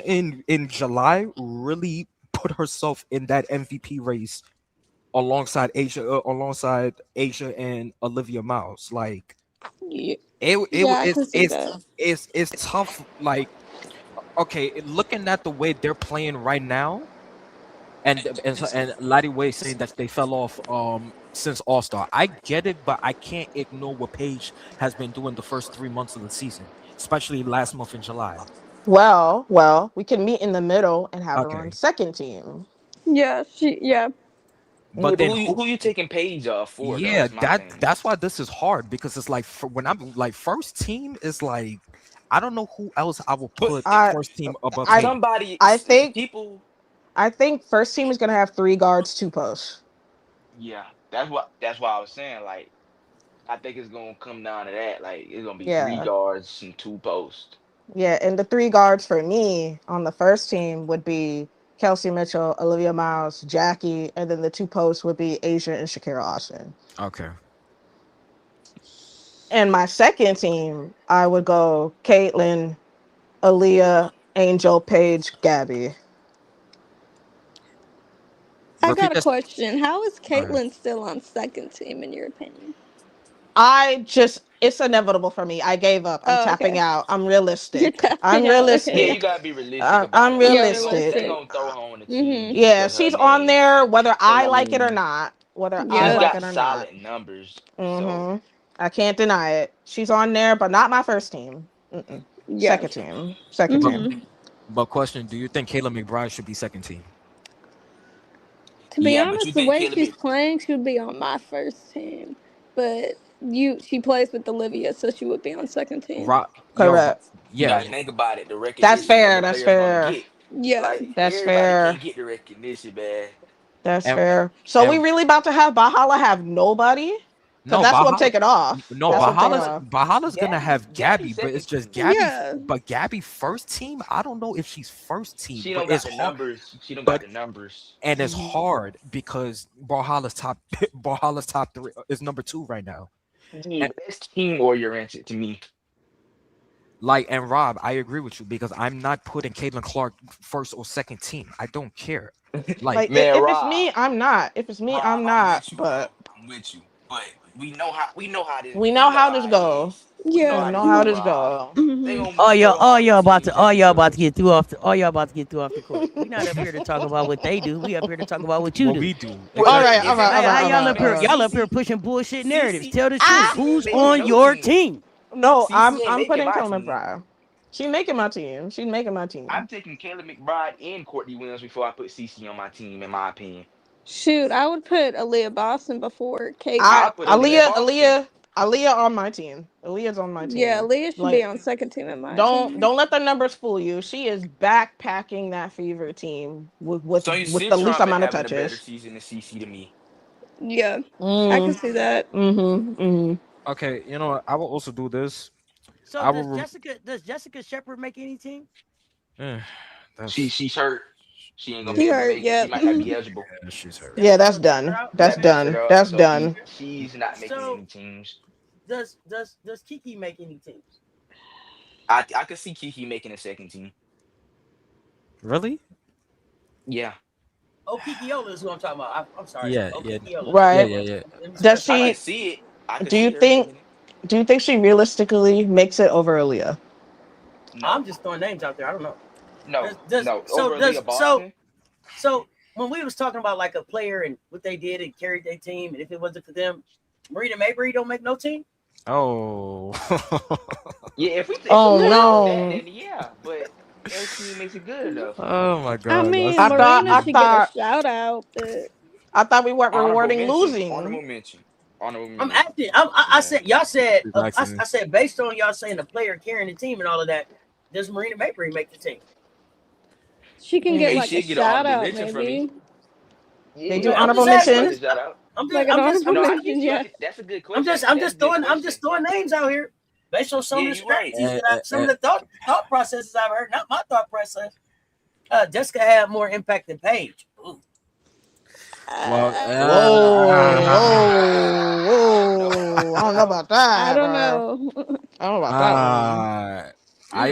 in July really put herself in that MVP race alongside Asia and Olivia Miles. Like Yeah, I can see it's that. it's tough. Like okay, looking at the way they're playing right now, and Lottie Way saying that they fell off since All Star. I get it, but I can't ignore what Paige has been doing the first 3 months of the season, especially last month in July. Well, we can meet in the middle and have her on Okay, second team. Yeah. but then Who you taking Paige off for though? yeah, Is my thing. that's why this is hard because it's like when I'm like first team is like I don't know who else I will But put I first team above I Paige. somebody, I think people, first team is gonna have 3 guards, 2 posts. yeah, that's why I was saying. Like, I think it's gonna come down to that. Like, it's gonna be 3 Yeah. guards and 2 posts. Yeah, and the 3 guards for me on the first team would be Kelsey Mitchell, Olivia Miles, Jackie, and then the 2 posts would be Asia and Shakira Austin. Okay. And my second team, I would go Caitlin, Aaliyah, Angel, Paige, Gabby. I Repeat got a this. question. How is Go ahead. Caitlyn still on second team in your opinion? It's inevitable for me. I gave up. I'm Oh, tapping okay. out. I'm You're realistic. I'm tapping out. Yeah, Okay. you realistic. gotta be realistic about I'm it. Yeah, They realistic. realistic. gonna throw her on the team Mm-hmm. just Yeah, because her she's on name. there, whether I And I like it or mean, not. Whether I she's Yeah. like got it or not. solid numbers. So Mm-hmm. I can't deny it. She's on there, but not my first team. Mm-mm. Yeah. Second team. Second But, team. but question: do you think Kayla McBride should be second team? To be yeah, but you honest, the think way Caleb? she's playing, she would be on my first team. But she plays with Olivia, so she would be on second team. Correct. You Yeah. gotta think about it. The That's recognition fair. other That's players gonna fair. get. Yeah. Like That's everybody fair. can't get the recognition, man. That's And, fair. So we and really about to have Bahala have nobody? Because no, that's what I'm taking off. no, That's what I'm taking Bahala, off. Bahala's gonna have Gabby Gabby, but it's second just team. Gabby. Yeah. But Gabby first team, I don't know if she's first team, She but don't got it's the hard. numbers. She don't But got the numbers. and it's hard because Bahala's top 3 is number 2 right now. Yeah, And, but that's team oriented to me. and Rob, I agree with you because I'm not putting Caitlin Clark first or second team. I don't care. Like, Man, If it's Rob, me, I'm not. If it's me, Rob, I'm I'm not. with you, bro. But I'm with you. But we know how this we know how this it go. is. We know We Yeah. how this know go, how this Rob. go. They Mm-hmm. gonna throw her on the team just all y'all about because. to get through off the all y'all about to get through off the court. We not up here to talk about what they do. We up here to talk about what you what do. we do Well, All exactly. right, all if right, it all Hey, was right, how all y'all right, up all here? right. Y'all up here CC, pushing bullshit narratives. CC, Tell the truth. CC Who's ain't making on no your team. team? No, CC ain't I'm making putting my Kayla team. McBride. She's making my team. She's making my team. I'm taking Kayla McBride and Courtney Williams before I put CC on my team, in my opinion. Shoot, I would put Aaliyah Boston before Caitlyn. I put Aaliyah Boston. Aaliyah on my team. Aaliyah's on my Yeah, team. Aaliyah should be Like, on second team in my don't opinion. let the numbers fool you. She is backpacking that Fever team So you with the least Citron been amount of having a better touches. season than CC to me. Yeah, I can Mm, see that. mm-hmm. Okay, you know what? I will also do this. So I will. does Jessica Shepard make any team? Eh, that's She's hurt. She ain't gonna yeah, be She able to hurt, make it. She yep. might not be eligible. she's hurt. Yeah, that's So take her done. out. That's That messed it done. up. That's So done. she's not making So any teams. does Kiki make any teams? I could see Kiki making a second team. Really? Yeah. Oh, Kikiola is who I'm talking about. I'm sorry. Yeah, Oh, yeah, Kikiola. yeah, Right. yeah, yeah. Let me Does specify I could she? that. see it. I could Do you see her think? making it. Do you think she realistically makes it over Aaliyah? No. I'm just throwing names out there. I don't know. No. Does No. so Over does Aaliyah Boston. so when we was talking about like a player and what they did and carried their team, and if it wasn't for them, Marita Mabry don't make no team. Oh. Yeah, if we Oh going off that, no! then yeah, but her team makes it good enough. Oh my I god, that's mean, I thought Marina I should get a thought shout out, but I thought we weren't Honorable rewarding mention. losing. Honorable I'm mention. asking. I said y'all said exactly. I said based on y'all saying the player carrying the team and all of that, does Marina Mabry make the team? she can get Hey, like a she'll get an shout honorable out, mention from me. maybe Yeah, They you do right. I'm honorable just She asking. deserves a mentions. shout out. like an honorable No, I mention. get you. Yeah, That's a good I'm question. just throwing names out here based on some Yeah, of the you're right. strategies that some of the thought processes I've heard. Not my thought process. Jessica had more impact than Paige. Ooh. Well, Whoa! I don't know about I that, don't bro. know. I don't know about that one.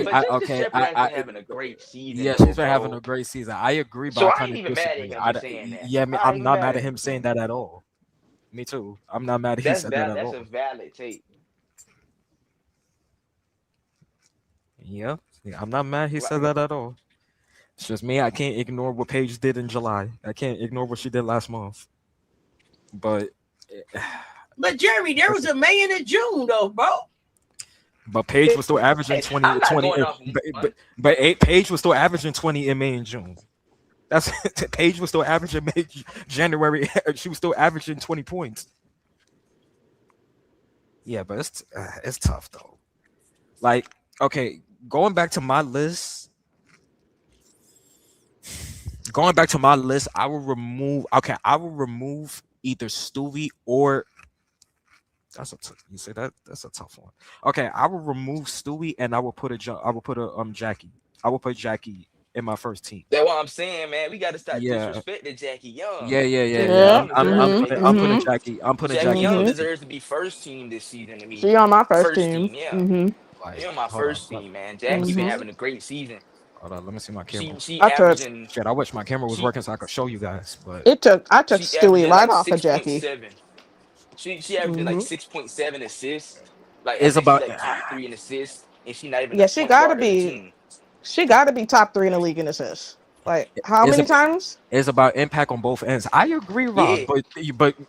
But Jessica okay, Shepard has been having a great season yeah, though, she's been having a bro. great season. I agree, but So I I kind ain't of even mad at disagree. him for saying that. Yeah, I ain't I'm even not mad mad at at him him for saying saying that that. at all. Me too. I'm not mad he said that at That's a all. valid take. Yeah, I'm not mad he said Like, that at all. It's just me. I can't ignore what Paige did in July. I can't ignore what she did last month. But Jeremy, there was a May and a June though, bro. But Paige was still averaging hey, 20, I'm not 20 going off month. Paige was still averaging 20 in May and June. That's Paige was still averaging May, January. She was still averaging 20 points. Yeah, but it's tough though. Like, okay, going back to my list, I will remove. Okay, I will remove either Stewie or. You say that's a tough one. Okay, I will remove Stewie and I will put a Jackie. I will put Jackie in my first team. That's what I'm saying, man. We got to start Yeah, disrespecting Jackie Young. yeah. Young I'm deserves to putting be. I'm putting Jackie. I'm putting Jackie Jackie Young first team. deserves to be first team this season to me. She on my first First team. team, yeah. Like, She on my hold on. first team, man. Jackie been having a great season. Hold on. Let me see my camera. She I took averaging Shit, I wish my camera was she working so I could show you guys. But I took she Stewie averaging right like off of six point Jackie. seven. She averaging like 6.7 assists. Like I it's think she about like top 3 in assists, and she not even Yeah, a point guard of the team. she gotta be top 3 in the league in assists. Like how it's many a, times? it's about impact on both ends. I agree, Rob, Yeah, but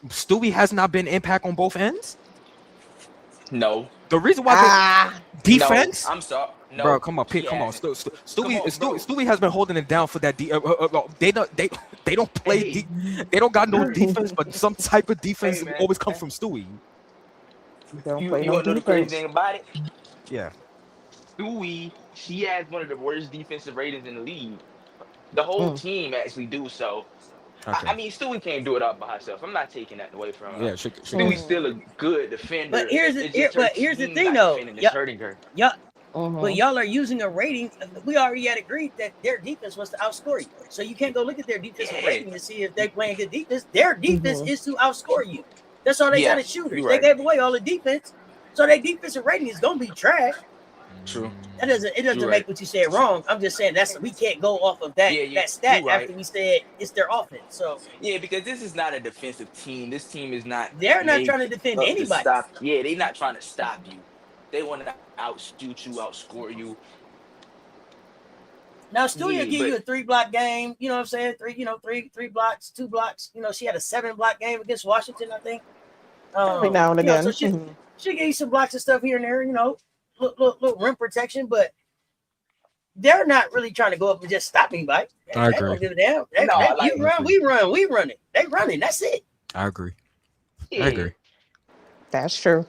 Stewie has not been impact on both ends. no, The reason why the Ah, no. defense, I'm sorry, bro, no. come on, She come on, hasn't. Come on, bro. Stewie has been holding it down for that. They don't play. Hey, They don't got no they defense, but some type of defense hey, man. always comes from Stewie. don't You play you no want to know the crazy defense. thing about it? Yeah, Stewie, she has one of the worst defensive ratings in the league. The whole Mm. team actually do so. okay, I mean, Stewie can't do it all by herself. I'm not taking that away from her. yeah, she can. Stewie's still Mm. a good But defender. here's It's just her here's the team thing not though. defending that's hurting her. Y'all, but Mhm. y'all are using a rating. We already had agreed that their defense was to outscore you. So you can't go look at their defensive Yeah, rating to see if they're playing good defense. Their defense Mhm. is to outscore you. That's all they got yeah, as shooters. you're They right. gave away all the defense. So their defensive rating is gonna be trash. True. It You're doesn't right. make what you said wrong. I'm just saying we can't go off of Yeah, that you're stat right. after we said it's their offense. So Yeah, because this is not a defensive team. This team is not they're not trying made to defend up to anybody. stop. Yeah, they're not trying to stop you. They want to outshoot you, outscore you. Now Stewie will Yeah, give but you a 3-block game. You know what I'm saying? Three blocks, 2 blocks. She had a 7-block game against Washington, I think. Every now and So again. she Mhm. gave you some blocks and stuff here and there. Little rim protection, but they're not really trying to go up and just stop anybody. I They agree. don't give a damn. no, I You like run, we run, we run it. They running. That's it. I agree. I yeah. agree. That's true.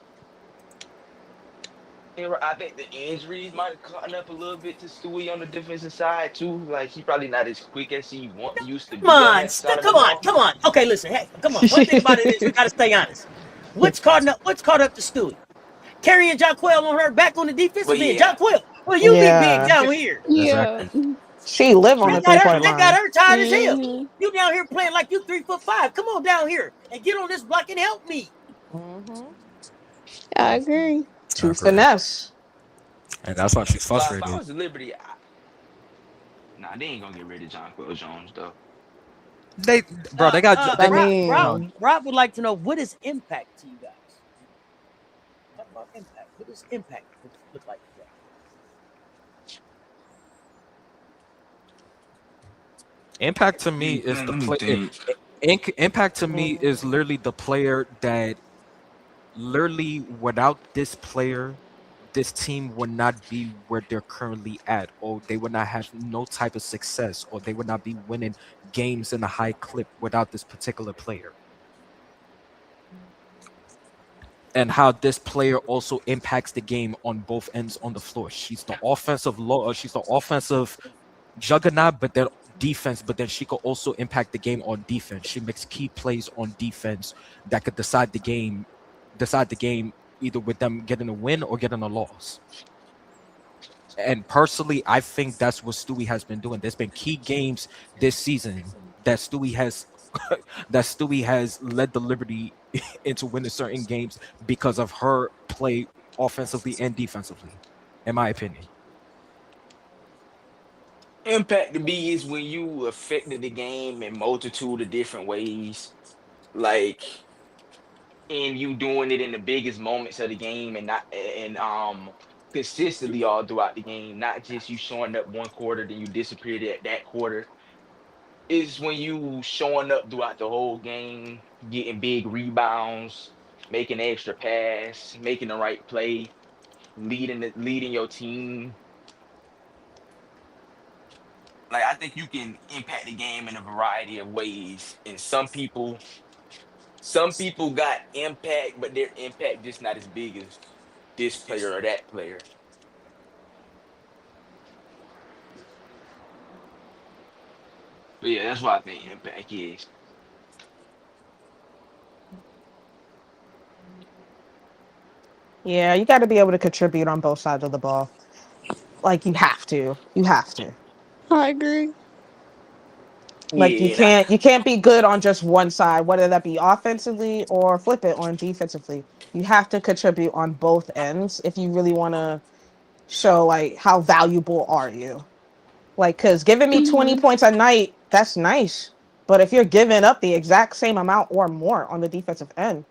And I think the injuries might have caught up a little bit to Stewie on the defensive side too. Like he probably not as quick as he used to Come be on on, that side of the come on, ball. come on. Okay, listen. Hey, come on. One thing about it is we got to stay honest. What's caught up to Stewie? Carrying Jaquel on her back on the defensive But end. yeah, Jaquel, well, you big Yeah. down here. Yeah. Exactly. She live on They the got her. 3-point They got line. her tired as hell. Mhm. You down here playing like you 3'5". Come on down here and get on this block and help me. Mhm. I agree. I To agree. finesse. And that's why she's if I frustrated. was the Liberty, nah, they ain't gonna get rid of John Quill Jones though. They, bro, they got. I Rob would like to know what is impact to you guys. Talk about impact. What does impact look like to you? Impact to me is the Let me player. think. Impact to me is literally the player that literally without this player, this team would not be where they're currently at, or they would not have no type of success, or they would not be winning games in a high clip without this particular player. And how this player also impacts the game on both ends on the floor. She's the offensive juggernaut, but then defense, but then she could also impact the game on defense. She makes key plays on defense that could decide the game either with them getting a win or getting a loss. And personally, I think that's what Stewie has been doing. There's been key games this season that Stewie has led the Liberty into winning certain games because of her play offensively and defensively, in my opinion. Impact to me is when you affected the game in multitude of different ways, like and you doing it in the biggest moments of the game and not and consistently all throughout the game, not just you showing up one quarter then you disappeared at that quarter. Is when you showing up throughout the whole game, getting big rebounds, making an extra pass, making the right play, leading your team. Like I think you can impact the game in a variety of ways. And some people got impact, but their impact just not as big as this player or that player. But yeah, that's what I think impact is. Yeah, you got to be able to contribute on both sides of the ball. Like you have to. You have to. I agree. Like Yeah, you can't be good on just one side, whether that be offensively or flip it on defensively. You have to contribute on both ends if you really want to show like how valuable are you. Like, cause giving me 20 Mhm. points a night, that's nice. But if you're giving up the exact same amount or more on the defensive end,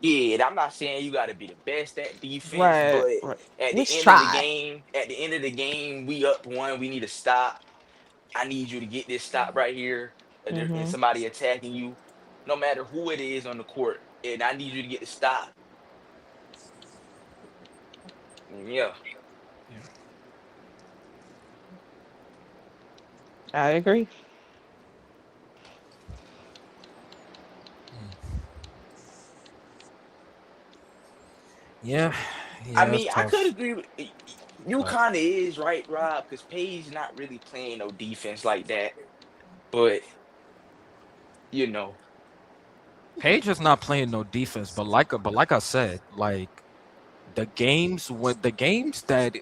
yeah. I'm not saying you got to be the best at defense, right, but right. at At the least end of the try. game, we up one. We need to stop. I need you to get this stop right here. And Mm-hmm. somebody attacking you, no matter who it is on the court, and I need you to get the stop. Yeah, Yeah. I agree. Yeah, I yeah, it's mean, I could tough. agree with you. But Kind of is right, Rob, because Paige not really playing no defense like that. But you know, Paige is not playing no defense. But like I said, like the games that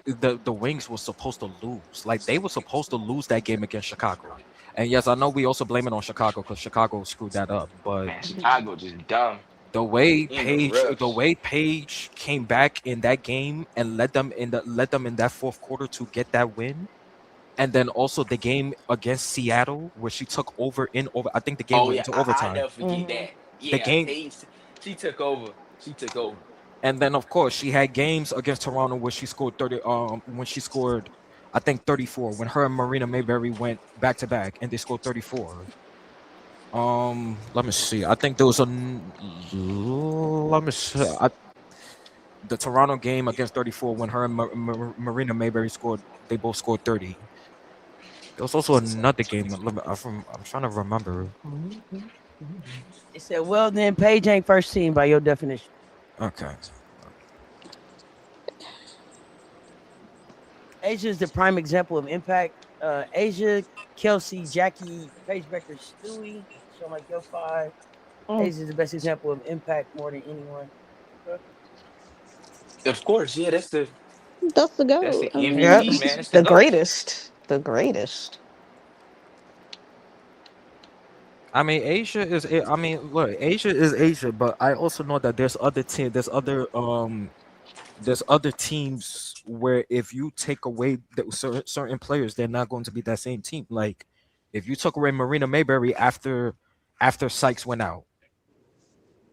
the Wings was supposed to lose, like they were supposed to lose that game against Chicago. And yes, I know we also blame it on Chicago because Chicago screwed that up. But man, Chicago just dumb in the the refs. way Paige came back in that game and led them in that fourth quarter to get that win, and then also the game against Seattle where she took over in over. I think the game Oh went yeah, into I overtime. never forget Mm-hmm. that. The Yeah, game, Paige, she took over. She took over. and then of course she had games against Toronto where she scored 30. When she scored, I think 34. When her and Marina Mayberry went back to back and they scored 34. Let me see. I think there was let me see. The Toronto game against 34 when her and Marina Mayberry scored. They both scored 30. There was also another game. I'm trying to remember. They said, well, then Paige ain't first team by your definition. Okay. Asia is the prime example of impact. Asia, Kelsey, Jackie, Paige Becker, Stewie. So like your five. Mm. Asia is the best example of impact more than anyone. Okay. Of course, yeah, That's the that's goal. the I mean, Yep. MVP, man. It's the The GOAT. greatest. The greatest. I mean, I mean, look, Asia is Asia, but I also know that there's other teams where if you take away certain players, they're not going to be that same team. Like, if you took away Marina Mayberry after Sykes went out,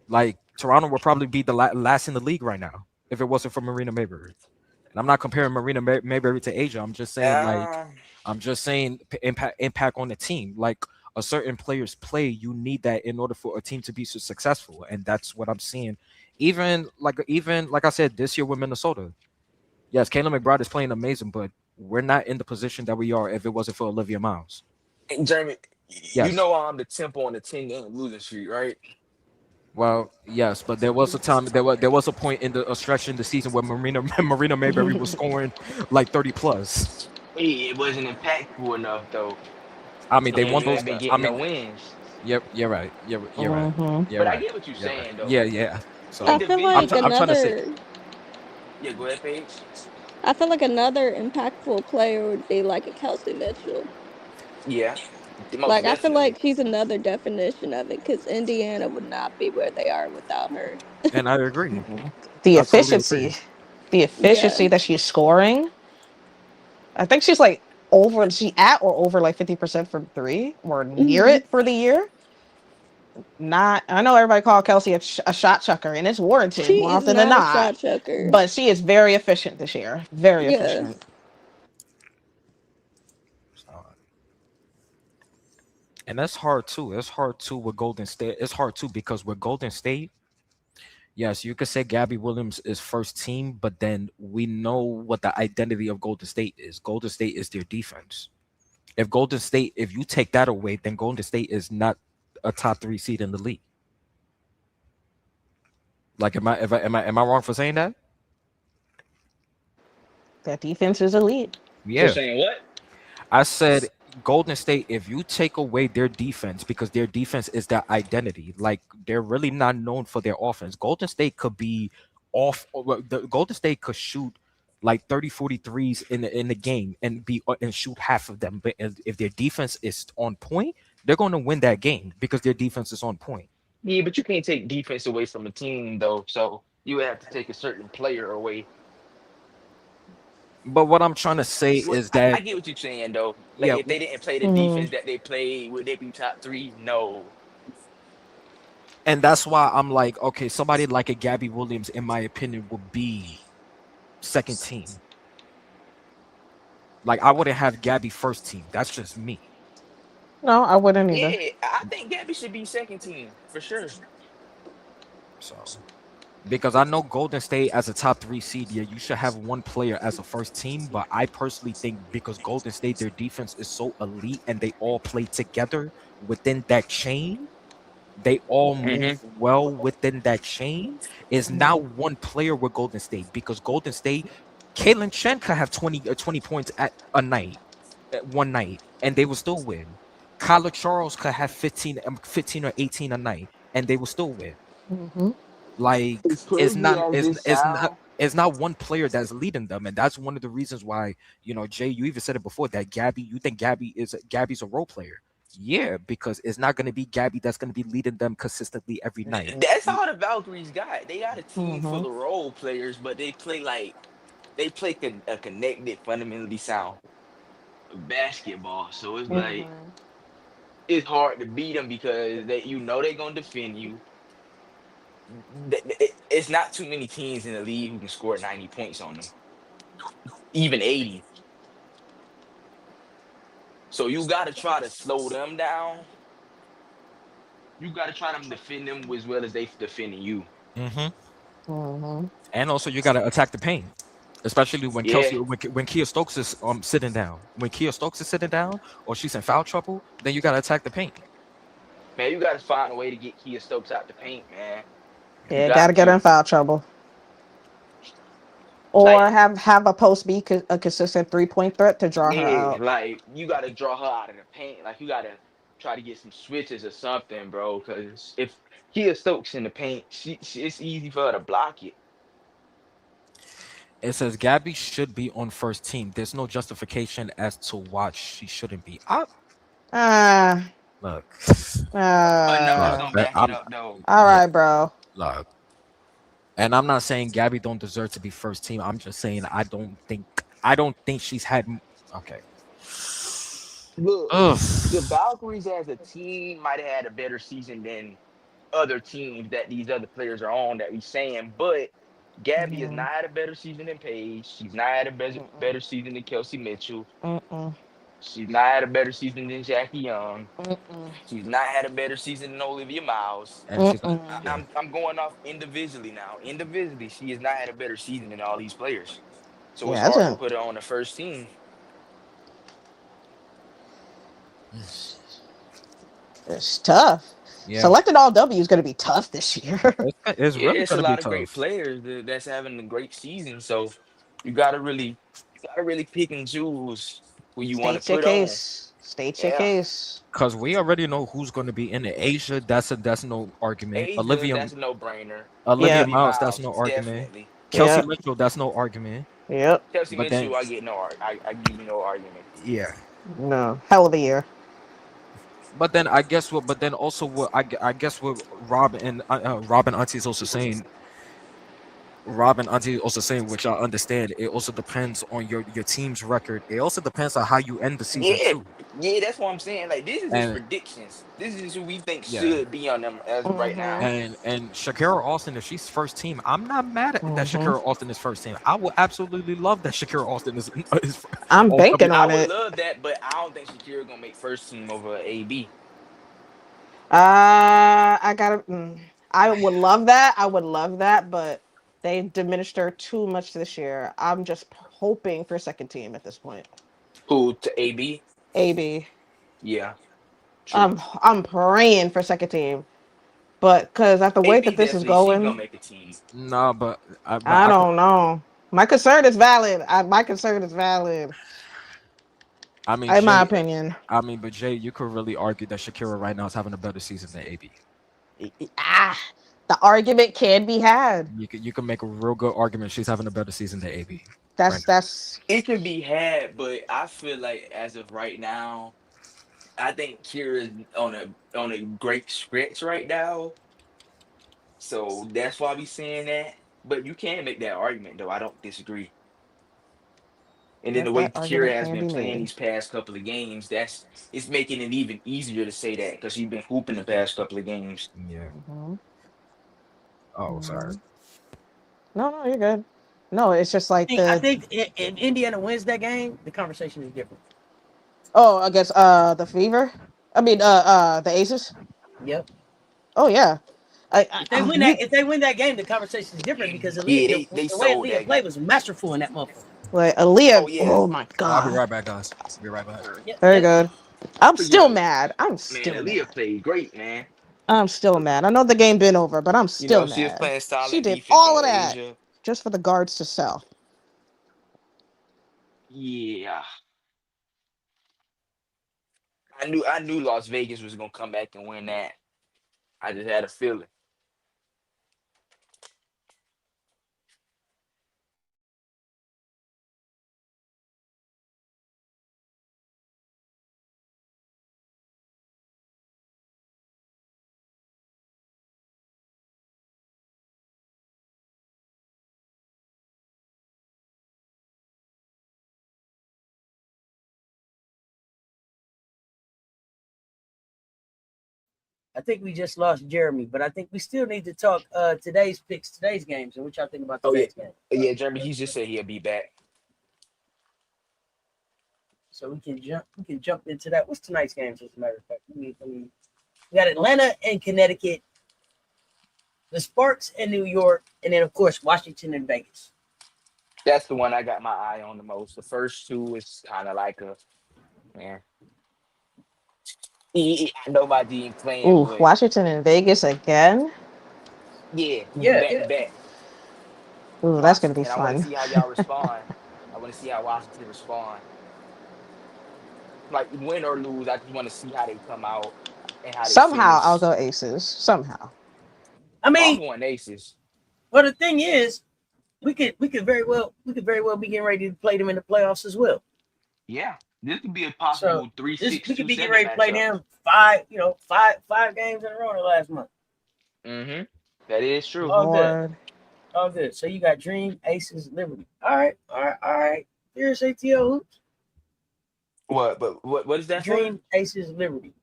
like Toronto would probably be the last in the league right now if it wasn't for Marina Mayberry. And I'm not comparing Marina Mayberry to Asia. Um, I'm just saying impact on the team. Like a certain player's play, you need that in order for a team to be so successful, and that's what I'm seeing. Even like I said this year with Minnesota. Yes, Kayla McBride is playing amazing, but we're not in the position that we are if it wasn't for Olivia Miles. Jeremy, you Yes. know I'm the tempo on the 10-game losing streak, right? Well, yes, but there was a time there was a point in a stretch in the season where Marina Marina Mayberry was scoring like 30 plus. Hey, it wasn't impactful enough though, I mean, they and won you those. ain't been I getting no mean, wins. you're right. You're right. Mm-hmm. You're But I right. get what you're You're right. saying though. Yeah, yeah. I So feel like Individually, I'm trying to say, another. yeah, go ahead, Paige. I feel like another impactful player would be like a Kelsey Mitchell. Yeah, most Like I feel like definitely. she's another definition of it because Indiana would not be where they are without her. and I agree. Mhm. The I totally agree. efficiency. The Yeah, efficiency that she's scoring. I think she's like over she at or over like 50% from three or near hmm it for the year. Not I know everybody call Kelsey a shot chucker and it's warranted she more is often than not a not. shot chucker. But she is very efficient this year. Very Yeah, efficient. So, and that's hard too. It's hard too with Golden State. It's hard too because with Golden State, yes, you could say Gabby Williams is first team, but then we know what the identity of Golden State is. Golden State is their defense. If you take that away, then Golden State is not a top three seed in the league. Like, am I wrong for saying that? That defense is elite. For Yeah, saying what? I said Golden State. If you take away their defense, because their defense is their identity, like they're really not known for their offense. Golden State could be off. The Golden State could shoot like 30, 40 threes in the game and shoot half of them. But if their defense is on point, they're going to win that game because their defense is on point. Yeah, but you can't take defense away from a team though. So you would have to take a certain player away. But what I'm trying to say is that I get what you're saying though. Like yeah, if they didn't play the defense that they played, would they be top 3? No. and that's why I'm like, okay, somebody like a Gabby Williams, in my opinion, would be second team. Like I wouldn't have Gabby first team. That's just me. No, I wouldn't either. Yeah, I think Gabby should be second team for sure. So because I know Golden State as a top 3 seed, yeah, you should have one player as a first team. But I personally think because Golden State, their defense is so elite and they all play together within that chain, they all move well within that chain. Is now one player with Golden State because Golden State, Caitlin Chen could have 20 points at a night, at one night, and they will still win. Kyla Charles could have 15 or 18 a night, and they will still win. Like it's not one player that's leading them, and that's one of the reasons why, Jay, you even said it before that you think Gabby's a role player. Yeah, because it's not going to be Gabby that's going to be leading them consistently every night. That's all the Valkyries got. They got a team full of role players, but they play a connected, fundamentally sound basketball. So it's like it's hard to beat them because they're gonna defend you. It's not too many teams in the league who can score 90 points on them, even 80. So you got to try to slow them down. You got to try to defend them as well as they defending you. And also you got to attack the paint, especially when when Kia Stokes is sitting down. When Kia Stokes is sitting down or she's in foul trouble, then you got to attack the paint. Man, you got to find a way to get Kia Stokes out the paint, man. Yeah, got to get in foul trouble. Or have a post be a consistent 3-point threat to draw her out. Like you got to draw her out of the paint. Like you got to try to get some switches or something, bro. Because if Kia Stokes in the paint, it's easy for her to block it. It says Gabby should be on first team. There's no justification as to why she shouldn't be. Look. But numbers don't back it up, though. All right, bro. Look. And I'm not saying Gabby don't deserve to be first team. I'm just saying I don't think she's had. Okay. Look, the Valkyries as a team might have had a better season than other teams that these other players are on that we saying, but Gabby has not had a better season than Paige. She's not had a better season than Kelsey Mitchell. She's not had a better season than Jackie Young. She's not had a better season than Olivia Miles. And I'm going off individually now. Individually, she has not had a better season than all these players. So it's hard to put her on the first team. It's tough. Yeah. Selecting all W is going to be tough this year. It's really it's a lot of great players that's having a great season. So you gotta really pick and choose who you want to put on. State your case. Because we already know who's going to be in it. Asia, that's no argument. Asia, Olivia, that's a no-brainer. Olivia Miles, that's no argument. Definitely. Kelsey Mitchell, that's no argument. Yep. Kelsey Mitchell, I give you no argument. Yeah. No. Hell of a year. But then I guess what Robin Auntie is also saying. Robin Auntie also saying, which I understand, it also depends on your team's record. It also depends on how you end the season too. Yeah, that's what I'm saying. Like this is just predictions. This is who we think should be on them as of right now. And Shakira Austin, if she's first team, I'm not mad at that Shakira Austin is first team. I would absolutely love that Shakira Austin is I'm banking on it. I would love that, but I don't think Shakira gonna make first team over AB. I would love that, but they diminished her too much this year. I'm just hoping for second team at this point. Who, to AB? AB. Yeah. True. I'm praying for second team, but because at the way that this is going, she's gonna make a team. No, but I don't know. My concern is valid. I mean, in my opinion. I mean, but Jay, you could really argue that Shakira right now is having a better season than AB. The argument can be had. You can make a real good argument. She's having a better season than AB. That's It can be had, but I feel like as of right now, I think Kira's on a great stretch right now. So that's why we saying that. But you can make that argument though. I don't disagree. And then Yep, the way that Kira argument has can been be playing made. these past couple of games, it's making it even easier to say that because she's been hooping the past couple of games. Yeah. Mm-hmm. Oh, sorry. Mm-hmm. No, you're good. No, it's just like I think if Indiana wins that game, the conversation is different. against the Fever. I mean the Aces. Yep. Oh yeah. If they win that game, the conversation is different because Yeah, the they way sold Aaliyah that. played was masterful in that motherfucker. like Aaliyah. Oh yeah, Oh my I'll be god. right back, guys. I'll be right back. Yep, Very yep. good. I'm but still yeah, mad. I'm man, still Aaliyah mad. played great, man. I'm still mad. I know the game been over, but I'm You still know, she was mad. playing She solid did defense all on of that Asia. just for the guards to sell. Yeah, I knew Las Vegas was gonna come back and win that. I just had a feeling. I think we just lost Jeremy, but I think we still need to talk today's picks, today's games, and what y'all think about Oh yeah, today's game. yeah. Jeremy, he just said he'll be back. So we can jump into that. What's tonight's games, as a matter of fact? We got Atlanta and Connecticut, the Sparks in New York, and then of course Washington and Vegas. That's the one I got my eye on the most. The first two is kind of like a man. Nobody ain't playing, Ooh, but Washington and Vegas again. yeah, Yeah, back to back. Ooh, that's gonna be Washington. I want to fun. see how y'all respond. I want to see how Washington respond. Like win or lose, I just want to see how they come out and how they Somehow I'll finish. go Aces. Somehow. I Oh, I'm mean, going Aces. well, the thing is, we could very well be getting ready to play them in the playoffs as well. Yeah, this could be a So possible 3 this 6 we could 2 be getting 7 ready to play matchup. them five games in a row in the last month. Mm-hmm. That is true. All good. Lord. All good. So you got Dream, Aces, Liberty. All right. Here's ATL hoops. What? But what is that for? Dream, Aces, Liberty.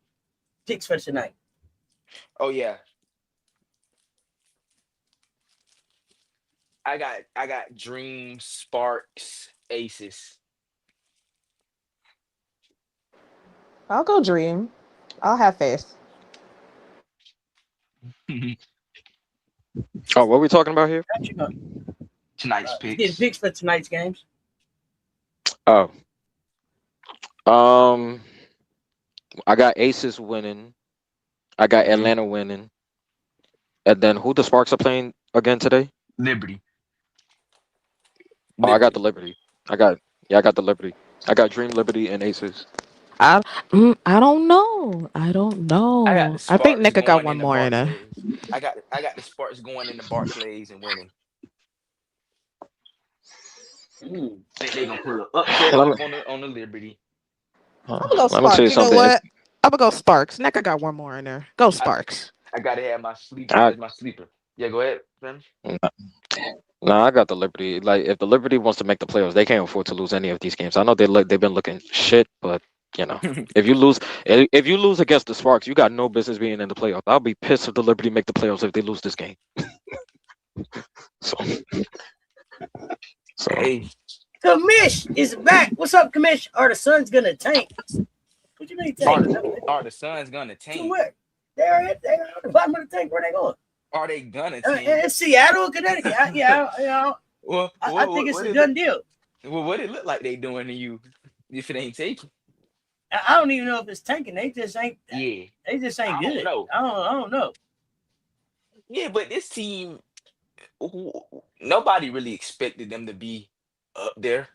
Picks for tonight. Oh yeah, I got Dream, Sparks, Aces. I'll go Dream. I'll have faith. Oh, what are we talking about here? What you know, Tonight's getting picks. picks for tonight's games. Oh, um, I got Aces winning. I got Mhm. Atlanta winning. And then who the Sparks are playing again today? Liberty. Oh, I got the Liberty. Liberty. I got the Liberty. I got Dream, Liberty, and Aces. I don't know. I don't I got know. the I think Sparks Nika got going one in the more in her. Barclays. I got the Sparks going in the Barclays and winning. Think they're gonna pull an upset Let me, off on the Liberty. I'm gonna go let me tell you Sparks. You know something. what? I'm gonna go Sparks. Nika got one more in her. Go I Sparks. I gotta have my sleeper I, as my sleeper. Yeah, go ahead, finish. nah, I got the Liberty. Like, if the Liberty wants to make the playoffs, they can't afford to lose any of these games. I know they've been looking shit, but you know, if you lose against the Sparks, you got no business being in the playoffs. I'll be pissed if the Liberty make the playoffs if they lose this game. So, so Hey, Commish is back. What's up, Commish? Are the Suns gonna tank? What you mean tank? are the Suns gonna To tank? where? They're at the bottom of the tank. Where they going? Are they gonna tank? In Seattle, Connecticut. Well, I think it's a done deal. What it look like they doing to you if it ain't taken? I don't even know if it's tanking. They just ain't. Yeah, They just ain't I good. don't know. I don't know. Yeah, but this team, nobody really expected them to be up there.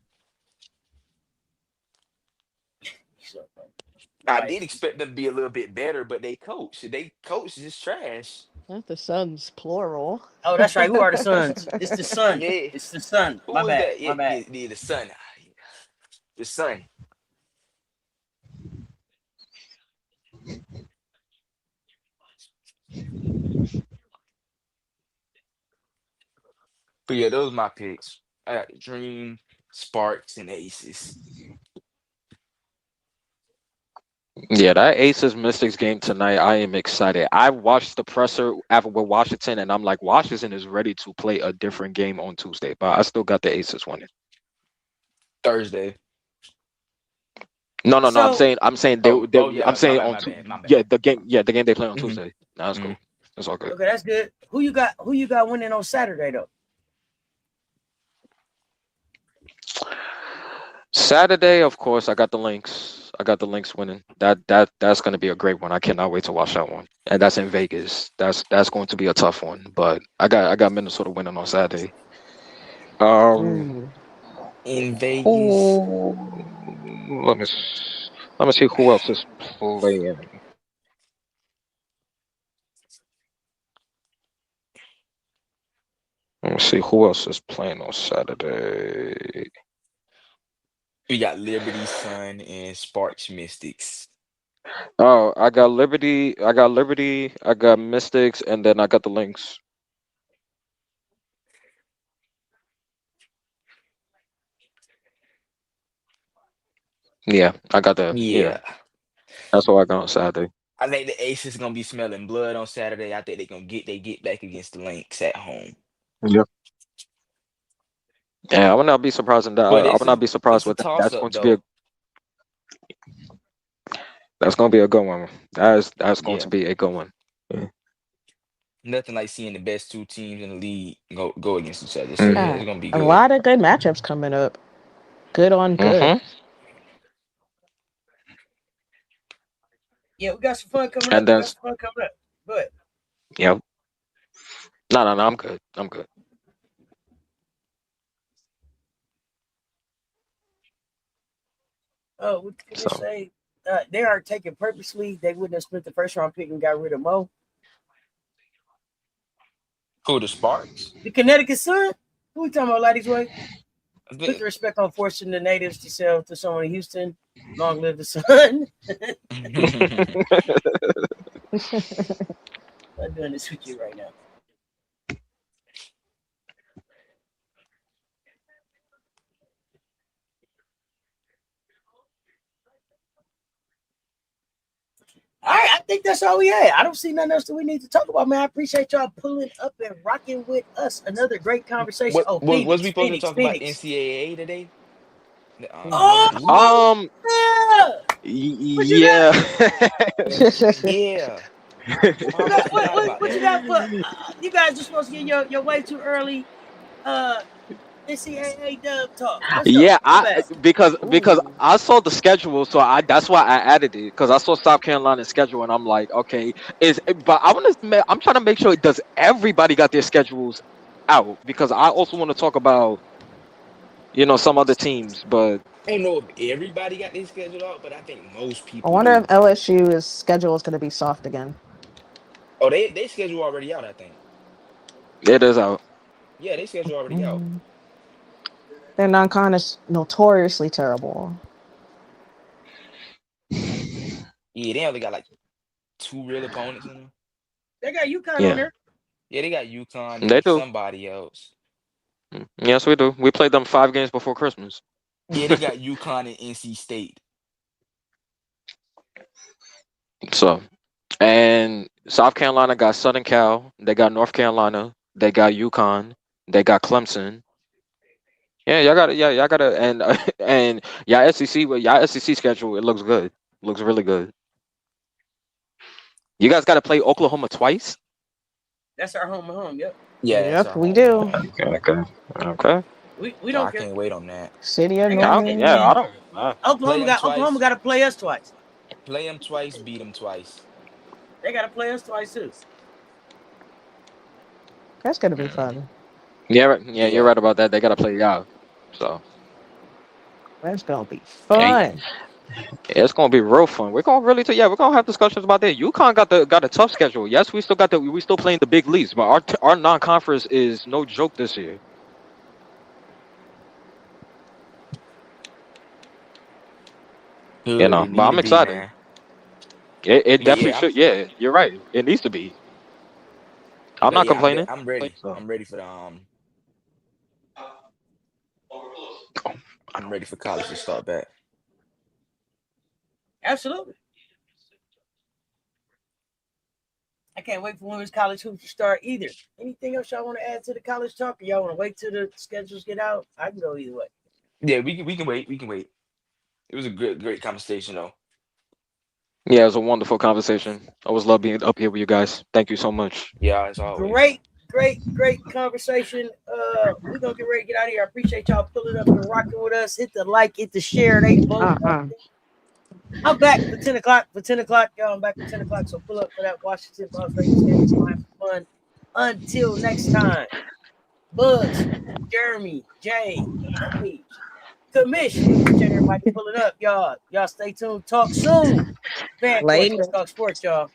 I Right. did expect them to be a little bit better, but they coach is trash. Not the Suns, plural. Oh, that's right. Who are the Suns? It's the Sun. Yeah. It's the Sun. Who My was bad. that? My Yeah, bad. the Sun. The Sun. But yeah, those are my picks. I got the Dream, Sparks, and Aces. Yeah, that Aces Mystics game tonight, I am excited. I watched the presser after with Washington, and I'm like, Washington is ready to play a different game on Tuesday, but I still got the Aces winning. Thursday. No. I'm So saying Oh, yeah. I'm saying on My bad. yeah, the game they play on Mhm. Tuesday. Nah, that's cool. That's all good. okay, that's good. Who you got winning on Saturday though? Saturday, of course, I got the Lynx. I got the Lynx winning. That's going to be a great one. I cannot wait to watch that one. And that's in Vegas. That's going to be a tough one. But I got Minnesota winning on Saturday. Ooh. In Vegas. Let me see who else is playing. Let me see who else is playing on Saturday. We got Liberty, Sun, and Sparks Mystics. Oh, I got Liberty, I got Mystics, and then I got the Lynx. Yeah, I got the Yeah. That's what I got on Saturday. I think the Aces gonna be smelling blood on Saturday. I think they get back against the Lynx at home. Yep. Yeah, I would not be surprised in that. But I would not be surprised it's a with that. toss That's up going to be a good one. That's going to Yeah. be a good one. Nothing like seeing the best two teams in the league go against each other. So yeah, Yeah, it's gonna be a good. lot of good matchups coming up. Good on good. Yeah, we got some fun coming And up. then Go ahead. yep. No, I'm good. I'm good. Oh, what can So I say? They are taken purposely. They wouldn't have split the first round pick and got rid of Mo. Who, the Sparks? The Connecticut Sun? Who we talking about, ladies' way? I Put think- the respect on forcing the natives to sell to someone in Houston. Long live the Sun. I'm doing this with you right now. All right, I think that's all we had. I don't see nothing else that we need to talk about, man. I appreciate y'all pulling up and rocking with us. Another great conversation. was we supposed to talk about NCAA today? Oh, yeah. Yeah. What you got for? You guys are supposed to get your way too early. NCAA dub talk. Yeah, because I saw the schedule, so that's why I added it because I saw South Carolina's schedule and I'm like, okay, but I'm trying to make sure does everybody got their schedules out because I also want to talk about some other teams, but I don't know if everybody got their schedule out, but I think most people. I wonder do. if LSU's schedule is going to be soft again. Oh, they schedule already out. I think it is out. Yeah, they schedule already out. Their non-con is notoriously terrible. Yeah, they only got like 2 real opponents in them. They got UConn on there. Yeah, they got UConn They and do. somebody else. Yes, we do. We played them 5 games before Christmas. Yeah, they got UConn and NC State. So, and South Carolina got Southern Cal. They got North Carolina. They got UConn. They got Clemson. Yeah, y'all got to, and y'all SEC schedule. It looks good. Looks really good. You guys got to play Oklahoma twice. That's our home. Yep. Yeah. Yep, we do. Okay. We don't care. I can't wait on that. City of Norman. Yeah, I don't. Oklahoma got to play us twice. Play them twice, beat them twice. They got to play us twice too. That's gonna be fun. Yeah, you're right about that. They got to play y'all. So that's gonna be fun. It's gonna be real fun. We're gonna really, we're gonna have discussions about that. UConn got a tough schedule. Yes, we still playing the big leagues, but our non-conference is no joke this year. Good, it but I'm need to be, excited. man. It definitely should. Yeah, you're right. It needs to be. I'm not complaining. I'm ready. So. I'm ready for the I'm ready for college to start back. Absolutely. I can't wait for women's college hoops to start either. Anything else y'all want to add to the college talk? Or y'all want to wait till the schedules get out? I can go either way. Yeah, we can wait. We can wait. It was a great conversation though. Yeah, it was a wonderful conversation. I always love being up here with you guys. Thank you so much. Yeah, it's always great conversation. We're gonna get ready to get out of here. I appreciate y'all pulling up and rocking with us. Hit the like, hit the share. They both. I'm back for 10 o'clock. Y'all, I'm back for 10 o'clock. So pull up for that Washington Boss Raiders game. Fun. Until next time, Buzz, Jeremy, Jay, Paige, Commission. Appreciate everybody pulling up, y'all. Y'all stay tuned. Talk soon. Fan Talk Sports, y'all.